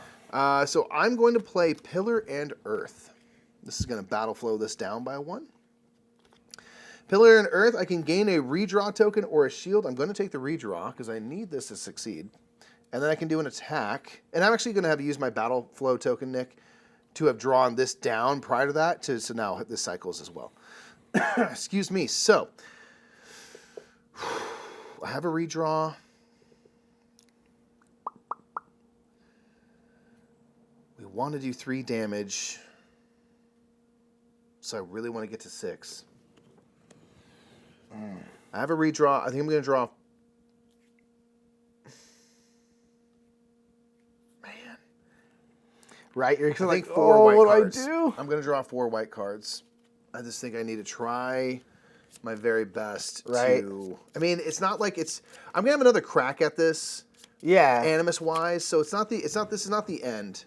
So I'm going to play Pillar and Earth. This is going to battle flow this down by 1. Pillar and Earth, I can gain a redraw token or a shield. I'm going to take the redraw because I need this to succeed. And then I can do an attack. And I'm actually going to have to use my battle flow token, Nick, to have drawn this down prior to that. So now this cycles as well. Excuse me. So I have a redraw. We want to do 3 damage. So I really want to get to 6. I have a redraw. I think I'm going to draw. Man. Right? You're I like, think 4 white what cards. do I do? I'm going to draw 4 white cards. I just think I need to try my very best Right. to. I mean, it's not like it's. I'm going to have another crack at this, Yeah. animus wise. So it's not the. This is not the end.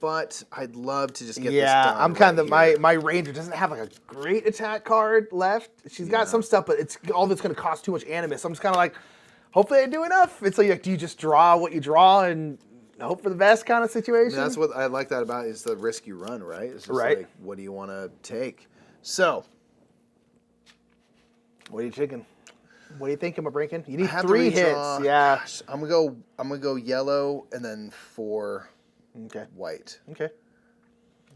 But I'd love to just get this Yeah, done. I'm kind of right here. my ranger doesn't have like a great attack card left. She's got some stuff, but it's all of it's going to cost too much animus. So I'm just kind of like, hopefully I do enough. It's like, do you just draw what you draw and hope for the best kind of situation? I mean, that's what I like that about is the risk you run, right? It's just Right. like, what do you want to take? So, What are you thinking? What are you thinking, Mabrinkin? You I need have 3 to hits. redraw. Yeah. Gosh, I'm gonna go yellow and then 4 Okay. white. Okay.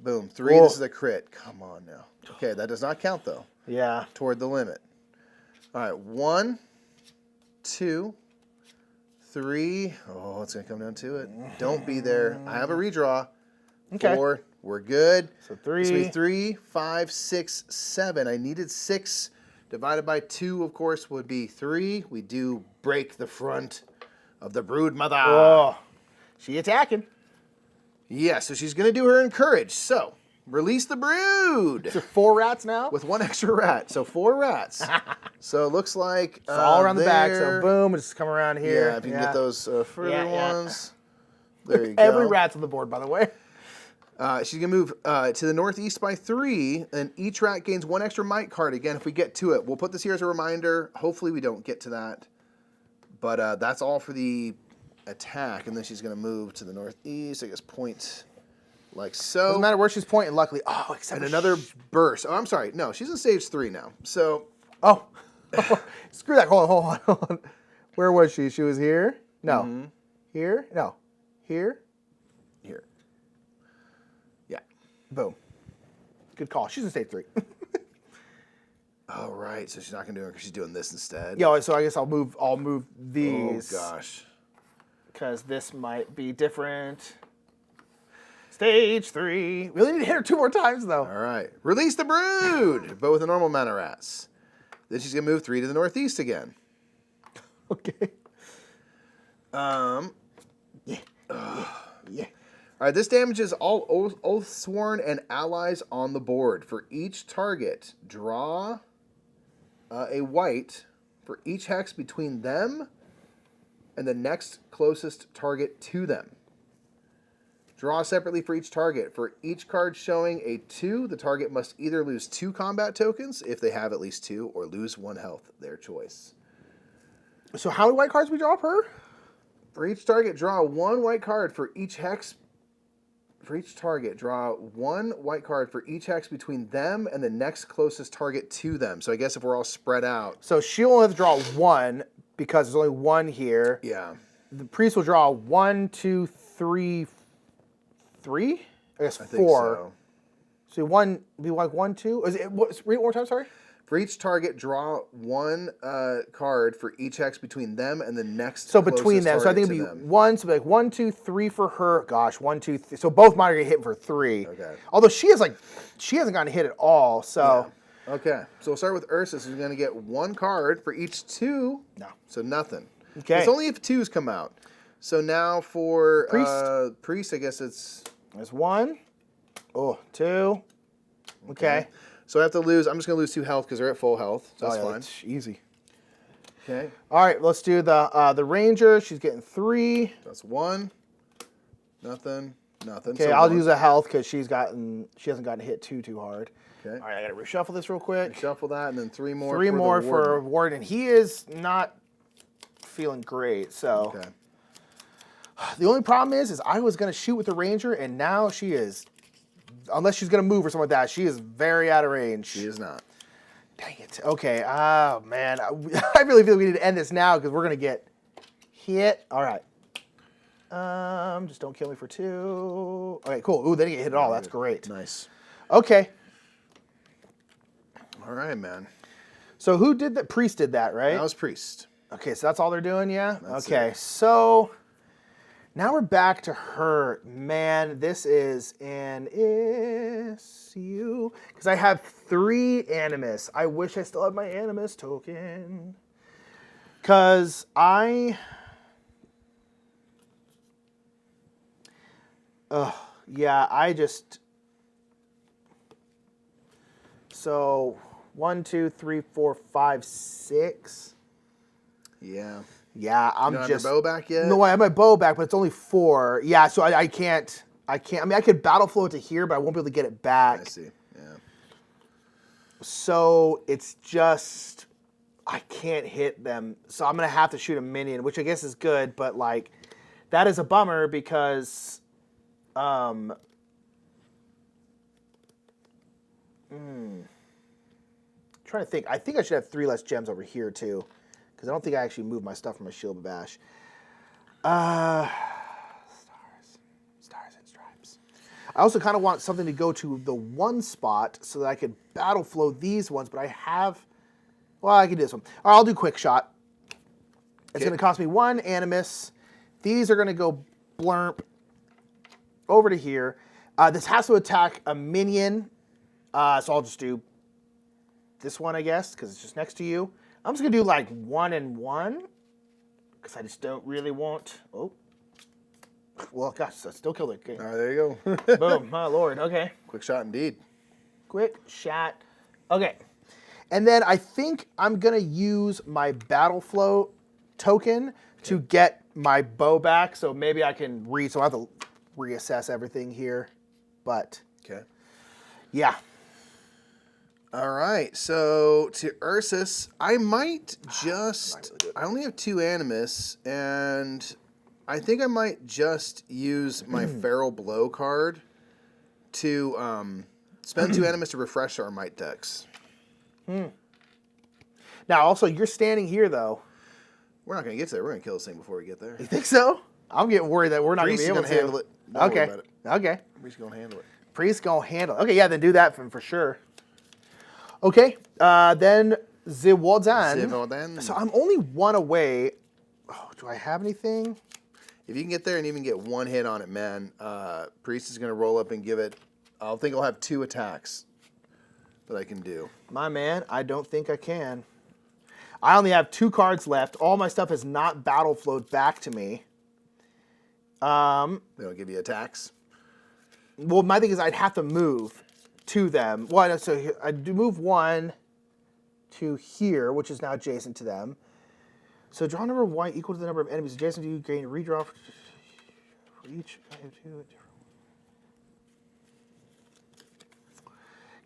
Boom. 3. Whoa. This is a crit. Come on now. Okay, that does not count, though. Yeah. Toward the limit. All right. 1, 2, 3. Oh, it's going to come down to it. Don't be there. I have a redraw. Okay. 4. We're good. So 3. This would be 3, 5, 6, 7. I needed 6. Divided by 2, of course, would be 3. We do break the front of the brood mother. Oh, she attacking. Yeah, so she's going to do her encourage. So, release the brood. So 4 rats now? With 1 extra rat. So 4 rats. So it looks like It's all around the back. So there. boom, just come around here. Yeah, if you can get those further Yeah. ones. There you go. Every rat's on the board, by the way. She's going to move to the northeast by 3, and each rat gains 1 extra might card. Again, if we get to it, we'll put this here as a reminder. Hopefully we don't get to that. But that's all for the attack, and then she's going to move to the northeast, I guess point like so. Doesn't matter where she's pointing, luckily. Oh, except And another burst. Oh, I'm sorry. No, she's in stage 3 now. So, Oh. Screw that. Hold on. Where was she? She was here? No. Mm-hmm. Here? No. Here? here. Yeah. Boom. Good call. She's in stage 3. Oh, right. So she's not going to do it because she's doing this instead. Yo, so I guess I'll move Oh, these. gosh. Because this might be different. Stage 3. We only need to hit her 2 more times, though. All right. Release the brood, but with a normal amount of rats. Then she's going to move 3 to the northeast again. Okay. Yeah. Yeah. All right, this damages all Oathsworn and allies on the board. For each target, draw a white for each hex between them and the next closest target to them. Draw separately for each target. For each card showing a 2, the target must either lose 2 combat tokens, if they have at least 2, or lose 1 health, their choice. So how many white cards we draw per? For each target, draw 1 white card for each hex. For each target, draw 1 white card for each hex between them and the next closest target to them. So I guess if we're all spread out. So she'll only have to draw 1 because there's only 1 here. Yeah. The priest will draw 1, 2, 3, 3? I guess 4. I think so. So one be like 1, 2. Is it? What, read it one more time. Sorry. For each target, draw 1 card for each hex between them and the next. So between them. So I think it'd be 1. So like 1, 2, 3 for her. Gosh, 1, 2, 3. So both mine are gonna hit for 3. Okay. Although she hasn't gotten hit at all. So Yeah. Okay. So we'll start with Ursus, who's going to get 1 card for each 2. No. So nothing. Okay. It's only if 2s come out. So now for Priest, I guess it's. There's 1. Oh, 2. Okay. So I have to lose. I'm just going to lose 2 health because they're at full health. So that's fine. That's easy. Okay. All right, let's do the Ranger. She's getting 3. That's 1. Nothing. Nothing. Okay, So I'll 1. use a health because she hasn't gotten hit too hard. Okay. All right, I gotta reshuffle this real quick. Shuffle that, and then 3 more. 3 for more the for Warden. Warden. He is not feeling great. So Okay. the only problem is I was gonna shoot with the Ranger, and now she is, unless she's gonna move or something like that, she is very out of range. She is not. Dang it. Okay. Oh man, I really feel we need to end this now because we're gonna get hit. All right. Just don't kill me for 2. Okay, cool. Ooh, they didn't get hit at all. That's great. Nice. Okay. All right, man. So who did that? Priest did that, right? That was Priest. Okay, so that's all they're doing, yeah? That's okay, it. so now we're back to her. Man, this is an issue. Because I have 3 Animus. I wish I still had my Animus token. Because So 1, 2, 3, 4, 5, 6. Yeah. Yeah, I'm You don't just. have your bow back yet? No, I have my bow back, but it's only 4. Yeah, so I can't. I mean, I could battle flow it to here, but I won't be able to get it back. I see. Yeah. So it's just I can't hit them. So I'm gonna have to shoot a minion, which I guess is good, but like that is a bummer because trying to think. I think I should have 3 less gems over here too, because I don't think I actually moved my stuff from my shield bash. Stars and stripes. I also kind of want something to go to the one spot so that I could battle flow these ones, but I have... Well, I can do this one. All right, I'll do quick shot. It's going to cost me 1 animus. These are going to go blurp over to here. This has to attack a minion, so I'll just do this one, I guess, because it's just next to you. I'm just going to do like 1 and 1, because I just don't really want... Oh. Well, gosh, I still killed it. Okay. All right, there you go. Boom, my lord. Okay. Quick shot indeed. Quick shot. Okay. And then I think I'm going to use my battle flow token to get my bow back. So maybe I can so I have to reassess everything here. But, okay. Yeah. All right. So to Ursus, I might just... I only have 2 animus, and I think I might just use my Feral Blow card to spend 2 animus to refresh our might decks. Now, also, you're standing here, though. We're not going to get to there. We're going to kill this thing before we get there. You think so? I'm getting worried that we're not going to be able to handle it. Don't worry Okay. about it. Okay. Priest's going to handle it. Priest gonna handle it. Okay, yeah, then do that for sure. Okay, then Ziwodan. So I'm only 1 away. Oh, do I have anything? If you can get there and even get 1 hit on it, man, Priest is going to roll up and give it... I think I'll have 2 attacks that I can do. My man, I don't think I can. I only have 2 cards left. All my stuff has not battle flowed back to me. They don't give you attacks? Well, my thing is I'd have to move to them. Well, so I'd move 1 to here, which is now adjacent to them. So draw number of white equal to the number of enemies adjacent to you. Gain redraw for each.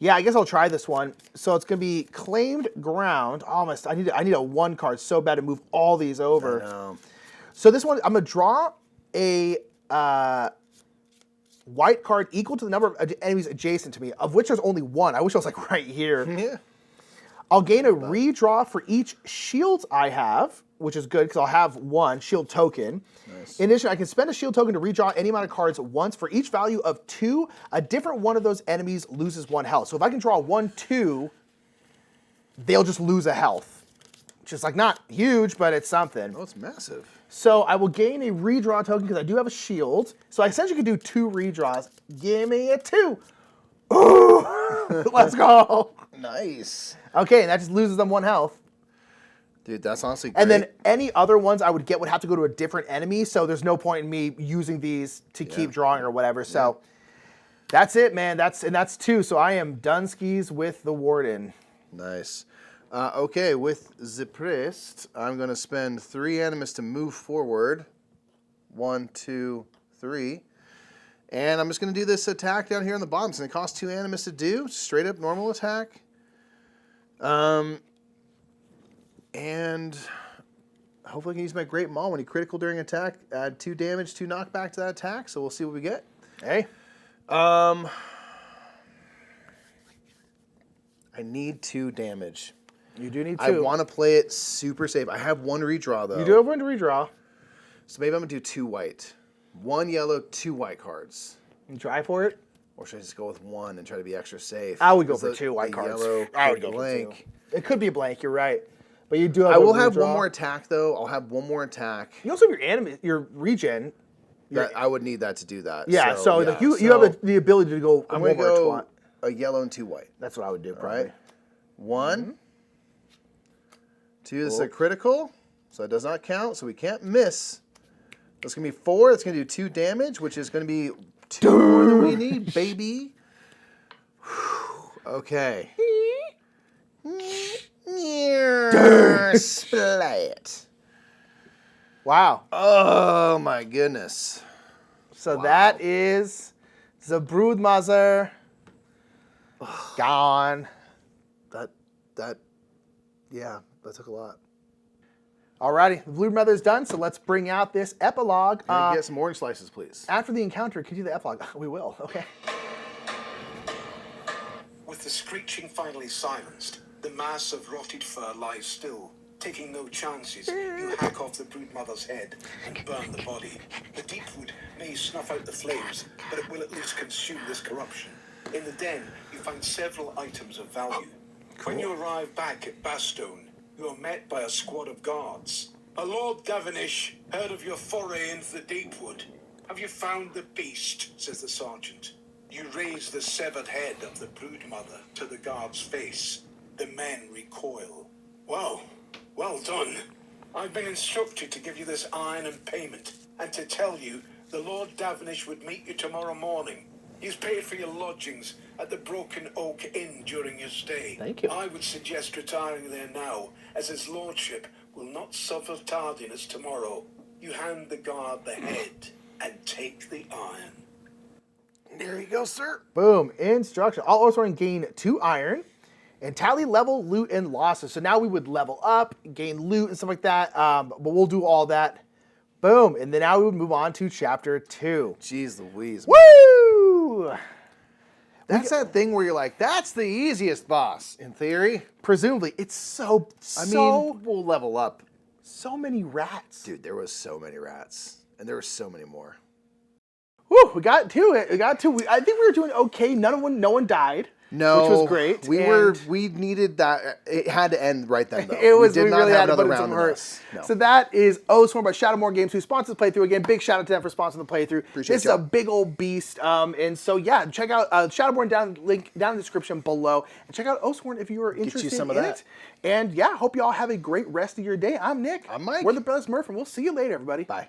Yeah, I guess I'll try this one. So it's gonna be claimed ground. Almost. I need a 1 card so bad to move all these over. I know. So this one, I'm gonna draw a white card equal to the number of enemies adjacent to me, of which there's only 1. I wish I was like right here. Yeah. I'll gain a redraw for each shield I have, which is good because I'll have 1 shield token. Nice. In addition, I can spend a shield token to redraw any amount of cards once. For each value of 2, a different one of those enemies loses 1 health. So if I can draw 1, 2, they'll just lose a health. Which is like not huge, but it's something. Oh, it's massive. So I will gain a redraw token because I do have a shield. So I essentially could do 2 redraws. Give me a 2. Ooh, let's go. Nice. Okay, and that just loses them 1 health. Dude, that's honestly great. And then any other ones I would get would have to go to a different enemy, so there's no point in me using these to keep drawing or whatever. So that's it, man. That's 2. So I am done skis with the Warden. Nice. Okay, with the Priest, I'm going to spend 3 animus to move forward. 1, 2, 3. And I'm just going to do this attack down here on the bottom. It's going to cost 2 animus to do. Straight up normal attack. And hopefully I can use my Great Maul when he critical during attack. Add 2 damage, 2 knockback to that attack. So we'll see what we get. Hey. I need 2 damage. You do need 2. I want to play it super safe. I have 1 redraw, though. You do have 1 to redraw. So maybe I'm going to do 2 white. 1 yellow, 2 white cards. You try for it? Or should I just go with 1 and try to be extra safe? I would go for 2 white cards. Yellow, I would go blank. for 2. It could be a blank, you're right. But you do have I will one have redraw. 1 more attack, though. I'll have 1 more attack. You also have your regen. I would need that to do that. Yeah, so you have the ability to go I'm one going to more go a yellow and 2 white. That's what I would do, probably. Right? 1. 2, this is a critical, so that does not count, so we can't miss. That's going to be 4. It's going to do 2 damage, which is going to be 2 more than we need, baby. Okay. Splat. Wow. Oh, my goodness. So that is the Broodmother gone. Yeah, that took a lot. Alrighty, the Broodmother's done, so let's bring out this epilogue. Get some orange slices, please. After the encounter, continue the epilogue. We will, okay. With the screeching finally silenced, the mass of rotted fur lies still. Taking no chances, you hack off the Broodmother's head and burn the body. The Deepwood may snuff out the flames, but it will at least consume this corruption. In the den, you find several items of value. When you arrive back at Bastone, you are met by a squad of guards. "A Lord Gavinish heard of your foray into the Deepwood. Have you found the beast?" says the sergeant. You raise the severed head of the broodmother to the guard's face. The men recoil. "Well done. I've been instructed to give you this iron in payment, and to tell you the Lord Davenish would meet you tomorrow morning. He's paid for your lodgings at the Broken Oak Inn during your stay. Thank you. I would suggest retiring there now, as his lordship will not suffer tardiness tomorrow. You hand the guard the head and take the iron." There you go, sir. Boom. Instruction. All Oathsworn gain 2 iron and tally level, loot, and losses. So now we would level up, gain loot, and stuff like that. But we'll do all that. Boom. And then now we would move on to chapter 2. Jeez Louise. Woo! That's that thing where you're like, that's the easiest boss, in theory. Presumably. It's so We'll level up. so many rats. Dude, there was so many rats. And there were so many more. Woo, we got to it. I think we were doing okay. No one died. No, which was great. We needed that. It had to end right then, though. We did not really have had to another put in round some in hurt. this. No. So that is Oathsworn by Shadowborn Games, who sponsors the playthrough. Again, big shout out to them for sponsoring the playthrough. Appreciate This is a big old beast. And so yeah, check out Shadowborn link down in the description below, and check out Oathsworn if you are interested some of in that. it. And yeah, hope you all have a great rest of your day. I'm Nick. I'm Mike. We're the Brothers Murph, and we'll see you later, everybody. Bye.